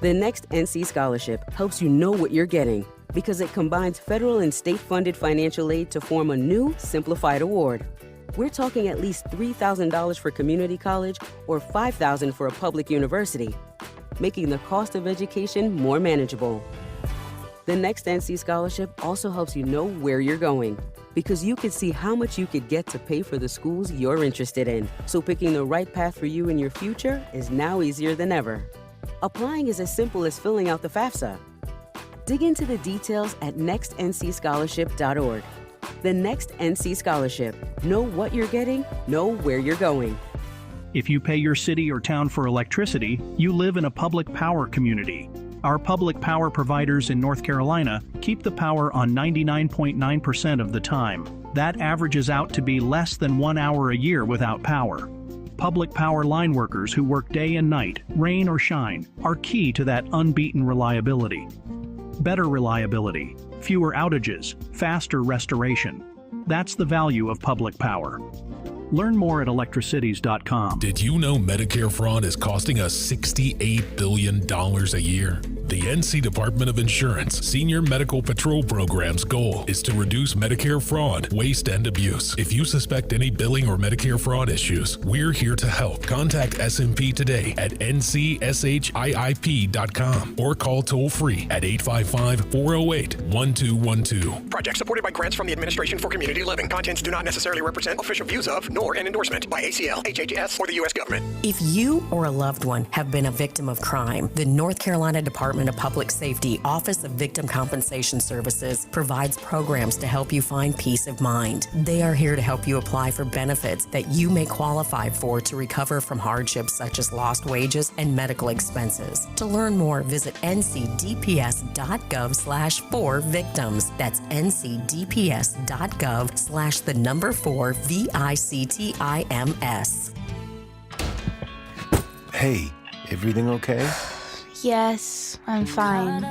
The Next NC Scholarship helps you know what you're getting because it combines federal and state-funded financial aid to form a new, simplified award. We're talking at least $3,000 for community college or $5,000 for a public university, making the cost of education more manageable. The Next NC Scholarship also helps you know where you're going, because you can see how much you could get to pay for the schools you're interested in. So picking the right path for you in your future is now easier than ever. Applying is as simple as filling out the FAFSA. Dig into the details at nextncscholarship.org. The Next NC Scholarship. Know what you're getting, know where you're going. If you pay your city or town for electricity, you live in a public power community. Our public power providers in North Carolina keep the power on 99.9% of the time. That averages out to be less than 1 hour a year without power. Public power line workers who work day and night, rain or shine, are key to that unbeaten reliability. Better reliability, fewer outages, faster restoration. That's the value of public power. Learn more at electricities.com. Did you know Medicare fraud is costing us $68 billion a year? The NC Department of Insurance Senior Medical Patrol Program's goal is to reduce Medicare fraud, waste, and abuse. If you suspect any billing or Medicare fraud issues, we're here to help. Contact SMP today at ncshiip.com or call toll-free at 855-408-1212. Project supported by grants from the Administration for Community Living. Contents do not necessarily represent official views of, nor an endorsement by ACL, HHS, or the U.S. government. If you or a loved one have been a victim of crime, the North Carolina Department of Public Safety Office of Victim Compensation Services provides programs to help you find peace of mind. They are here to help you apply for benefits that you may qualify for to recover from hardships such as lost wages and medical expenses. To learn more, visit ncdps.gov/4victims. That's ncdps.gov/4VICTIMS. Hey, everything okay? Yes, I'm fine.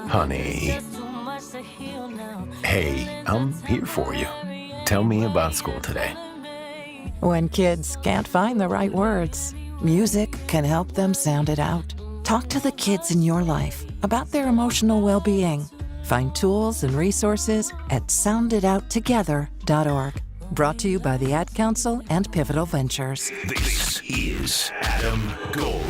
Honey. Hey, I'm here for you. Tell me about school today. When kids can't find the right words, music can help them sound it out. Talk to the kids in your life about their emotional well-being. Find tools and resources at sounditouttogether.org. Brought to you by the Ad Council and Pivotal Ventures. This is Adam Gold.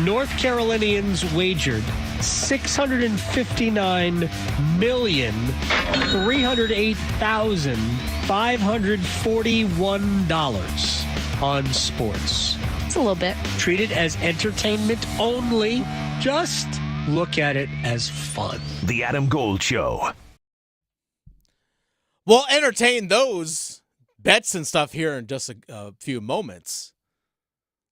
North Carolinians wagered $659,308,541 on sports. It's a little bit. Treat it as entertainment only. Just look at it as fun. The Adam Gold Show. We'll entertain those bets and stuff here in just a few moments.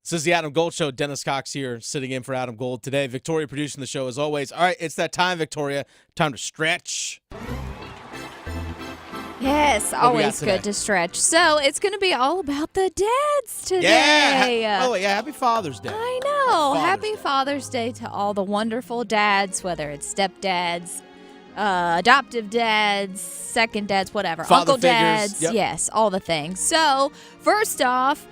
This is the Adam Gold Show. Dennis Cox here, sitting in for Adam Gold today. Victoria producing the show as always. All right, it's that time, Victoria. Time to stretch. Yes, always good to stretch. So it's going to be all about the dads today. Yeah. Happy Father's Day. I know. Happy Father's Day to all the wonderful dads, whether it's stepdads, adoptive dads, second dads, whatever. Father Uncle dads. figures, yep. Yes, all the things. So first off,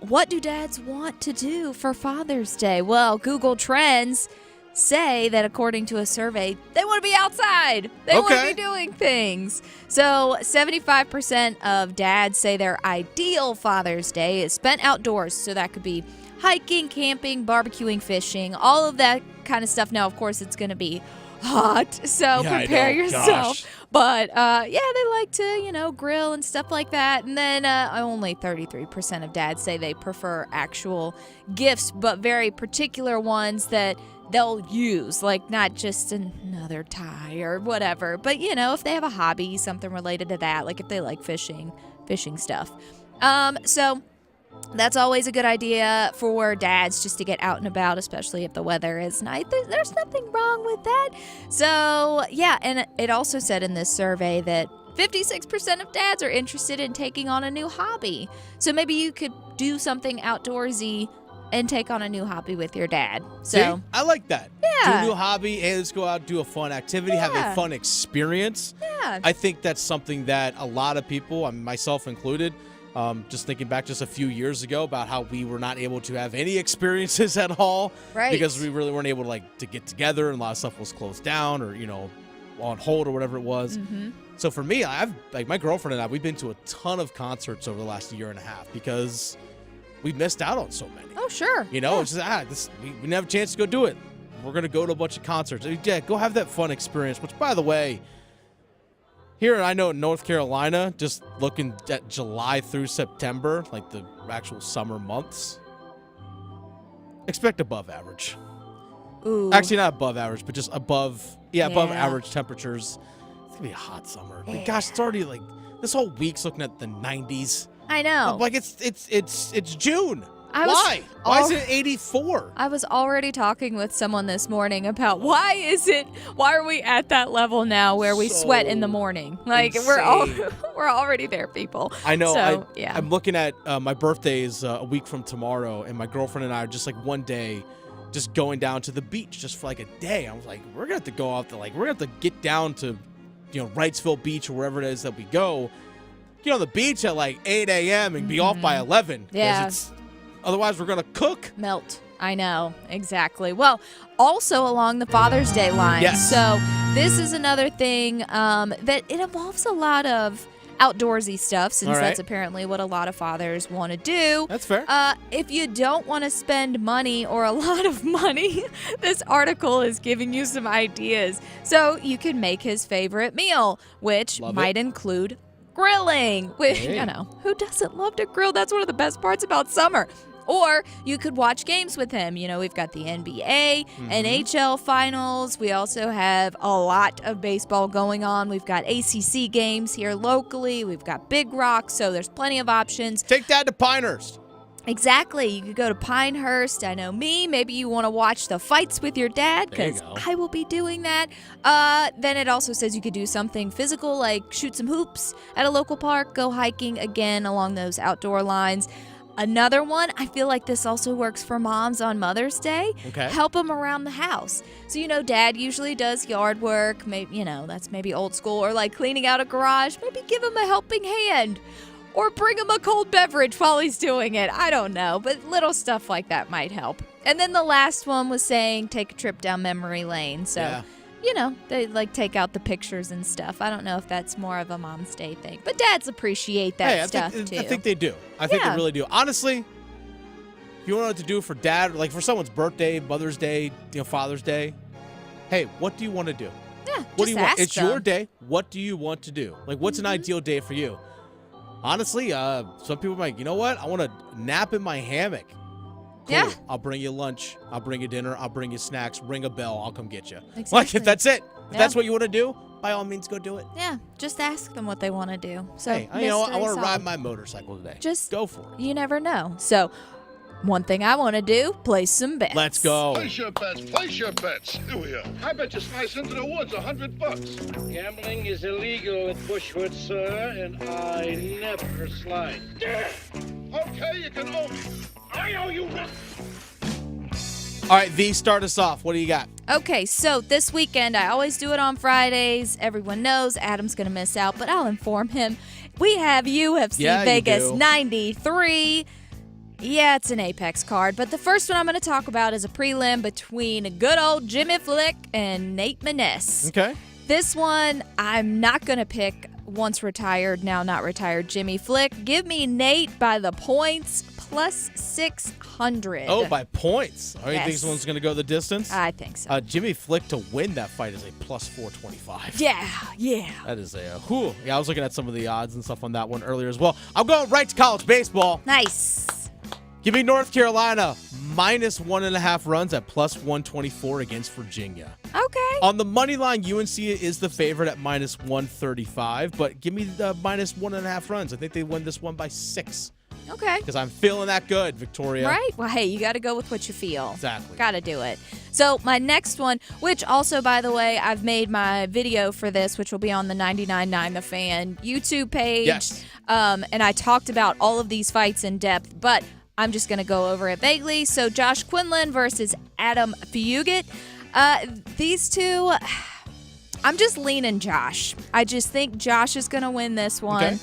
what do dads want to do for Father's Day? Well, Google Trends say that according to a survey, they want to be outside. They want to be doing things. So 75% of dads say their ideal Father's Day is spent outdoors. So that could be hiking, camping, barbecuing, fishing, all of that kind of stuff. Now, of course, it's going to be hot, so prepare yourself. Gosh. But they like to, grill and stuff like that. And then only 33% of dads say they prefer actual gifts, but very particular ones that they'll use, like not just another tie or whatever. But, if they have a hobby, something related to that, like if they like fishing stuff. So that's always a good idea for dads, just to get out and about, especially if the weather is nice. There's nothing wrong with that. So, yeah, and it also said in this survey that 56% of dads are interested in taking on a new hobby. So maybe you could do something outdoorsy and take on a new hobby with your dad. So see, I like that. Yeah. Do a new hobby. Hey, let's go out, do a fun activity, have a fun experience. Yeah. I think that's something that a lot of people, myself included, just thinking back just a few years ago about how we were not able to have any experiences at all. Right. Because we really weren't able to get together, and a lot of stuff was closed down or, on hold or whatever it was. Mm-hmm. So for me, my girlfriend and I, we've been to a ton of concerts over the last year and a half because we missed out on so many. Oh, sure. It's just, we didn't have a chance to go do it. We're going to go to a bunch of concerts. Yeah, go have that fun experience, which, by the way, here I know in North Carolina, just looking at July through September, like the actual summer months, expect above average. Ooh. Actually, not above average, but just above average temperatures. It's going to be a hot summer. But gosh, it's already this whole week's looking at the 90s. I know. Like it's June. Why? Why is it 84? I was already talking with someone this morning about why are we at that level now where we sweat in the morning? Like insane. we're already there, people. I know. So, I'm looking at my birthday is a week from tomorrow, and my girlfriend and I are just one day just going down to the beach just for a day. I was like, we're gonna have to go out there, we're gonna have to get down to Wrightsville Beach or wherever it is that we go. Get on the beach at 8 a.m. and be off by 11. Yeah. Otherwise, we're going to cook. Melt. I know, exactly. Well, also along the Father's Day line. Yes. So this is another thing that it involves a lot of outdoorsy stuff, since that's apparently what a lot of fathers want to do. That's fair. If you don't want to spend money or a lot of money, this article is giving you some ideas. So you can make his favorite meal, which might include grilling. Which, you know, who doesn't love to grill? That's one of the best parts about summer. Or you could watch games with him. You know, we've got the NBA, NHL finals. We also have a lot of baseball going on. We've got ACC games here locally. We've got Big Rock, so there's plenty of options. Take Dad to Pinehurst. Exactly. You could go to Pinehurst. I know me. Maybe you want to watch the fights with your dad, because I will be doing that. Then it also says you could do something physical, like shoot some hoops at a local park, go hiking again along those outdoor lines. Another one, I feel like this also works for moms on Mother's Day. Okay. Help them around the house. So, you know, Dad usually does yard work. Maybe, you know, that's maybe old school. Or like cleaning out a garage. Maybe give him a helping hand. Or bring him a cold beverage while he's doing it. I don't know. But little stuff like that might help. And then the last one was saying take a trip down memory lane. So, you know, they like take out the pictures and stuff. I don't know if that's more of a Mom's Day thing. But dads appreciate that stuff too. I think they do. I think they really do. Honestly, if you want to do it for dad, like for someone's birthday, Mother's Day, you know, Father's Day, hey, what do you want to do? Yeah, what do you want? It's them. your day. What do you want to do? Like, what's an ideal day for you? Honestly, some people might, you know what? I want to nap in my hammock. Cool. Yeah. I'll bring you lunch. I'll bring you dinner. I'll bring you snacks. Ring a bell. I'll come get you. Exactly. Like, if that's it, if that's what you want to do, by all means, go do it. Yeah, just ask them what they want to do. So, Hey, you know what? I want to mystery ride solved. my motorcycle today. Just go for it. You never know. So, one thing I want to do, place some bets. Let's go. Place your bets. Place your bets. Here we are. I bet you slice into the woods $100. Gambling is illegal at Bushwood, sir, and I never slide. Okay, you can owe me. I owe you nothing. All right, V, start us off. What do you got? Okay, so this weekend, I always do it on Fridays. Everyone knows Adam's going to miss out, but I'll inform him. We have UFC Vegas 93. Yeah, it's an Apex card, but the first one I'm going to talk about is a prelim between good old Jimmy Flick and Nate Maness. Okay. This one, I'm not going to pick once retired, now not retired Jimmy Flick. Give me Nate by the points, plus 600. Oh, by points. Oh, you think Yes. this one's going to go the distance? I think so. Jimmy Flick to win that fight is a plus 425. Yeah. That is a whew. Yeah, I was looking at some of the odds and stuff on that one earlier as well. I'm going right to college baseball. Nice. Give me North Carolina minus 1.5 runs at plus 124 against Virginia. Okay. On the money line, UNC is the favorite at minus 135, but give me the minus 1.5 runs. I think they win this one by 6. Okay. Because I'm feeling that good, Victoria. Right? Well, hey, you got to go with what you feel. Exactly. Got to do it. So my next one, which also, by the way, I've made my video for this, which will be on the 99.9 The Fan YouTube page. Yes. And I talked about all of these fights in depth, but I'm just going to go over it vaguely. So Josh Quinlan versus Adam Fugit. These two, I'm just leaning Josh. I just think Josh is going to win this one. Okay.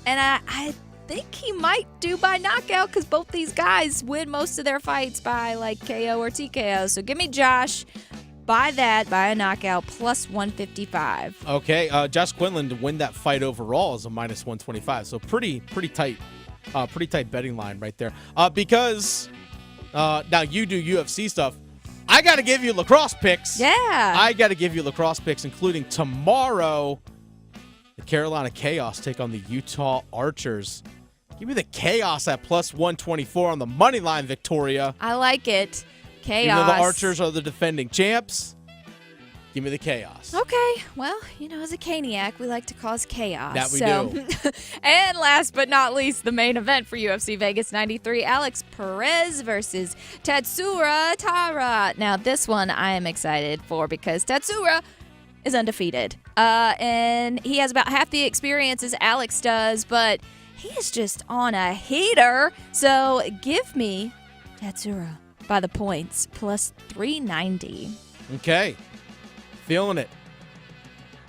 And I think he might do by knockout, because both these guys win most of their fights by like KO or TKO. So give me Josh by a knockout, plus 155. Okay, Josh Quinlan to win that fight overall is a minus 125. So pretty tight. Pretty tight betting line right there. Because now you do UFC stuff. I got to give you lacrosse picks. Yeah. I got to give you lacrosse picks, including tomorrow. The Carolina Chaos take on the Utah Archers. Give me the Chaos at plus 124 on the money line, Victoria. I like it. Chaos. Even though the Archers are the defending champs, give me the Chaos. Okay. Well, you know, as a Caniac, we like to cause chaos. That we do. And last but not least, the main event for UFC Vegas 93, Alex Perez versus Tatsura Tara. Now, this one I am excited for because Tatsura is undefeated. And he has about half the experience as Alex does, but he is just on a heater. So give me Tatsura by the points, plus 390. Okay. Feeling it.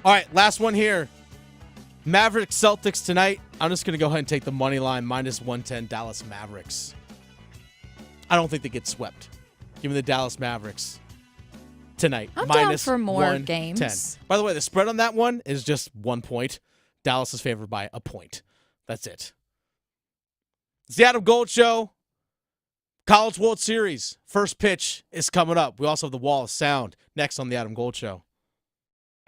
All right, last one here. Mavericks Celtics tonight. I'm just going to go ahead and take the money line, minus 110 Dallas Mavericks. I don't think they get swept. Give me the Dallas Mavericks tonight. I'm down minus for more 110. games. By the way, the spread on that one is just 1 point. Dallas is favored by a point. That's it. It's the Adam Gold Show. College World Series. First pitch is coming up. We also have the Wall of Sound next on the Adam Gold Show.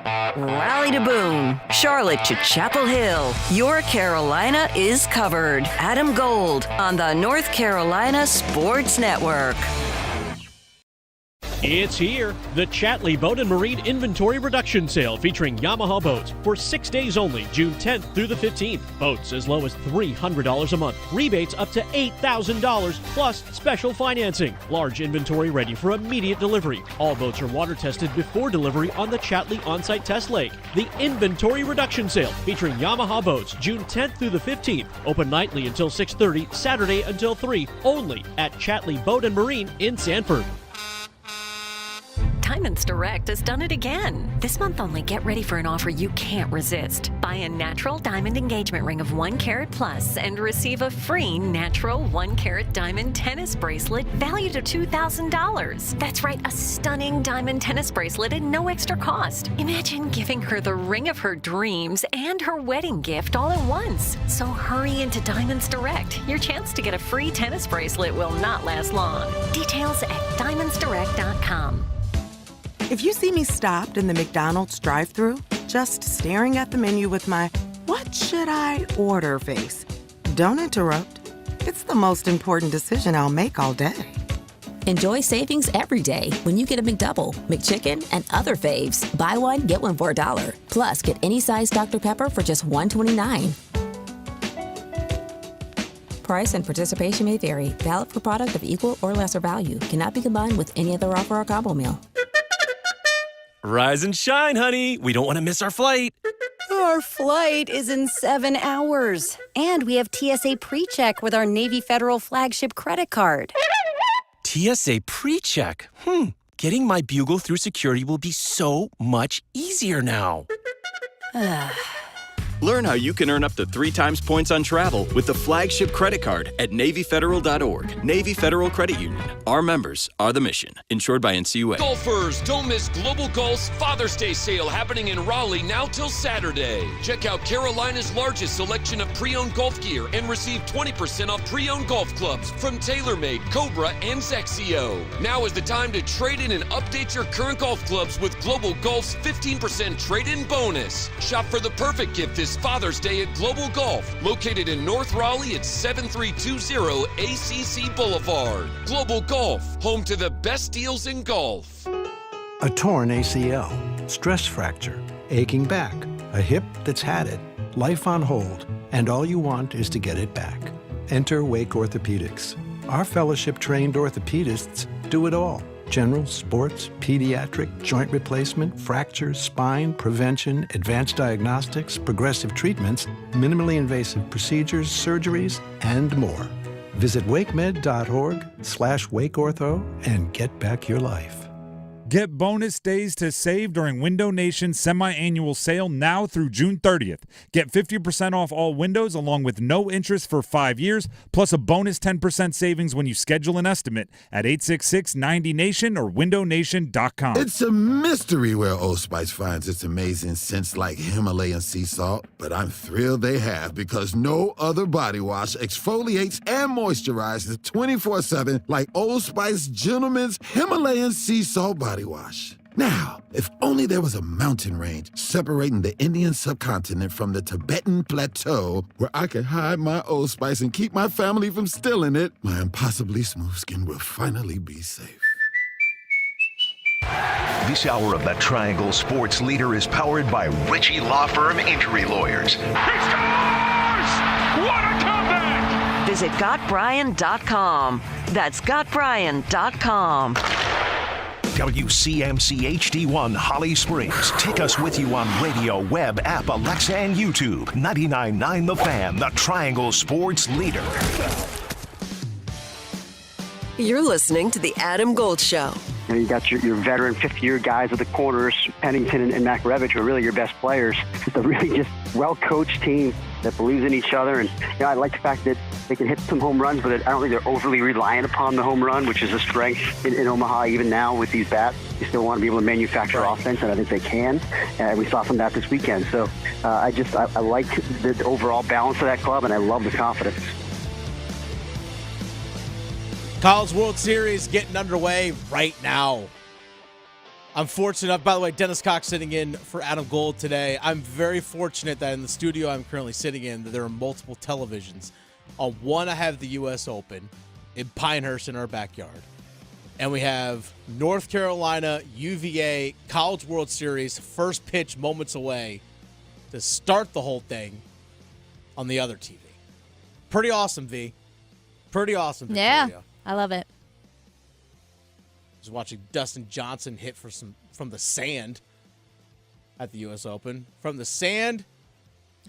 Raleigh to Boone, Charlotte to Chapel Hill. Your Carolina is covered. Adam Gold on the North Carolina Sports Network. It's here, the Chatley Boat and Marine Inventory Reduction Sale featuring Yamaha boats for 6 days only, June 10th through the 15th. Boats as low as $300 a month. Rebates up to $8,000 plus special financing. Large inventory ready for immediate delivery. All boats are water tested before delivery on the Chatley on-site test lake. The Inventory Reduction Sale featuring Yamaha boats June 10th through the 15th. Open nightly until 6:30, Saturday until 3, only at Chatley Boat and Marine in Sanford. Diamonds Direct has done it again. This month only, get ready for an offer you can't resist. Buy a natural diamond engagement ring of 1 carat plus and receive a free natural 1 carat diamond tennis bracelet valued at $2,000. That's right, a stunning diamond tennis bracelet at no extra cost. Imagine giving her the ring of her dreams and her wedding gift all at once. So hurry into Diamonds Direct. Your chance to get a free tennis bracelet will not last long. Details at diamondsdirect.com. If you see me stopped in the McDonald's drive-thru, just staring at the menu with my "what should I order" face, don't interrupt. It's the most important decision I'll make all day. Enjoy savings every day when you get a McDouble, McChicken, and other faves. Buy one, get one for $1. Plus, get any size Dr. Pepper for just $1.29. Price and participation may vary. Valid for product of equal or lesser value. Cannot be combined with any other offer or combo meal. Rise and shine, honey. We don't want to miss our flight. Our flight is in 7 hours. And we have TSA PreCheck with our Navy Federal flagship credit card. TSA PreCheck. Getting my bugle through security will be so much easier now. Learn how you can earn up to 3 times points on travel with the flagship credit card at NavyFederal.org. Navy Federal Credit Union. Our members are the mission. Insured by NCUA. Golfers, don't miss Global Golf's Father's Day sale happening in Raleigh now till Saturday. Check out Carolina's largest selection of pre-owned golf gear and receive 20% off pre-owned golf clubs from TaylorMade, Cobra, and Zexio. Now is the time to trade in and update your current golf clubs with Global Golf's 15% trade-in bonus. Shop for the perfect gift this Father's Day at Global Golf, located in North Raleigh at 7320 ACC Boulevard. Global Golf, home to the best deals in golf. A torn ACL, stress fracture, aching back, a hip that's had it, life on hold, and all you want is to get it back. Enter Wake Orthopedics. Our fellowship-trained orthopedists do it all. General, sports, pediatric, joint replacement, fractures, spine, prevention, advanced diagnostics, progressive treatments, minimally invasive procedures, surgeries, and more. Visit wakemed.org/wakeortho and get back your life. Get bonus days to save during Window Nation's semi-annual sale now through June 30th. Get 50% off all windows along with no interest for 5 years, plus a bonus 10% savings when you schedule an estimate at 866-90-NATION or windownation.com. It's a mystery where Old Spice finds its amazing scents like Himalayan sea salt, but I'm thrilled they have because no other body wash exfoliates and moisturizes 24/7 like Old Spice Gentleman's Himalayan sea salt body wash. Now, if only there was a mountain range separating the Indian subcontinent from the Tibetan plateau where I could hide my Old Spice and keep my family from stealing it, my impossibly smooth skin will finally be safe. This hour of the Triangle Sports Leader is powered by Ritchie Law Firm Injury Lawyers. He scores! What a comeback! Visit GotBryan.com. That's GotBryan.com. WCMC HD1 Holly Springs. Take us with you on radio, web, app, Alexa, and YouTube. 99.9 The Fan, the Triangle Sports Leader. You're listening to The Adam Gold Show You got your veteran fifth-year guys at the corners, Pennington and Makarevich, who are really your best players. It's a really just well-coached team that believes in each other. And I like the fact that they can hit some home runs, but I don't think they're overly reliant upon the home run, which is a strength in Omaha even now with these bats. You still want to be able to manufacture offense, and I think they can. We saw some of that this weekend. So I like the overall balance of that club, and I love the confidence. College World Series getting underway right now. I'm fortunate enough, by the way, Dennis Cox sitting in for Adam Gold today. I'm very fortunate that in the studio I'm currently sitting in, that there are multiple televisions. On one, I have the U.S. Open in Pinehurst in our backyard. And we have North Carolina, UVA, College World Series, first pitch moments away to start the whole thing on the other TV. Pretty awesome, V. Pretty awesome, Victoria. Yeah. I love it. Just watching Dustin Johnson hit from the sand at the U.S. Open. From the sand.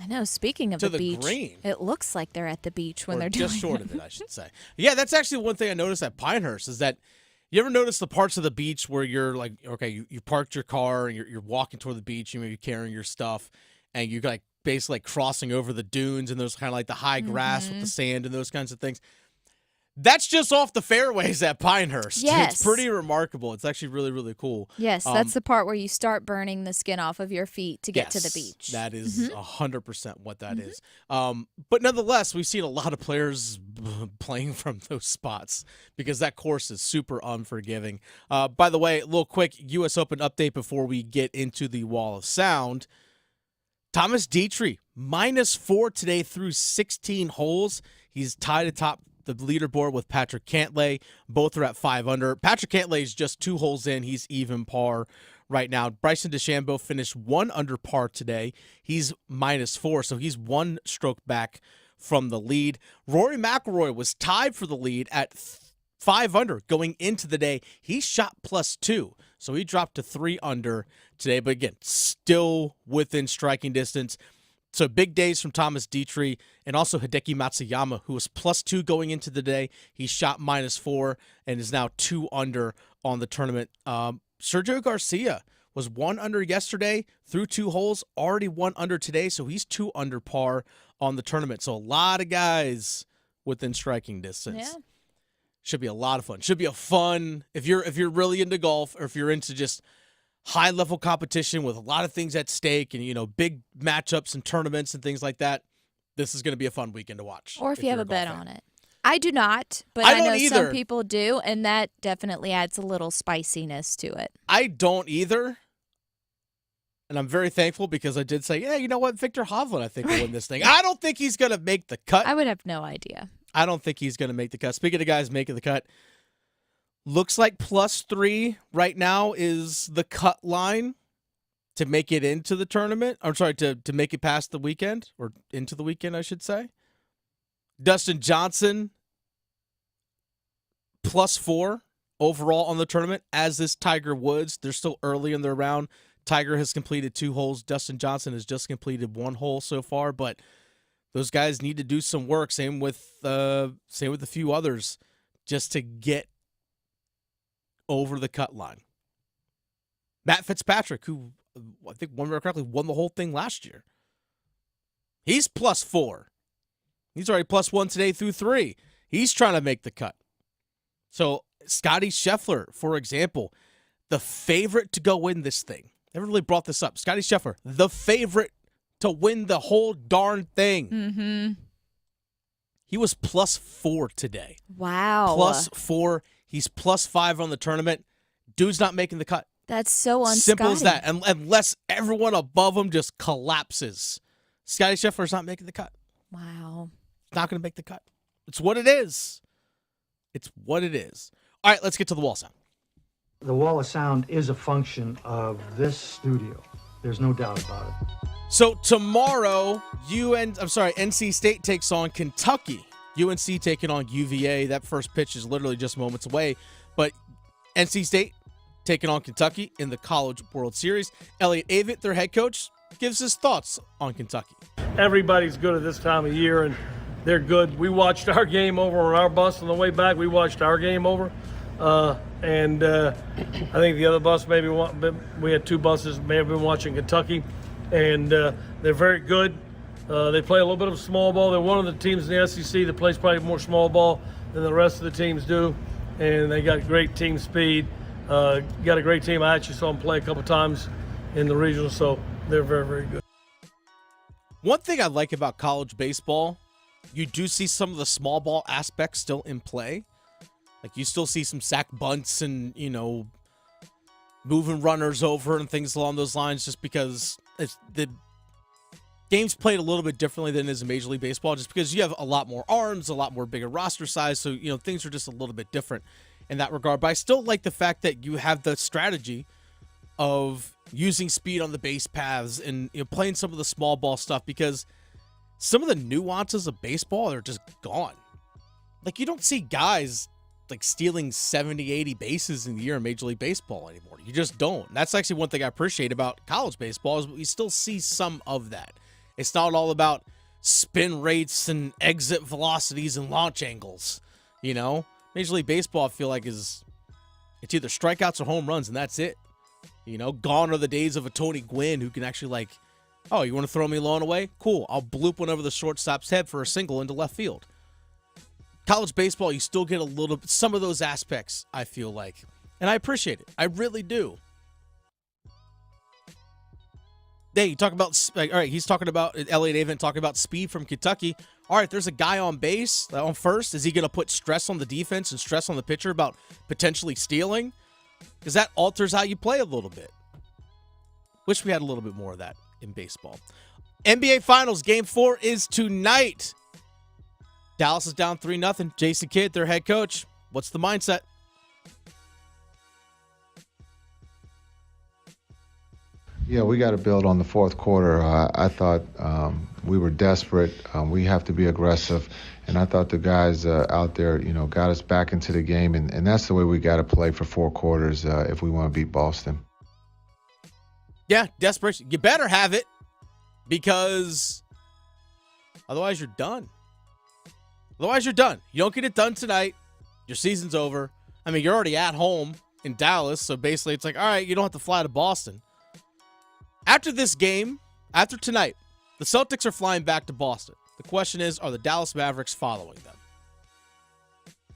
I know. Speaking of to the beach, green. It looks like they're at the beach when they're doing just short of it, I should say. Yeah, that's actually one thing I noticed at Pinehurst is that you ever notice the parts of the beach where you're like, okay, you parked your car and you're walking toward the beach, you may be carrying your stuff, and you're like basically like crossing over the dunes and there's kind of like the high grass with the sand and those kinds of things. That's just off the fairways at Pinehurst. Yes. It's pretty remarkable. It's actually really, really cool. Yes, that's the part where you start burning the skin off of your feet to get to the beach. That is 100% what that is. But nonetheless, we've seen a lot of players playing from those spots because that course is super unforgiving. By the way, a little quick U.S. Open update before we get into the Wall of Sound. Thomas Dietrich, -4 today through 16 holes. He's tied atop the leaderboard with Patrick Cantlay. Both are at 5 under. Patrick Cantlay is just 2 holes in. He's even par right now. Bryson DeChambeau finished 1 under par today. He's -4, so he's 1 stroke back from the lead. Rory McIlroy was tied for the lead at 5 under going into the day. He shot +2, so he dropped to 3 under today, but again, still within striking distance. So big days from Thomas Dietrich and also Hideki Matsuyama, who was +2 going into the day. He shot -4 and is now 2 under on the tournament. Sergio Garcia was 1 under yesterday through 2 holes, already 1 under today, so he's 2 under par on the tournament. So a lot of guys within striking distance. Yeah. Should be a lot of fun. Should be a fun, if you're really into golf or if you're into just high-level competition with a lot of things at stake and, big matchups and tournaments and things like that, this is going to be a fun weekend to watch. Or if you have a bet on it. I do not, but I know some people do, and that definitely adds a little spiciness to it. I don't either, and I'm very thankful because I did say, yeah, you know what, Victor Hovland, I think, will win this thing. I don't think he's going to make the cut. I would have no idea. I don't think he's going to make the cut. Speaking of guys making the cut, looks like +3 right now is the cut line to make it into the tournament. I'm sorry, to make it past the weekend, or into the weekend, I should say. Dustin Johnson, +4 overall on the tournament, as is Tiger Woods. They're still early in their round. Tiger has completed 2 holes. Dustin Johnson has just completed 1 hole so far, but those guys need to do some work. Same with a few others, just to get over the cut line. Matt Fitzpatrick, who I think won the whole thing last year. He's +4. He's already +1 today through 3. He's trying to make the cut. So Scotty Scheffler, for example, the favorite to go win this thing. Never really brought this up. Scotty Scheffler, the favorite to win the whole darn thing. Mm-hmm. He was +4 today. Wow. +4. He's +5 on the tournament. Dude's not making the cut. That's so unscotty. Simple as that. Unless everyone above him just collapses. Scotty Scheffler's not making the cut. Wow. Not going to make the cut. It's what it is. It's what it is. All right, let's get to the wall sound. The Wall of Sound is a function of this studio. There's no doubt about it. So tomorrow, NC State takes on Kentucky. UNC taking on UVA. That first pitch is literally just moments away. But NC State taking on Kentucky in the College World Series. Elliot Avett, their head coach, gives his thoughts on Kentucky. Everybody's good at this time of year, and they're good. We watched our game over on our bus on the way back. We watched our game over. And I think the other bus we had 2 buses, may have been watching Kentucky, and they're very good. They play a little bit of small ball. They're one of the teams in the SEC that plays probably more small ball than the rest of the teams do, and they got great team speed. Got a great team. I actually saw them play a couple times in the regional, so they're very, very good. One thing I like about college baseball, you do see some of the small ball aspects still in play. Like you still see some sack bunts and, moving runners over and things along those lines, just because the game's played a little bit differently than it is in Major League Baseball, just because you have a lot more arms, a lot more bigger roster size. So, things are just a little bit different in that regard. But I still like the fact that you have the strategy of using speed on the base paths and playing some of the small ball stuff, because some of the nuances of baseball are just gone. Like you don't see guys like stealing 70, 80 bases in the year in Major League Baseball anymore. You just don't. That's actually one thing I appreciate about college baseball is we still see some of that. It's not all about spin rates and exit velocities and launch angles. Major League Baseball, I feel like it's either strikeouts or home runs, and that's it. Gone are the days of a Tony Gwynn who can actually oh, you want to throw me low and away? Cool. I'll bloop one over the shortstop's head for a single into left field. College baseball, you still get some of those aspects, I feel like. And I appreciate it. I really do. Hey, you talk about, all right, he's talking about, Elliot Avent talking about speed from Kentucky. All right, there's a guy on base, on first. Is he going to put stress on the defense and stress on the pitcher about potentially stealing? Because that alters how you play a little bit. Wish we had a little bit more of that in baseball. NBA Finals, Game 4 is tonight. Dallas is down 3-0. Jason Kidd, their head coach. What's the mindset? Yeah, we got to build on the fourth quarter. I thought we were desperate. We have to be aggressive. And I thought the guys out there, got us back into the game. And that's the way we got to play for 4 quarters if we want to beat Boston. Yeah, desperation. You better have it, because otherwise you're done. Otherwise you're done. You don't get it done tonight, your season's over. I mean, you're already at home in Dallas, so basically it's like, all right, you don't have to fly to Boston. After this game, after tonight, the Celtics are flying back to Boston. The question is, are the Dallas Mavericks following them?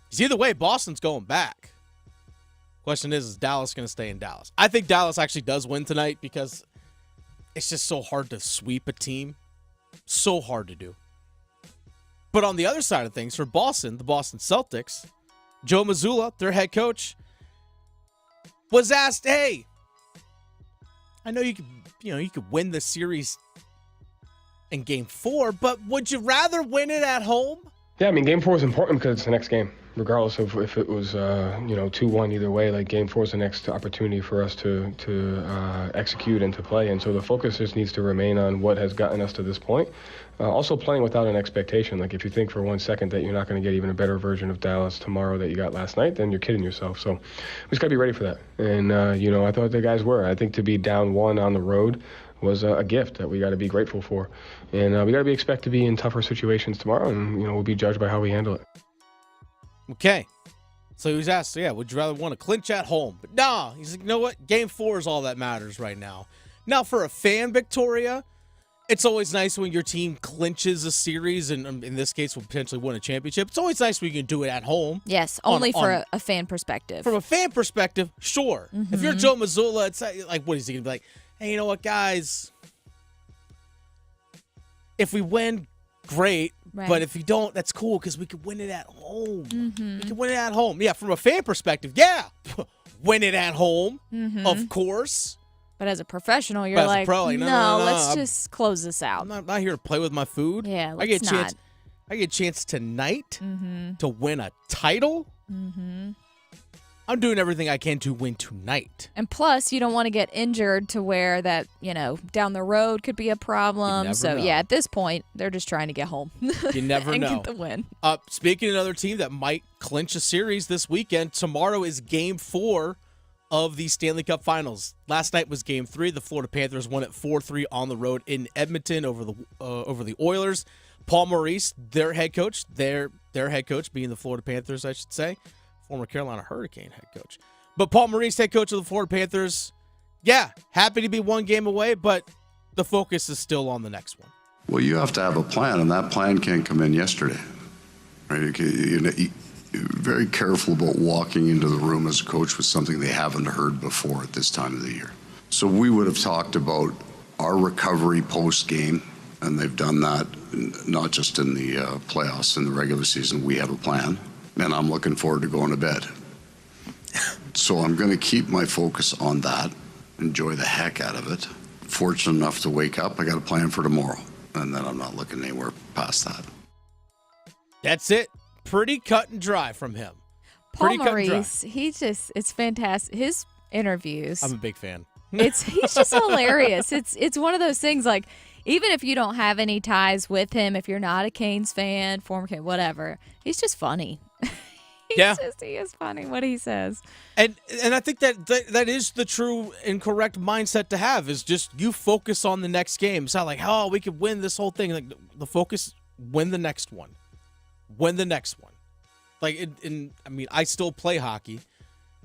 Because either way, Boston's going back. Question is Dallas going to stay in Dallas? I think Dallas actually does win tonight, because it's just so hard to sweep a team. So hard to do. But on the other side of things, for Boston, the Boston Celtics, Joe Mazzulla, their head coach, was asked, hey, I know you could win the series in Game 4, but would you rather win it at home? Yeah, I mean, Game 4 is important because it's the next game. Regardless of if it was, 2-1 either way, like Game 4 is the next opportunity for us to execute and to play. And so the focus just needs to remain on what has gotten us to this point. Also playing without an expectation. Like if you think for 1 second that you're not going to get even a better version of Dallas tomorrow that you got last night, then you're kidding yourself. So we just got to be ready for that. And, I thought the guys were. I think to be down 1 on the road was a gift that we got to be grateful for. And we got to expect to be in tougher situations tomorrow, and, we'll be judged by how we handle it. Okay. So he was asked, would you rather want to clinch at home? But nah, he's like, you know what? Game 4 is all that matters right now. Now, for a fan, Victoria, it's always nice when your team clinches a series, and in this case will potentially win a championship. It's always nice when you can do it at home. Yes, only for a fan perspective. From a fan perspective, sure. Mm-hmm. If you're Joe Mazzulla, it's like, what is he going to be like? Hey, you know what, guys? If we win, great. Right. But if you don't, that's cool, because we could win it at home. Mm-hmm. We can win it at home. Yeah, from a fan perspective, win it at home, of course. But as a professional, you're like, no, let's just close this out. I'm not here to play with my food. Yeah, I get a chance tonight to win a title. Mm-hmm. I'm doing everything I can to win tonight. And plus, you don't want to get injured to where that, down the road could be a problem. So, know. at this point, they're just trying to get home. You never and know. get the win. Speaking of another team that might clinch a series this weekend, tomorrow is Game 4 of the Stanley Cup Finals. Last night was Game 3. The Florida Panthers won it 4-3 on the road in Edmonton over the Oilers. Paul Maurice, their head coach being the Florida Panthers, I should say, former Carolina Hurricane head coach. But Paul Maurice, head coach of the Florida Panthers, yeah, happy to be one game away, but the focus is still on the next one. Well, you have to have a plan, and that plan can't come in yesterday. Right? You're very careful about walking into the room as a coach with something they haven't heard before at this time of the year. So we would have talked about our recovery post-game, and they've done that not just in the playoffs, in the regular season. We have a plan, and I'm looking forward to going to bed. So I'm going to keep my focus on that, enjoy the heck out of it. Fortunate enough to wake up, I got a plan for tomorrow, and then I'm not looking anywhere past that. That's it. Pretty cut and dry from him. Paul Maurice, it's fantastic. His interviews. I'm a big fan. He's just hilarious. It's one of those things, like, even if you don't have any ties with him, if you're not a Canes fan, former Canes, whatever, he's just funny. He is funny what he says. And I think that is the true and correct mindset to have, is just you focus on the next game. It's not like, oh, we could win this whole thing. Like, the focus, win the next one. Win the next one. Like, I mean, I still play hockey,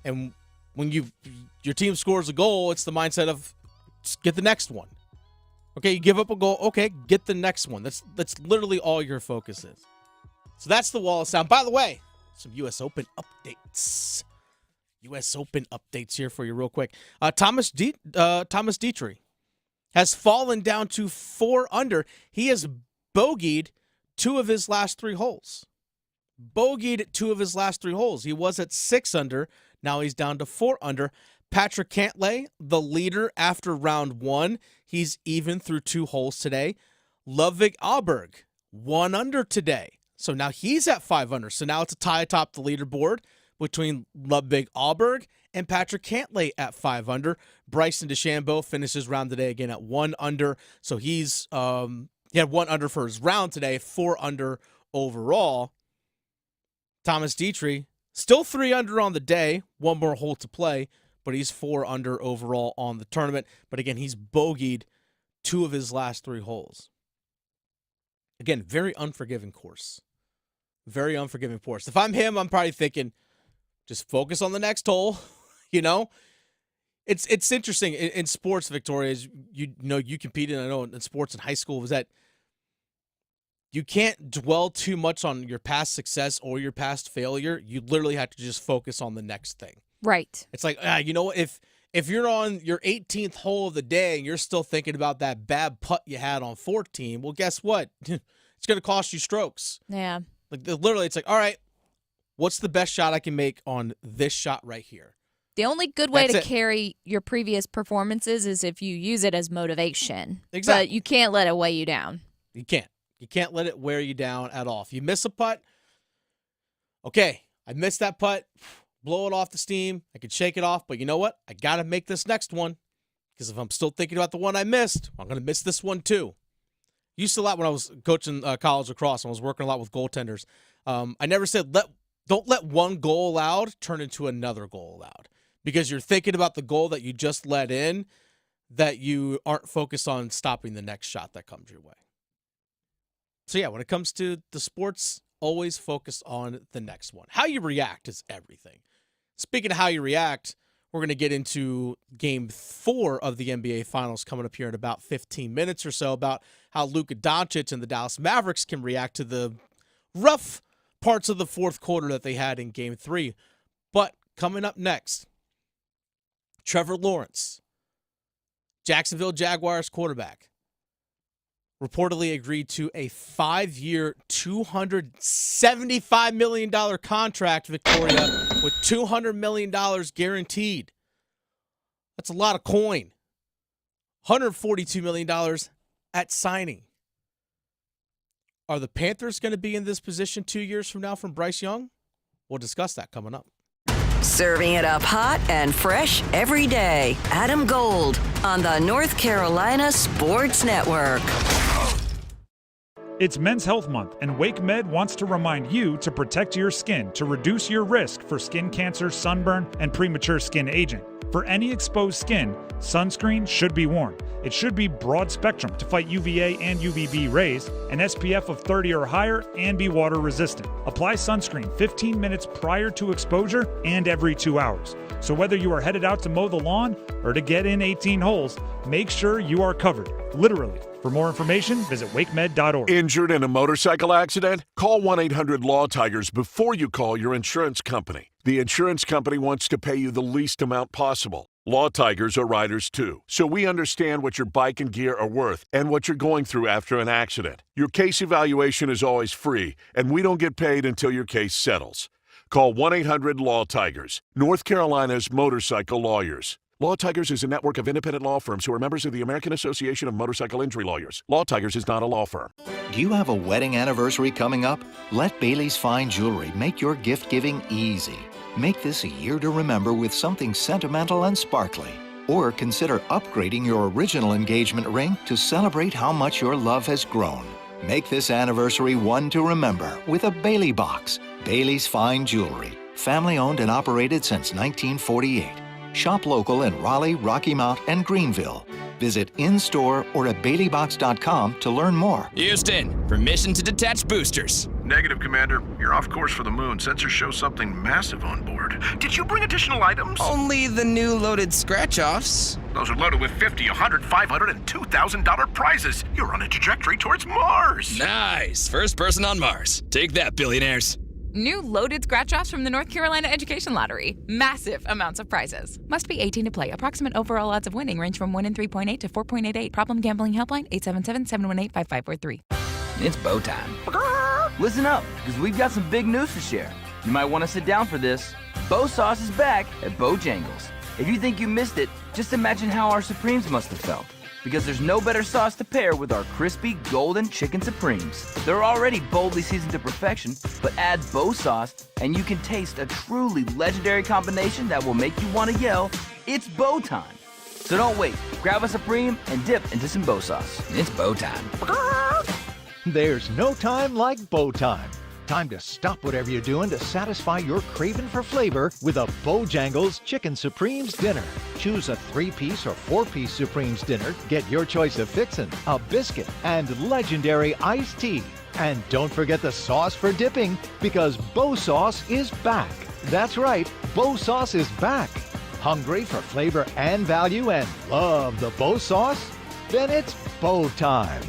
and when your team scores a goal, it's the mindset of get the next one. Okay, you give up a goal. Okay, get the next one. That's literally all your focus is. So that's the Wall of Sound. By the way, some U.S. Open updates. U.S. Open updates here for you real quick. Thomas Dietrich has fallen down to 4 under. He has bogeyed 2 of his last 3 holes. He was at 6 under. Now he's down to 4 under. Patrick Cantlay, the leader after round 1. He's even through 2 holes today. Ludvig Åberg, 1 under today. So now he's at 5 under. So now it's a tie atop the leaderboard between Ludvig Åberg and Patrick Cantlay at 5 under. Bryson DeChambeau finishes round today again at 1 under. So he had 1 under for his round today, 4 under overall. Thomas Dietrich, still 3 under on the day, 1 more hole to play, but he's 4 under overall on the tournament. But again, he's bogeyed 2 of his last 3 holes. Again, very unforgiving course. Very unforgiving course. If I'm him, I'm probably thinking, just focus on the next hole. You know, it's interesting in sports, Victoria. As you competed. I know in sports in high school was that you can't dwell too much on your past success or your past failure. You literally have to just focus on the next thing. Right. It's like, you know, if you're on your 18th hole of the day and you're still thinking about that bad putt you had on 14, well, guess what? It's going to cost you strokes. Yeah. Like, literally, it's like, all right, what's the best shot I can make on this shot right here? The only good way to carry your previous performances is if you use it as motivation. Exactly. But you can't let it weigh you down. You can't. You can't let it wear you down at all. If you miss a putt, okay, I missed that putt, blow it off the steam. I can shake it off, but you know what? I got to make this next one, because if I'm still thinking about the one I missed, I'm going to miss this one too. Used to a lot when I was coaching college lacrosse and I was working a lot with goaltenders. I never said don't let one goal allowed turn into another goal allowed, because you're thinking about the goal that you just let in, that you aren't focused on stopping the next shot that comes your way. So yeah, when it comes to the sports, always focus on the next one. How you react is everything. Speaking of how you react, we're going to get into Game 4 of the NBA Finals coming up here in about 15 minutes or so, about how Luka Doncic and the Dallas Mavericks can react to the rough parts of the fourth quarter that they had in Game 3. But coming up next, Trevor Lawrence, Jacksonville Jaguars quarterback, reportedly agreed to a 5-year, $275 million contract, Victoria, with $200 million guaranteed. That's a lot of coin. $142 million at signing. Are the Panthers going to be in this position 2 years from now from Bryce Young? We'll discuss that coming up. Serving it up hot and fresh every day. Adam Gold on the North Carolina Sports Network. It's Men's Health Month, and Wake Med wants to remind you to protect your skin to reduce your risk for skin cancer, sunburn, and premature skin aging. For any exposed skin, sunscreen should be worn. It should be broad spectrum to fight UVA and UVB rays, an SPF of 30 or higher, and be water resistant. Apply sunscreen 15 minutes prior to exposure and every 2 hours. So whether you are headed out to mow the lawn or to get in 18 holes, make sure you are covered, literally. For more information, visit wakemed.org. Injured in a motorcycle accident? Call 1-800-LAW-TIGERS before you call your insurance company. The insurance company wants to pay you the least amount possible. Law Tigers are riders too, so we understand what your bike and gear are worth and what you're going through after an accident. Your case evaluation is always free, and we don't get paid until your case settles. Call 1-800-LAW-TIGERS, North Carolina's motorcycle lawyers. Law Tigers is a network of independent law firms who are members of the American Association of Motorcycle Injury Lawyers. Law Tigers is not a law firm. Do you have a wedding anniversary coming up? Let Bailey's Fine Jewelry make your gift-giving easy. Make this a year to remember with something sentimental and sparkly. Or consider upgrading your original engagement ring to celebrate how much your love has grown. Make this anniversary one to remember with a Bailey box. Bailey's Fine Jewelry. Family-owned and operated since 1948. Shop local in Raleigh, Rocky Mount, and Greenville. Visit in-store or at baileybox.com to learn more. Houston, permission to detach boosters. Negative, Commander. You're off course for the moon. Sensors show something massive on board. Did you bring additional items? Only the new loaded scratch-offs. Those are loaded with $50, $100, $500, and $2,000 prizes. You're on a trajectory towards Mars. Nice. First person on Mars. Take that, billionaires. New loaded scratch-offs from the North Carolina Education Lottery. Massive amounts of prizes. Must be 18 to play. Approximate overall odds of winning range from 1 in 3.8 to 4.88. Problem gambling helpline 877-718-5543. It's bow time. Listen up, because we've got some big news to share. You might want to sit down for this. Bow Sauce is back at Bojangles. If you think you missed it, just imagine how our Supremes must have felt. Because there's no better sauce to pair with our crispy golden chicken Supremes. They're already boldly seasoned to perfection, but add Bow Sauce and you can taste a truly legendary combination that will make you want to yell, "It's bow time." So don't wait. Grab a Supreme and dip into some Bow Sauce. It's bow time. There's no time like bow time. Time to stop whatever you're doing to satisfy your craving for flavor with a Bojangles Chicken Supremes dinner. Choose a 3-piece or 4-piece Supremes dinner. Get your choice of fixin', a biscuit, and legendary iced tea. And don't forget the sauce for dipping, because Bow Sauce is back. That's right, Bow Sauce is back. Hungry for flavor and value and love the Bow Sauce? Then it's bow time.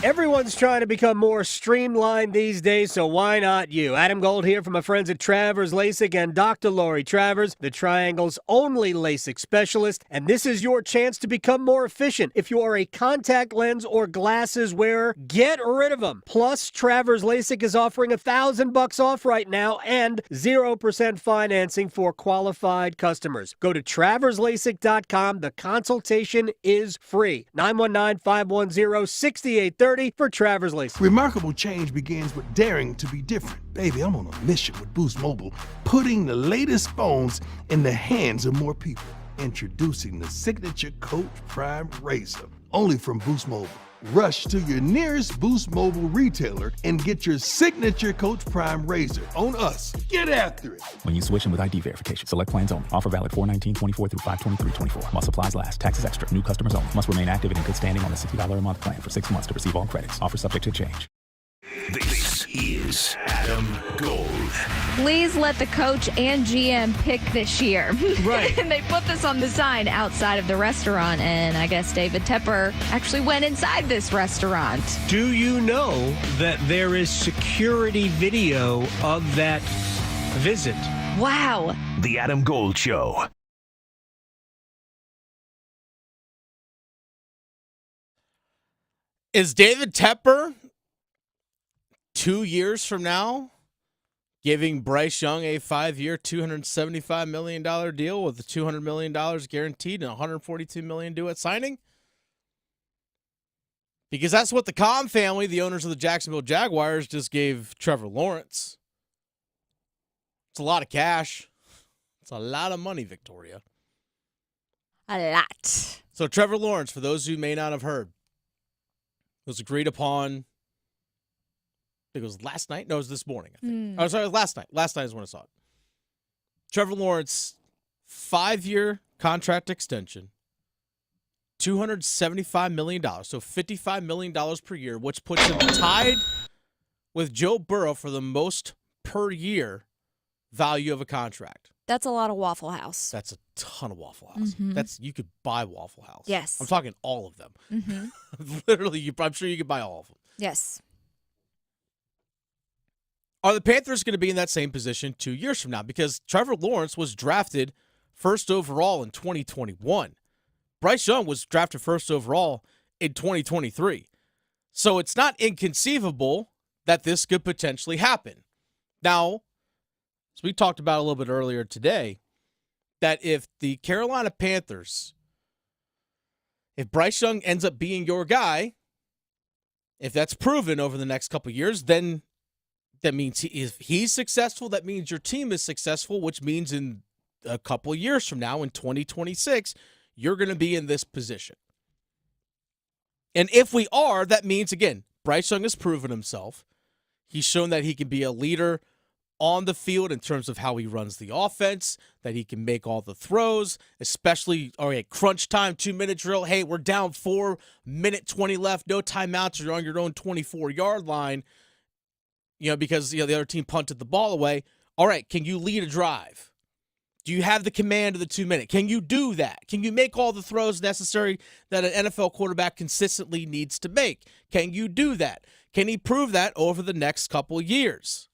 Everyone's trying to become more streamlined these days, so why not you? Adam Gold here from my friends at Travers LASIK and Dr. Lori Travers, the Triangle's only LASIK specialist, and this is your chance to become more efficient. If you are a contact lens or glasses wearer, get rid of them. Plus, Travers LASIK is offering $1,000 off right now and 0% financing for qualified customers. Go to traverslasik.com. The consultation is free. 919-510-6830. For Travers LASIK. Remarkable change begins with daring to be different. Baby, I'm on a mission with Boost Mobile, putting the latest phones in the hands of more people. Introducing the signature Coach Prime Razor, only from Boost Mobile. Rush to your nearest Boost Mobile retailer and get your signature Coach Prime Razor on us. Get after it. When you switch in with ID verification, select plans only. Offer valid 4/19/24 through 5/23/24. While supplies last. Taxes extra. New customers only. Must remain active and in good standing on the $60 a month plan for 6 months to receive all credits. Offer subject to change. This is Adam Gold. Please let the coach and GM pick this year. Right. And they put this on the sign outside of the restaurant, and I guess David Tepper actually went inside this restaurant. Do you know that there is security video of that visit? Wow. The Adam Gold Show. Is David Tepper 2 years from now giving Bryce Young a 5-year, $275 million deal with $200 million guaranteed and $142 million due at signing? Because that's what the Cobb family, the owners of the Jacksonville Jaguars, just gave Trevor Lawrence. It's a lot of cash. It's a lot of money, Victoria. A lot. So Trevor Lawrence, for those who may not have heard, was agreed upon, I think it was last night. No, it was this morning, I think. Oh, sorry, it was last night. Last night is when I saw it. Trevor Lawrence, 5-year contract extension, $275 million, so $55 million per year, which puts him tied with Joe Burrow for the most per year value of a contract. That's a lot of Waffle House. That's a ton of Waffle House. Mhm. You could buy Waffle House. Yes. I'm talking all of them. Mm-hmm. Literally, I'm sure you could buy all of them. Yes. Are the Panthers going to be in that same position 2 years from now? Because Trevor Lawrence was drafted first overall in 2021. Bryce Young was drafted first overall in 2023. So it's not inconceivable that this could potentially happen. Now, as we talked about a little bit earlier today, that if the Carolina Panthers, if Bryce Young ends up being your guy, if that's proven over the next couple of years, then that means if he's successful, that means your team is successful, which means in a couple of years from now, in 2026, you're going to be in this position. And if we are, that means, again, Bryce Young has proven himself. He's shown that he can be a leader on the field in terms of how he runs the offense, that he can make all the throws, especially, crunch time, 2-minute drill. Hey, we're down 4, minute 20 left, no timeouts, you're on your own 24-yard line, because the other team punted the ball away. All right, can you lead a drive? Do you have the command of the 2-minute? Can you do that? Can you make all the throws necessary that an NFL quarterback consistently needs to make? Can you do that? Can he prove that over the next couple of years?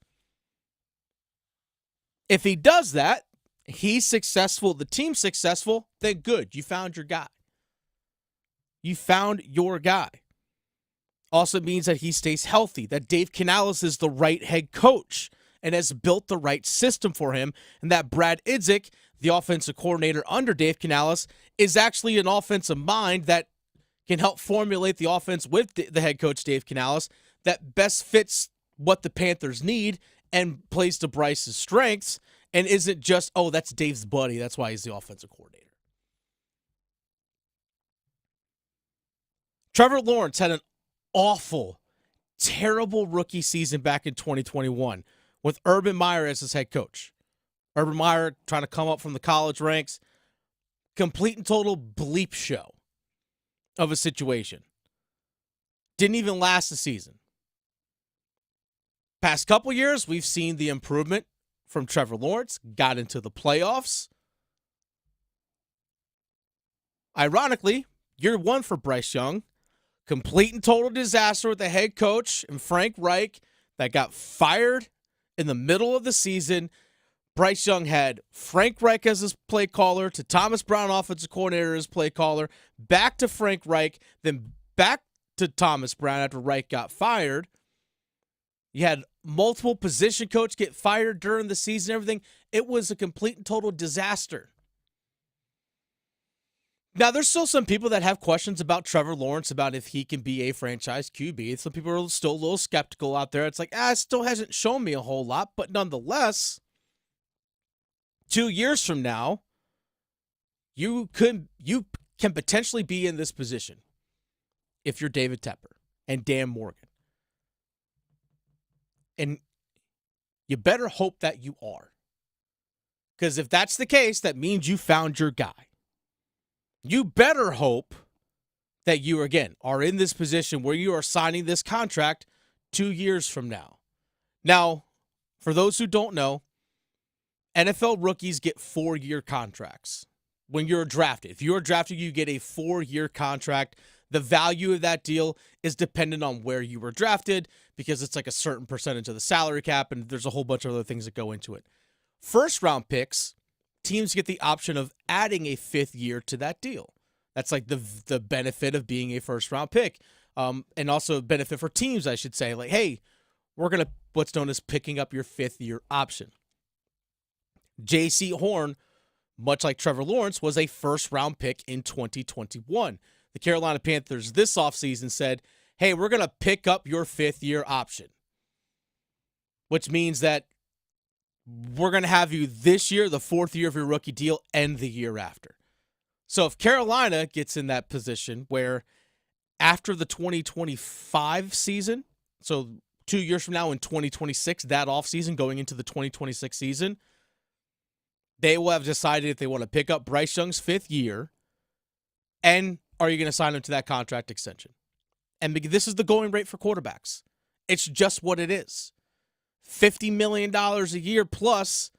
If he does that, he's successful, the team's successful, then good. You found your guy. You found your guy. Also means that he stays healthy, that Dave Canales is the right head coach and has built the right system for him, and that Brad Idzik, the offensive coordinator under Dave Canales, is actually an offensive mind that can help formulate the offense with the head coach, Dave Canales, that best fits what the Panthers need and plays to Bryce's strengths and isn't just, that's Dave's buddy, that's why he's the offensive coordinator. Trevor Lawrence had an awful, terrible rookie season back in 2021 with Urban Meyer as his head coach. Urban Meyer trying to come up from the college ranks. Complete and total bleep show of a situation. Didn't even last the season. Past couple years, we've seen the improvement from Trevor Lawrence. Got into the playoffs. Ironically, year 1 for Bryce Young. Complete and total disaster with the head coach and Frank Reich that got fired in the middle of the season. Bryce Young had Frank Reich as his play caller, to Thomas Brown, offensive coordinator, as play caller, back to Frank Reich, then back to Thomas Brown after Reich got fired. You had multiple position coach get fired during the season, everything. It was a complete and total disaster. Now, there's still some people that have questions about Trevor Lawrence, about if he can be a franchise QB. Some people are still a little skeptical out there. It's like, it still hasn't shown me a whole lot. But nonetheless, 2 years from now, you can potentially be in this position if you're David Tepper and Dan Morgan. And you better hope that you are. Because if that's the case, that means you found your guy. You better hope that you, again, are in this position where you are signing this contract 2 years from now. Now, for those who don't know, NFL rookies get 4-year contracts when you're drafted. If you're drafted, you get a 4-year contract. The value of that deal is dependent on where you were drafted because it's like a certain percentage of the salary cap, and there's a whole bunch of other things that go into it. First-round picks, teams get the option of adding a 5th year to that deal. That's like the benefit of being a first-round pick. And also a benefit for teams, I should say. Like, hey, we're going to what's known as picking up your 5th year option. J.C. Horn, much like Trevor Lawrence, was a first-round pick in 2021. The Carolina Panthers this offseason said, hey, we're going to pick up your 5th year option, which means that we're going to have you this year, the 4th year of your rookie deal, and the year after. So if Carolina gets in that position where after the 2025 season, so 2 years from now in 2026, that offseason going into the 2026 season, They will have decided if they want to pick up Bryce Young's 5th year, and are you going to sign him to that contract extension? And this is the going rate for quarterbacks. It's just what it is. $50 million a year plus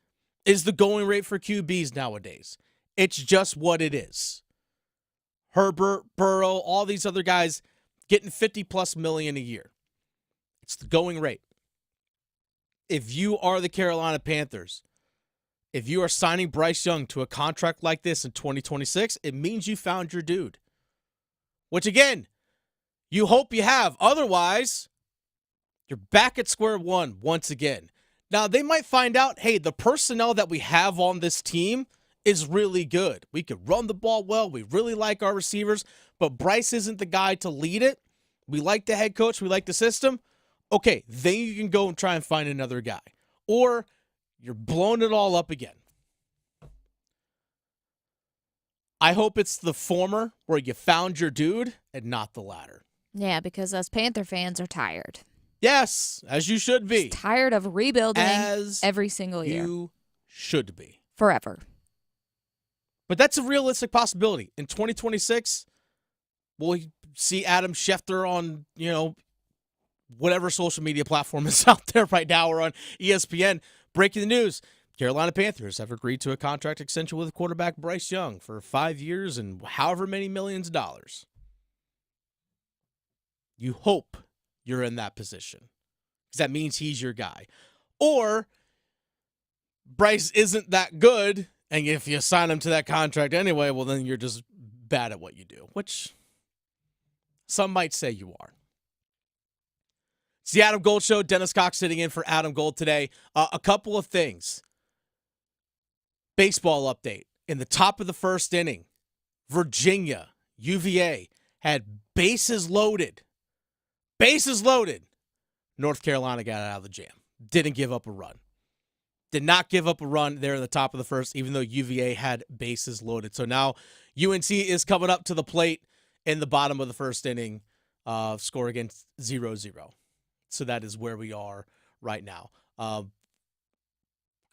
is the going rate for QBs nowadays. It's just what it is. Herbert, Burrow, all these other guys getting $50+ million a year. It's the going rate. If you are the Carolina Panthers, if you are signing Bryce Young to a contract like this in 2026, it means you found your dude. Which, again, you hope you have. Otherwise, you're back at square one once again. Now, they might find out, hey, the personnel that we have on this team is really good. We could run the ball well. We really like our receivers, but Bryce isn't the guy to lead it. We like the head coach. We like the system. Okay, then you can go and try and find another guy. Or you're blowing it all up again. I hope it's the former, where you found your dude, and not the latter. Yeah, because us Panther fans are tired. Yes, as you should be. Just tired of rebuilding as every single year. You should be. Forever. But that's a realistic possibility. In 2026, we'll see Adam Schefter on, whatever social media platform is out there right now, or on ESPN, breaking the news. Carolina Panthers have agreed to a contract extension with quarterback Bryce Young for 5 years and however many millions of dollars. You hope you're in that position, because that means he's your guy. Or Bryce isn't that good, and if you sign him to that contract anyway, well, then you're just bad at what you do, which some might say you are. It's the Adam Gold Show. Dennis Cox sitting in for Adam Gold today. A couple of things. Baseball update. In the top of the first inning, Virginia, UVA, had bases loaded. Bases loaded. North Carolina got out of the jam. Didn't give up a run. Did not give up a run there in the top of the first, even though UVA had bases loaded. So now UNC is coming up to the plate in the bottom of the first inning, score against 0-0. So that is where we are right now.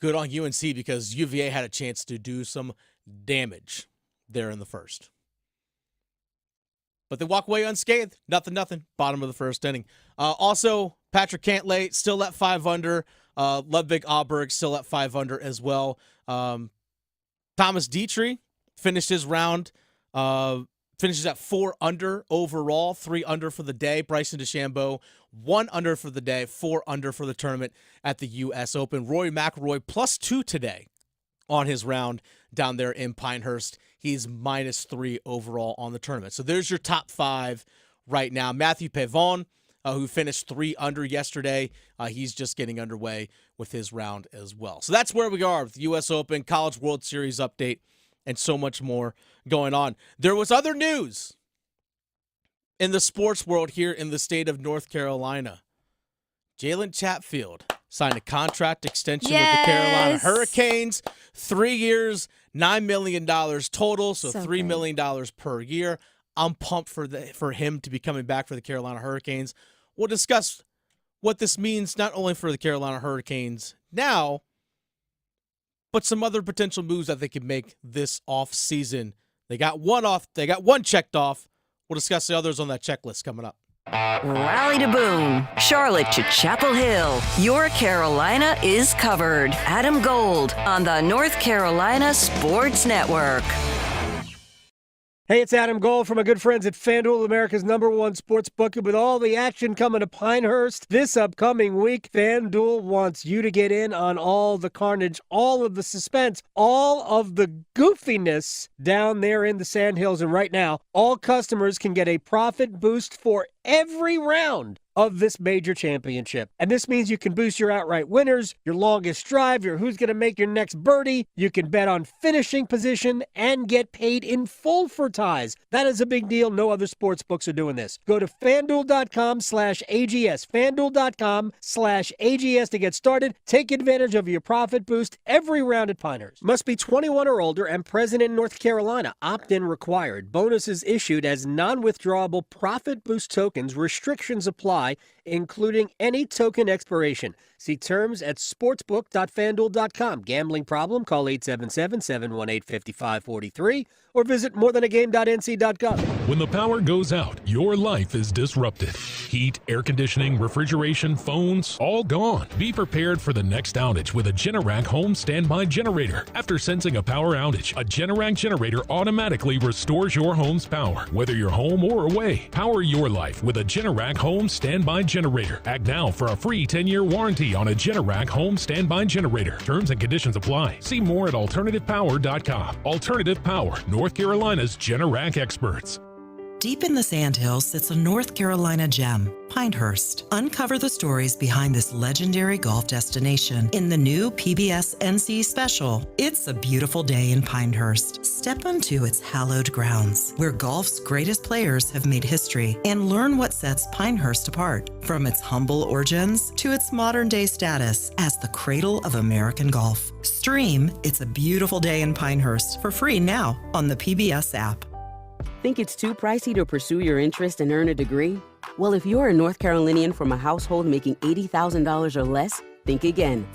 Good on UNC, because UVA had a chance to do some damage there in the first. But they walk away unscathed. Nothing. Bottom of the first inning. Also, Patrick Cantlay still at 5 under. Ludwig Auberg still at 5 under as well. Thomas Dietrich finished his round. Finishes at 4 under overall, 3 under for the day. Bryson DeChambeau, 1 under for the day, 4 under for the tournament at the U.S. Open. Rory McIlroy +2 today on his round down there in Pinehurst. He's -3 overall on the tournament. So there's your top 5 right now. Matthew Pavon, who finished 3 under yesterday, he's just getting underway with his round as well. So that's where we are with the U.S. Open, College World Series update, and so much more going on. There was other news in the sports world here in the state of North Carolina. Jalen Chatfield signed a contract extension with the Carolina Hurricanes. 3 years, $9 million total, so $3 million per year. I'm pumped for him to be coming back for the Carolina Hurricanes. We'll discuss what this means not only for the Carolina Hurricanes now, but some other potential moves that they could make this offseason. They got one checked off. We'll discuss the others on that checklist coming up. Raleigh to Boone, Charlotte to Chapel Hill. Your Carolina is covered. Adam Gold on the North Carolina Sports Network. Hey, it's Adam Gold from my good friends at FanDuel, America's #1 sports bookie. With all the action coming to Pinehurst this upcoming week, FanDuel wants you to get in on all the carnage, all of the suspense, all of the goofiness down there in the Sandhills. And right now, all customers can get a profit boost for every round of this major championship. And this means you can boost your outright winners, your longest drive, your who's going to make your next birdie. You can bet on finishing position and get paid in full for ties. That is a big deal. No other sports books are doing this. Go to FanDuel.com/AGS. FanDuel.com/AGS to get started. Take advantage of your profit boost every round at Pinehurst. Must be 21 or older and present in North Carolina. Opt-in required. Bonuses issued as non-withdrawable profit boost tokens tokens. Restrictions apply, including any token expiration. See terms at sportsbook.fanduel.com. Gambling problem? Call 877-718-5543 or visit morethanagame.nc.gov. When the power goes out, your life is disrupted. Heat, air conditioning, refrigeration, phones, all gone. Be prepared for the next outage with a Generac home standby generator. After sensing a power outage, a Generac generator automatically restores your home's power, whether you're home or away. Power your life with a Generac home standby generator. Act now for a free 10-year warranty on a Generac home standby generator. Terms and conditions apply. See more at alternativepower.com. Alternative Power, North Carolina's Generac experts. Deep in the Sandhills sits a North Carolina gem, Pinehurst. Uncover the stories behind this legendary golf destination in the new PBS NC special, It's a Beautiful Day in Pinehurst. Step onto its hallowed grounds, where golf's greatest players have made history, and learn what sets Pinehurst apart, from its humble origins to its modern-day status as the cradle of American golf. Stream It's a Beautiful Day in Pinehurst for free now on the PBS app. Think it's too pricey to pursue your interest and earn a degree? Well, if you're a North Carolinian from a household making $80,000 or less, think again.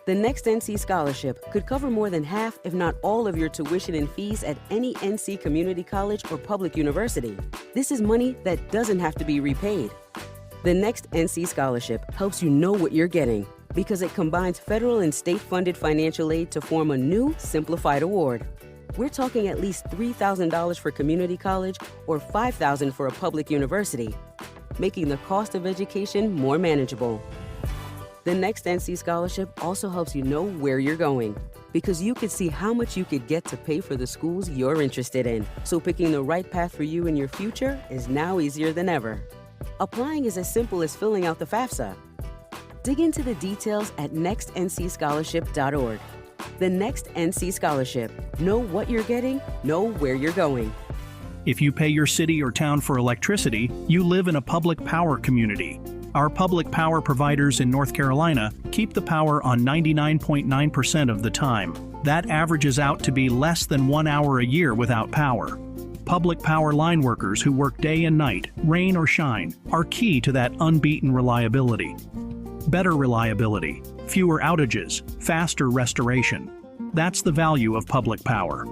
The next NC Scholarship could cover more than half, if not all, of your tuition and fees at any NC community college or public university. This is money that doesn't have to be repaid. The next NC Scholarship helps you know what you're getting, because it combines federal and state-funded financial aid to form a new, simplified award. We're talking at least $3,000 for community college or $5,000 for a public university, making the cost of education more manageable. The next NC Scholarship also helps you know where you're going, because you could see how much you could get to pay for the schools you're interested in. So picking the right path for you and your future is now easier than ever. Applying is as simple as filling out the FAFSA. Dig into the details at nextncscholarship.org. The next NC Scholarship. Know what you're getting, know where you're going. If you pay your city or town for electricity, you live in a public power community. Our public power providers in North Carolina keep the power on 99.9% of the time. That averages out to be less than 1 hour a year without power. Public power line workers who work day and night, rain or shine, are key to that unbeaten reliability. Better reliability, fewer outages, faster restoration. That's the value of public power.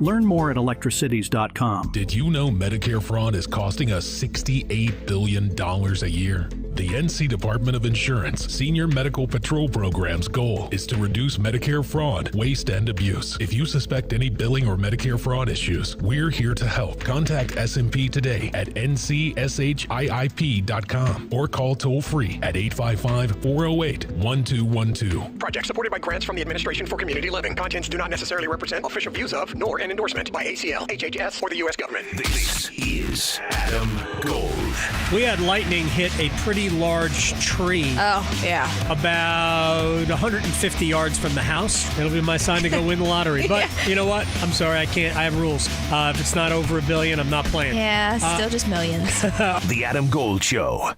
Learn more at electricities.com. Did you know Medicare fraud is costing us $68 billion a year? The NC Department of Insurance Senior Medical Patrol Program's goal is to reduce Medicare fraud, waste, and abuse. If you suspect any billing or Medicare fraud issues, we're here to help. Contact SMP today at ncshiip.com or call toll-free at 855-408-1212. Project supported by grants from the Administration for Community Living. Contents do not necessarily represent official views of, nor an endorsement by ACL, HHS, or the U.S. government. This is Adam Gold. We had lightning hit a pretty large tree. Oh, yeah. About 150 yards from the house. It'll be my sign to go win the lottery. But you know what? I'm sorry, I can't. I have rules. If it's not over $1 billion, I'm not playing. Yeah, still just millions. The Adam Gold Show.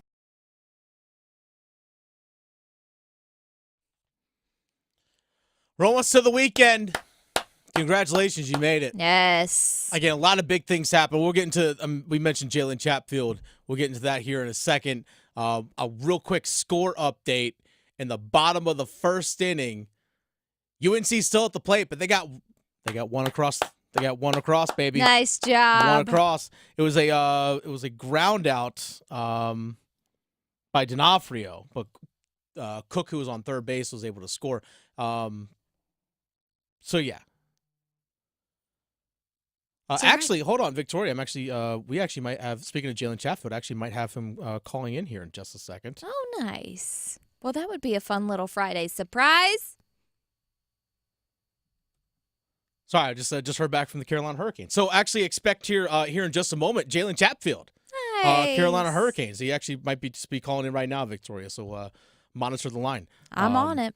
We're almost to the weekend. Congratulations, you made it. Yes. Again, a lot of big things happen. We'll get into, we mentioned Jalen Chatfield. We'll get into that here in a second. A real quick score update. In the bottom of the first inning, UNC's still at the plate, but they got one across. They got one across, baby. Nice job. One across. It was a ground out by D'Onofrio, but Cook, who was on third base, was able to score. So yeah. Actually, hold on, Victoria. I'm actually, we actually might have, speaking of Jalen Chatfield, actually might have him calling in here in just a second. Oh, nice. Well, that would be a fun little Friday surprise. Sorry, I just heard back from the Carolina Hurricanes. So actually expect here in just a moment, Jalen Chatfield, Nice. Carolina Hurricanes. He actually might be calling in right now, Victoria. So monitor the line. I'm on it.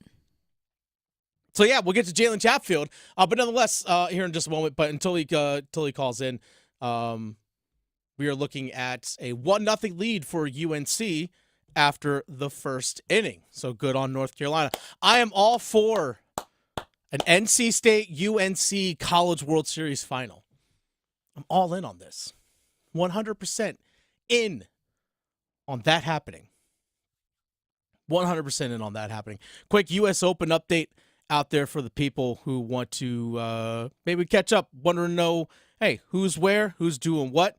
So yeah, we'll get to Jalen Chatfield, but nonetheless, here in just a moment. But until he calls in, we are looking at a 1-0 lead for UNC after the first inning. So good on North Carolina. I am all for an NC State UNC College World Series final. I'm all in on this, 100% in on that happening. 100% in on that happening. Quick U.S. Open update out there for the people who want to maybe catch up, wondering to know, hey, who's where, who's doing what.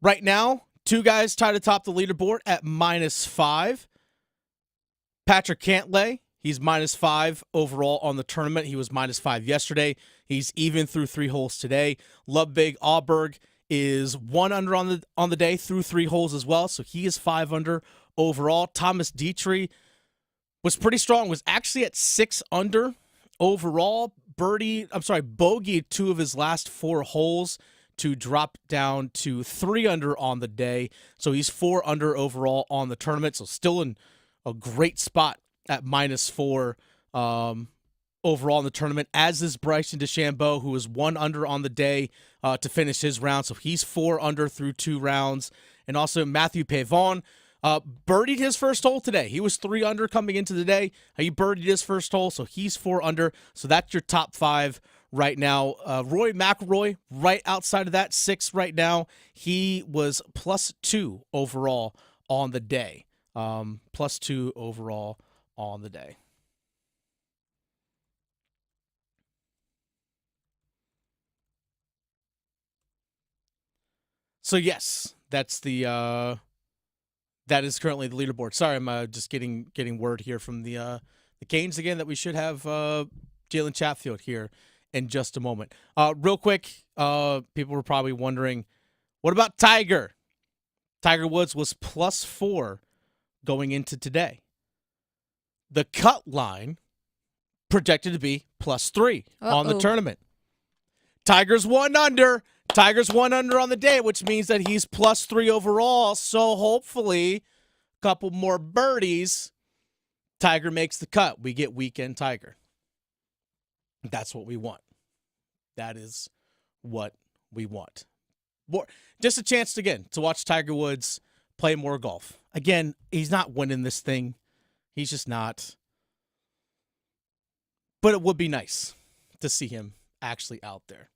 Right now, 2 guys tied atop the leaderboard at -5. Patrick Cantlay, he's -5 overall on the tournament. He was -5 yesterday. He's even through 3 holes today. Ludvig Åberg is 1 under on the day through 3 holes as well, so he is 5 under overall. Thomas Dietrich was pretty strong, was actually at 6 under overall. Bogeyed 2 of his last 4 holes to drop down to 3 under on the day. So he's 4 under overall on the tournament. So still in a great spot at -4 overall in the tournament, as is Bryson DeChambeau, who is 1 under on the day to finish his round. So he's 4 under through 2 rounds. And also Matthew Pavon birdied his first hole today. He was 3 under coming into the day. He birdied his first hole, so he's 4 under. So that's your top 5 right now. Rory McIlroy right outside of that, 6 right now. He was +2 overall on the day. +2 overall on the day. So yes, that's the that is currently the leaderboard. Sorry, I'm just getting word here from the Canes again that we should have Jalen Chatfield here in just a moment. Real quick, people were probably wondering, what about Tiger? Tiger Woods was +4 going into today. The cut line projected to be +3 on the tournament. Tiger's 1 under. Tiger's 1 under on the day, which means that he's +3 overall. So hopefully, a couple more birdies, Tiger makes the cut. We get weekend Tiger. That's what we want. That is what we want. Just a chance again to watch Tiger Woods play more golf. Again, he's not winning this thing. He's just not. But it would be nice to see him actually out there.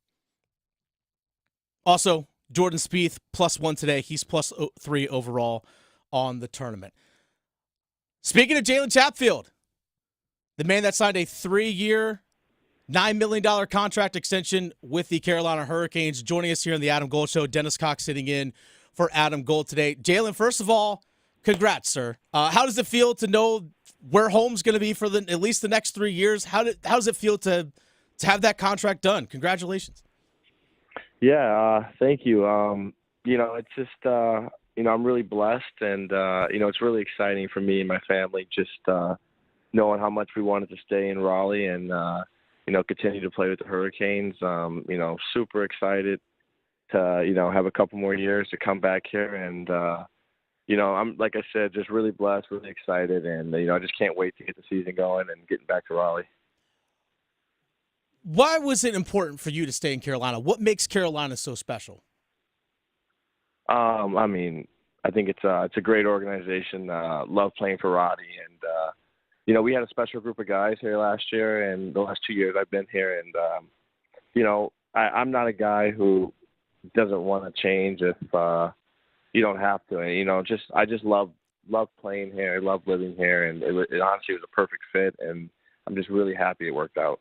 Also, Jordan Spieth +1 today. He's +3 overall on the tournament. Speaking of Jalen Chatfield, the man that signed a 3-year, $9 million contract extension with the Carolina Hurricanes, joining us here on the Adam Gold Show. Dennis Cox sitting in for Adam Gold today. Jalen, first of all, congrats, sir. How does it feel to know where home's going to be for at least the next 3 years? How does it feel to have that contract done? Congratulations. Yeah, thank you. It's just, I'm really blessed, and, it's really exciting for me and my family just knowing how much we wanted to stay in Raleigh and, continue to play with the Hurricanes. Super excited to, have a couple more years to come back here. And, I'm, like I said, just really blessed, really excited, and, I just can't wait to get the season going and getting back to Raleigh. Why was it important for you to stay in Carolina? What makes Carolina so special? I think it's a great organization. Love playing for Roddy, and we had a special group of guys here last year, and the last 2 years I've been here, and I'm not a guy who doesn't want to change if you don't have to. And, I just love playing here. I love living here, and it honestly was a perfect fit, and I'm just really happy it worked out.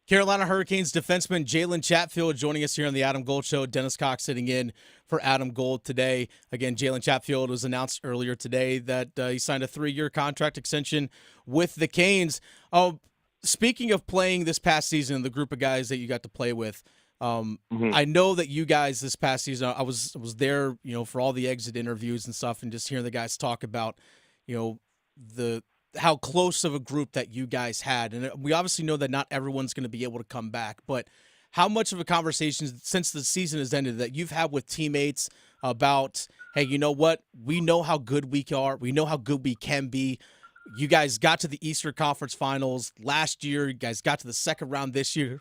Carolina Hurricanes defenseman Jalen Chatfield joining us here on the Adam Gold Show. Dennis Cox sitting in for Adam Gold today. Again, Jalen Chatfield was announced earlier today that he signed a 3-year contract extension with the Canes. Speaking of playing this past season, the group of guys that you got to play with, I know that you guys this past season, I was there, for all the exit interviews and stuff, and just hearing the guys talk about, how close of a group that you guys had. And we obviously know that not everyone's going to be able to come back, but how much of a conversation since the season has ended that you've had with teammates about, hey, you know what? We know how good we are. We know how good we can be. You guys got to the Eastern Conference Finals last year. You guys got to the second round this year.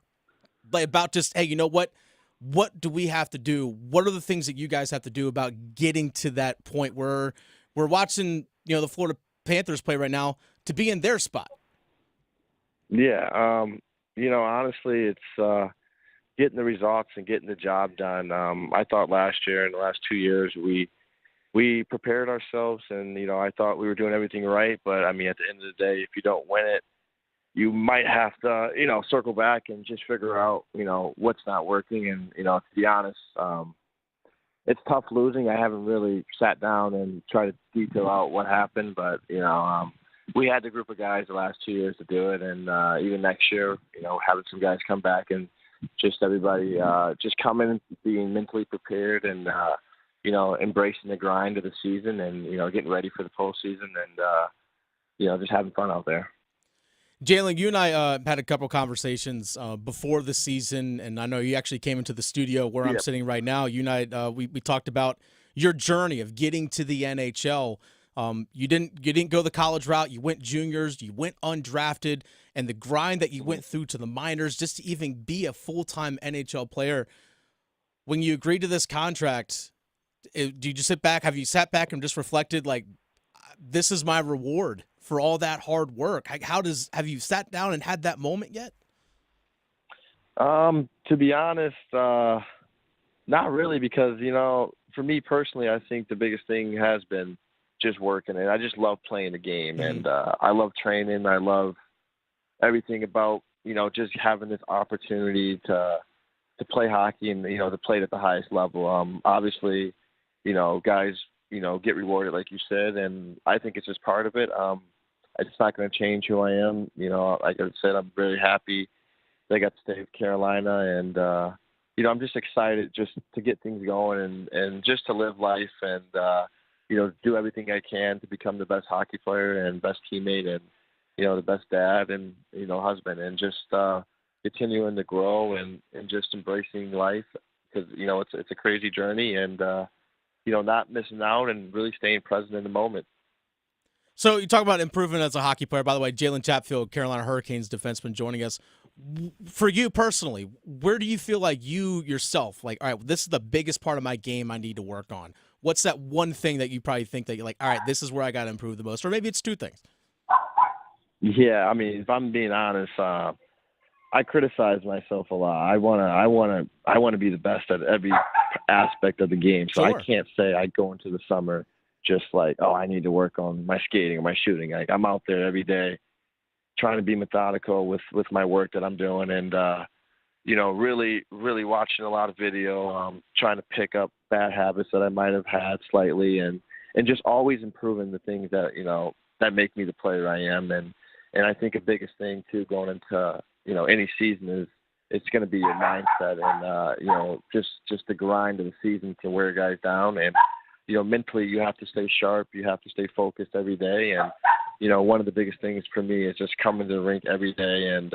But about just, hey, you know what? What do we have to do? What are the things that you guys have to do about getting to that point where we're watching, the Florida Panthers play right now to be in their spot? Yeah, honestly, it's getting the results and getting the job done. I thought last year and the last 2 years we we prepared ourselves, and I thought we were doing everything right. But I mean, at the end of the day, if you don't win it, you might have to circle back and just figure out what's not working. And to be honest, it's tough losing. I haven't really sat down and tried to detail out what happened, but we had the group of guys the last 2 years to do it, and even next year, having some guys come back and just everybody just coming and being mentally prepared and embracing the grind of the season and getting ready for the postseason and just having fun out there. Jalen, you and I had a couple conversations before the season, and I know you actually came into the studio where I'm sitting right now. You and I, we talked about your journey of getting to the NHL. You didn't go the college route. You went juniors. You went undrafted, and the grind that you went through to the minors just to even be a full-time NHL player. When you agreed to this contract, do you just sit back? Have you sat back and just reflected like, this is my reward for all that hard work? Have you sat down and had that moment yet? To be honest, not really, because, for me personally, I think the biggest thing has been just working, and I just love playing the game, and I love training. I love everything about, just having this opportunity to play hockey and, to play it at the highest level. Obviously, guys, get rewarded, like you said, and I think it's just part of it. It's not going to change who I am. Like I said, I'm really happy they got to stay with Carolina, and, I'm just excited just to get things going and just to live life and, do everything I can to become the best hockey player and best teammate and, the best dad and, husband, and just continuing to grow and just embracing life because, it's a crazy journey and, not missing out and really staying present in the moment. So you talk about improving as a hockey player. By the way, Jalen Chatfield, Carolina Hurricanes defenseman, joining us. For you personally, where do you feel like you yourself, like, all right, this is the biggest part of my game I need to work on? What's that one thing that you probably think that you're like, all right, this is where I got to improve the most? Or maybe it's two things. Yeah, I mean, if I'm being honest, I criticize myself a lot. I wanna be the best at every aspect of the game. So Sure. I can't say I go into the summer just like, oh, I need to work on my skating or my shooting. Like, I'm out there every day trying to be methodical with my work that I'm doing and, really, really watching a lot of video, trying to pick up bad habits that I might have had slightly and just always improving the things that, that make me the player I am. And I think the biggest thing too, going into, any season is it's going to be your mindset and, just the grind of the season can wear guys down. And, mentally you have to stay sharp. You have to stay focused every day. And, one of the biggest things for me is just coming to the rink every day and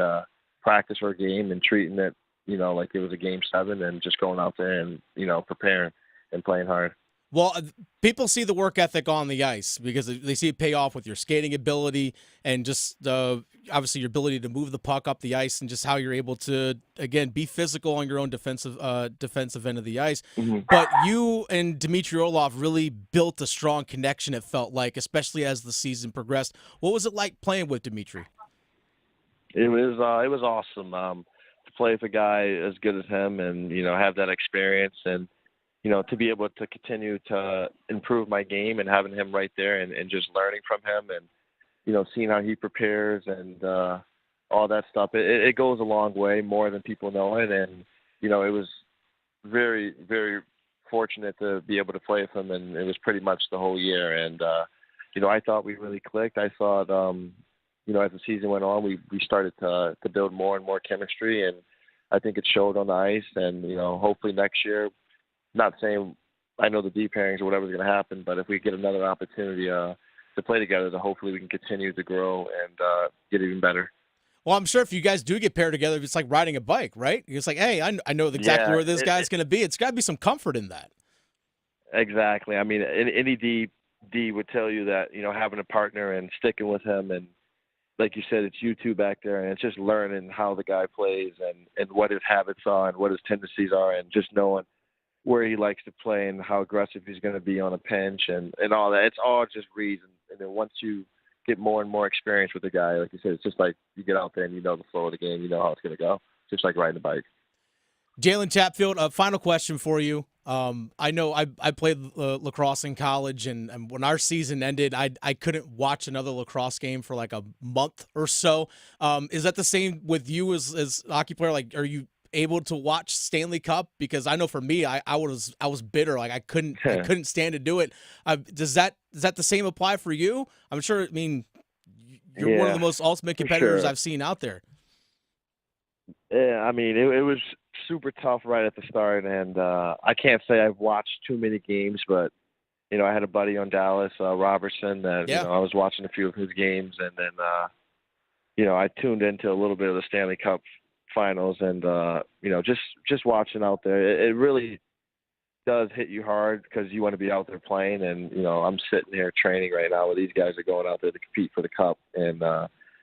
practice our game and treating it, like it was a game 7 and just going out there and, preparing and playing hard. Well, people see the work ethic on the ice because they see it pay off with your skating ability and just obviously your ability to move the puck up the ice and just how you're able to, again, be physical on your own defensive end of the ice. Mm-hmm. But you and Dmitry Orlov really built a strong connection, it felt like, especially as the season progressed. What was it like playing with Dmitry? It was awesome to play with a guy as good as him and, have that experience and, to be able to continue to improve my game and having him right there and just learning from him and, seeing how he prepares and all that stuff. It goes a long way, more than people know it. And, it was very, very fortunate to be able to play with him, and it was pretty much the whole year. And, I thought we really clicked. I thought, as the season went on, we started to build more and more chemistry, and I think it showed on the ice. And, hopefully next year, not saying I know the D pairings or whatever's going to happen, but if we get another opportunity to play together, then hopefully we can continue to grow and get even better. Well, I'm sure if you guys do get paired together, it's like riding a bike, right? It's like, hey, I know exactly where this guy's going to be. It's got to be some comfort in that. Exactly. I mean, any D would tell you that, having a partner and sticking with him, and like you said, it's you two back there, and it's just learning how the guy plays and what his habits are and what his tendencies are, and just knowing where he likes to play and how aggressive he's going to be on a pinch and all that. It's all just reason. And then once you get more and more experience with the guy, like you said, it's just like you get out there and you know the flow of the game, you know how it's going to go. Just like riding a bike. Jalen Chatfield, a final question for you. I know I played lacrosse in college, and when our season ended, I couldn't watch another lacrosse game for like a month or so. Is that the same with you as a hockey player? Like, are you able to watch Stanley Cup? Because I know for me, I was bitter. Like I couldn't stand to do it. Does that the same apply for you? I'm sure. I mean, you're one of the most ultimate competitors I've seen out there. Yeah, I mean, it was super tough right at the start, and I can't say I've watched too many games, but I had a buddy on Dallas, Robertson, that I was watching a few of his games, and then I tuned into a little bit of the Stanley Cup finals, and just watching out there, it really does hit you hard because you want to be out there playing, and I'm sitting here training right now where these guys are going out there to compete for the cup, and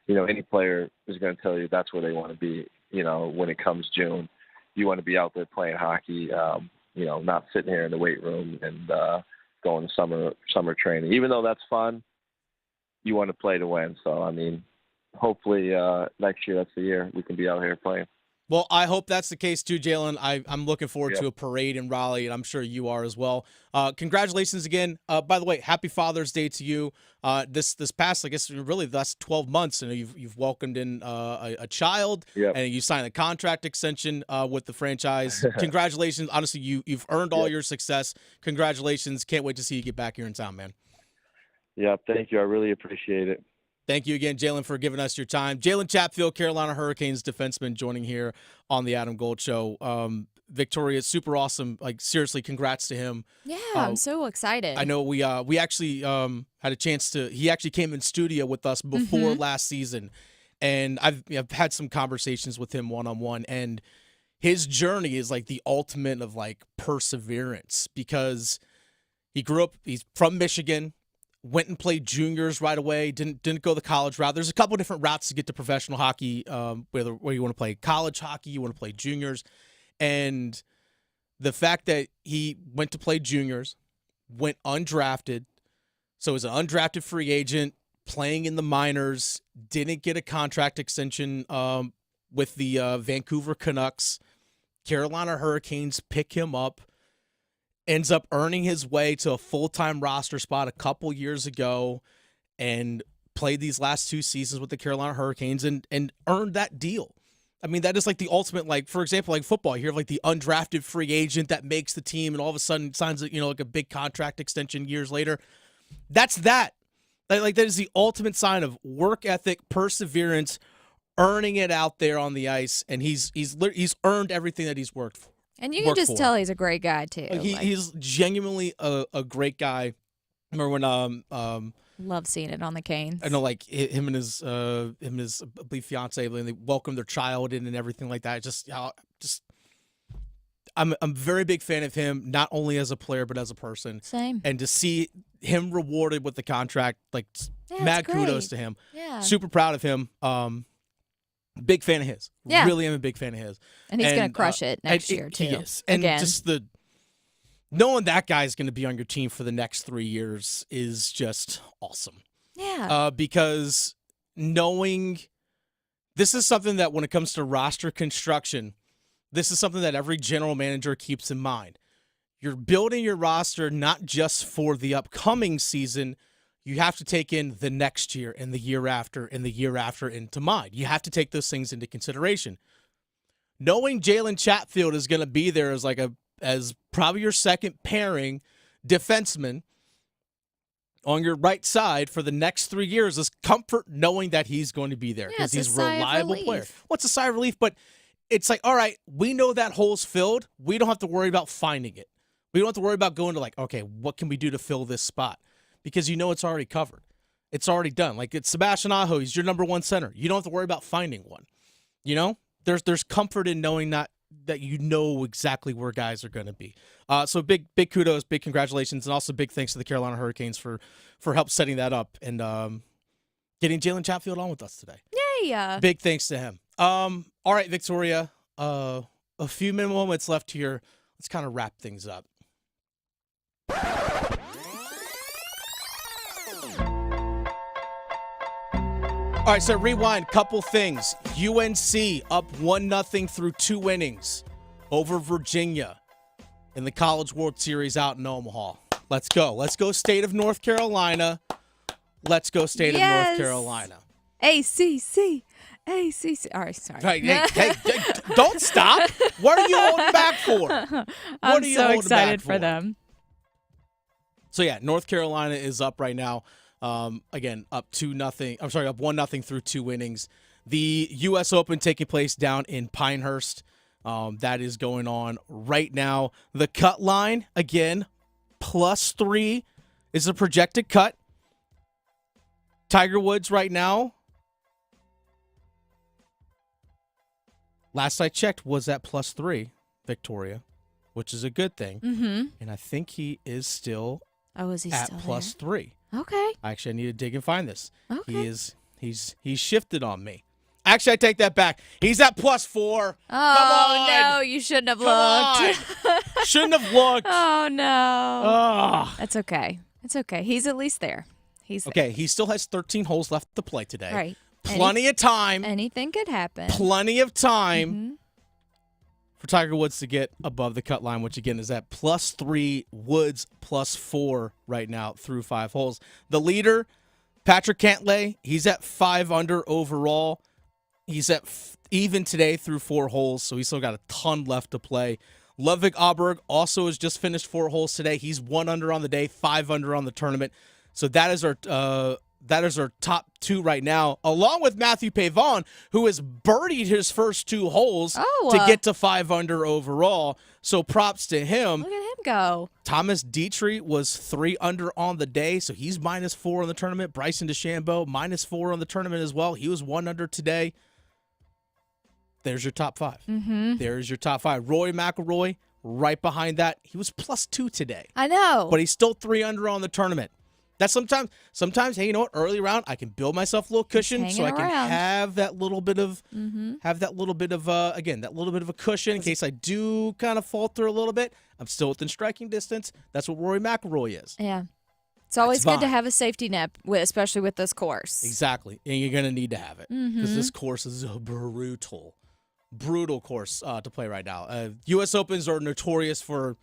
any player is going to tell you that's where they want to be. When it comes June, you want to be out there playing hockey, not sitting here in the weight room and going to summer training. Even though that's fun, you want to play to win. So, I mean, hopefully next year, that's the year we can be out here playing. Well, I hope that's the case too, Jalen. I'm looking forward to a parade in Raleigh, and I'm sure you are as well. Congratulations again. By the way, happy Father's Day to you. This past, I guess, really the last 12 months, you've welcomed in a child, and you signed a contract extension with the franchise. Congratulations. Honestly, you've earned all your success. Congratulations. Can't wait to see you get back here in town, man. Yeah, thank you. I really appreciate it. Thank you again, Jalen, for giving us your time. Jalen Chatfield, Carolina Hurricanes defenseman, joining here on the Adam Gold Show. Victoria, super awesome. Like, seriously, congrats to him. Yeah, I'm so excited. I know we actually had a chance to – he actually came in studio with us before last season, and I've had some conversations with him one-on-one, and his journey is like the ultimate of like perseverance because he grew up – he's from Michigan – went and played juniors right away, didn't go the college route. There's a couple different routes to get to professional hockey, where you want to play college hockey, you want to play juniors. And the fact that he went to play juniors, went undrafted, so as an undrafted free agent, playing in the minors, didn't get a contract extension with the Vancouver Canucks. Carolina Hurricanes pick him up, ends up earning his way to a full-time roster spot a couple years ago and played these last 2 seasons with the Carolina Hurricanes and earned that deal. I mean, that is like the ultimate, like, for example, like football, you have like the undrafted free agent that makes the team and all of a sudden signs, like a big contract extension years later. That's that. Like that is the ultimate sign of work ethic, perseverance, earning it out there on the ice, and he's earned everything that he's worked for. And you can just tell he's a great guy, too. He's genuinely a great guy. Remember when love seeing it on the Canes. I know, like him and his I believe fiance, and they welcomed their child in and everything like that. I'm a very big fan of him, not only as a player but as a person. Same. And to see him rewarded with the contract, like mad kudos to him. Yeah. Super proud of him. Big fan of his. Yeah. Really am a big fan of his. And he's going to crush it next year, too. He is. And just knowing that guy's going to be on your team for the next 3 years is just awesome. Yeah. Because knowing this is something that when it comes to roster construction, this is something that every general manager keeps in mind. You're building your roster not just for the upcoming season. You have to take in the next year and the year after and the year after into mind. You have to take those things into consideration. Knowing Jalen Chatfield is going to be there as probably your second pairing defenseman on your right side for the next 3 years is comfort knowing that he's going to be there because he's a reliable player. Well, it's a sigh of relief, but it's like, all right, we know that hole's filled. We don't have to worry about finding it. We don't have to worry about going to like, okay, what can we do to fill this spot? Because it's already covered. It's already done. Like it's Sebastian Aho, he's your number one center. You don't have to worry about finding one. There's comfort in knowing that you know exactly where guys are going to be. So big kudos, big congratulations, and also big thanks to the Carolina Hurricanes for help setting that up and getting Jalen Chatfield on with us today. Yay! Big thanks to him. All right, Victoria, a few moments left here. Let's kind of wrap things up. All right, so rewind, couple things. UNC up 1-0 through 2 innings. over Virginia in the College World Series out in Omaha. Let's go. Let's go, state of North Carolina. Let's go, state of North Carolina. ACC. All right, sorry. Right, hey, don't stop. What are you holding back for? I'm so excited for them. So, yeah, North Carolina is up right now. Again, up 2-0. I'm sorry, up 1-0 through 2 innings. The U.S. Open taking place down in Pinehurst. That is going on right now. The cut line, again, +3 is a projected cut. Tiger Woods right now, last I checked, was at +3, Victoria, which is a good thing. Mm-hmm. And I think he is still is he at still +3. Okay. Actually, I need to dig and find this. Okay. He's shifted on me. Actually, I take that back. He's at +4. Oh, Come on. no, you shouldn't have Come looked. Shouldn't have looked. Oh, no. Oh. That's okay. It's okay. He's at least there. He's there. Okay, he still has 13 holes left to play today. Right. Plenty of time. Anything could happen. Plenty of time for Tiger Woods to get above the cut line, which, again, is at +3. Woods +4 right now through 5 holes. The leader, Patrick Cantlay, he's at 5 under overall. He's at even today through 4 holes, so he's still got a ton left to play. Ludwig Aberg also has just finished 4 holes today. He's 1 under on the day, 5 under on the tournament. So that is our top 2 right now, along with Matthew Pavon, who has birdied his first 2 holes to get to 5 under overall. So props to him. Look at him go. Thomas Dietrich was 3 under on the day, so he's -4 on the tournament. Bryson DeChambeau, -4 on the tournament as well. He was 1 under today. There's your top 5. Mm-hmm. There's your top 5. Rory McIlroy, right behind that. He was +2 today. I know. But he's still 3 under on the tournament. That's sometimes, hey, you know what? Early round, I can build myself a little cushion so I can have that little bit of, again, that little bit of a cushion in case I do kind of fall through a little bit. I'm still within striking distance. That's what Rory McIlroy is. Yeah. It's always good to have a safety net, especially with this course. Exactly. And you're going to need to have it because this course is a brutal course to play right now. U.S. Opens are notorious for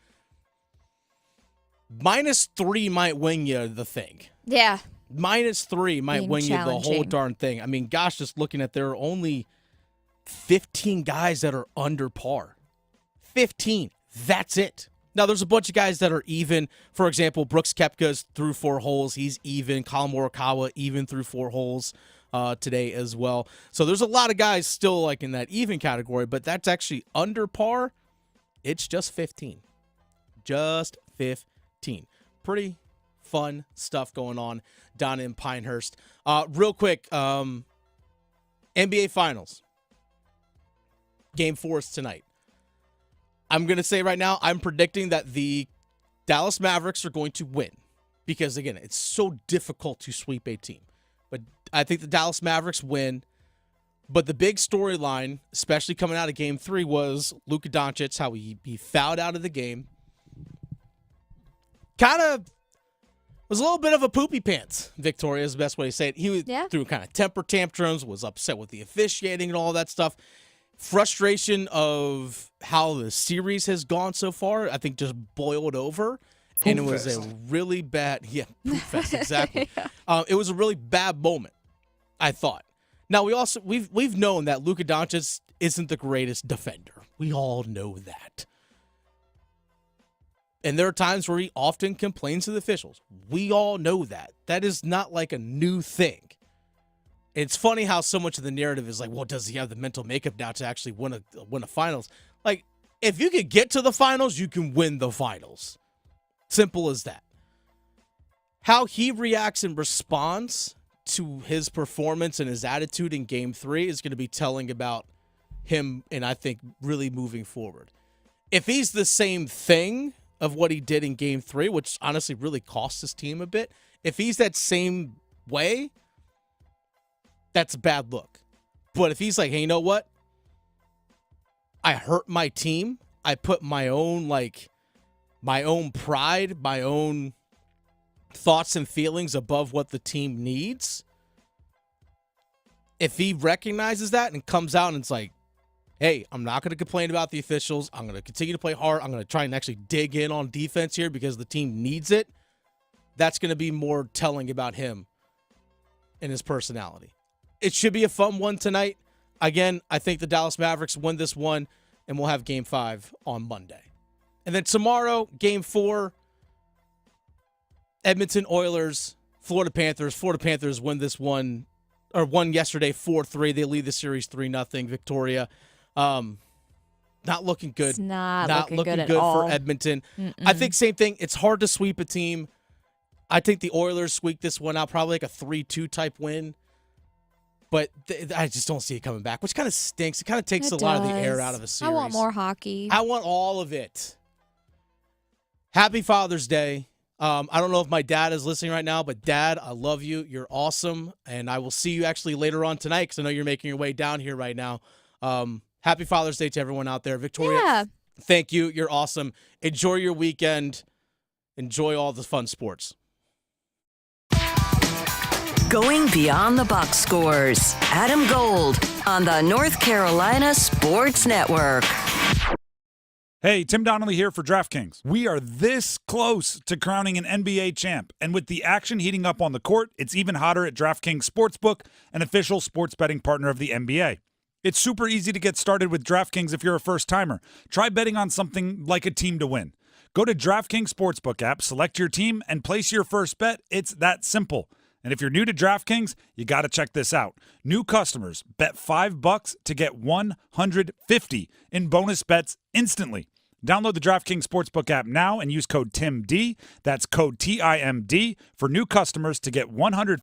-3 might win you the thing. Yeah. -3 might win you the whole darn thing. I mean, gosh, just looking at there are only 15 guys that are under par. 15. That's it. Now, there's a bunch of guys that are even. For example, Brooks Koepka's through 4 holes. He's even. Colin Morikawa even through 4 holes today as well. So there's a lot of guys still like in that even category, but that's actually under par. It's just 15. Just 15. Pretty fun stuff going on down in Pinehurst. Real quick, NBA Finals. Game 4 is tonight. I'm going to say right now, I'm predicting that the Dallas Mavericks are going to win. Because, again, it's so difficult to sweep a team. But I think the Dallas Mavericks win. But the big storyline, especially coming out of Game 3, was Luka Doncic, how he fouled out of the game. Kind of was a little bit of a poopy pants, Victoria is the best way to say it. He threw kind of temper tantrums, was upset with the officiating and all that stuff. Frustration of how the series has gone so far, I think, just boiled over. And it was a really bad, poop fest, exactly. It was a really bad moment, I thought. Now, we've known that Luka Doncic isn't the greatest defender. We all know that. And there are times where he often complains to the officials. We all know that. That is not like a new thing. It's funny how so much of the narrative is like, well, does he have the mental makeup now to actually win a finals? Like, if you could get to the finals, you can win the finals. Simple as that. How he reacts and responds to his performance and his attitude in Game 3 is going to be telling about him and I think really moving forward. If he's the same thing of what he did in Game 3, which honestly really cost his team a bit, if he's that same way, that's a bad look. But if he's like, hey, you know what? I hurt my team. I put my own pride, my own thoughts and feelings above what the team needs. If he recognizes that and comes out and it's like, hey, I'm not going to complain about the officials. I'm going to continue to play hard. I'm going to try and actually dig in on defense here because the team needs it. That's going to be more telling about him and his personality. It should be a fun one tonight. Again, I think the Dallas Mavericks win this one, and we'll have Game 5 on Monday. And then tomorrow, Game 4, Edmonton Oilers, Florida Panthers. Florida Panthers win this one, or won yesterday 4-3. They lead the series 3-0 Victoria. Not looking good. It's not looking good at for all. Edmonton. I think same thing. It's hard to sweep a team. I think the Oilers squeak this one out, probably like a 3-2 type win. But I just don't see it coming back, which kind of stinks. It kind of takes a lot of the air out of the series. I want more hockey. I want all of it. Happy Father's Day. I don't know if my dad is listening right now, but Dad, I love you. You're awesome. And I will see you actually later on tonight because I know you're making your way down here right now. Happy Father's Day to everyone out there. Victoria, thank you. You're awesome. Enjoy your weekend. Enjoy all the fun sports. Going beyond the box scores. Adam Gold on the North Carolina Sports Network. Hey, Tim Donnelly here for DraftKings. We are this close to crowning an NBA champ. And with the action heating up on the court, it's even hotter at DraftKings Sportsbook, an official sports betting partner of the NBA. It's super easy to get started with DraftKings if you're a first-timer. Try betting on something like a team to win. Go to DraftKings Sportsbook app, select your team, and place your first bet. It's that simple. And if you're new to DraftKings, you got to check this out. New customers bet $5 to get $150 in bonus bets instantly. Download the DraftKings Sportsbook app now and use code TIMD. That's code TIMD for new customers to get $150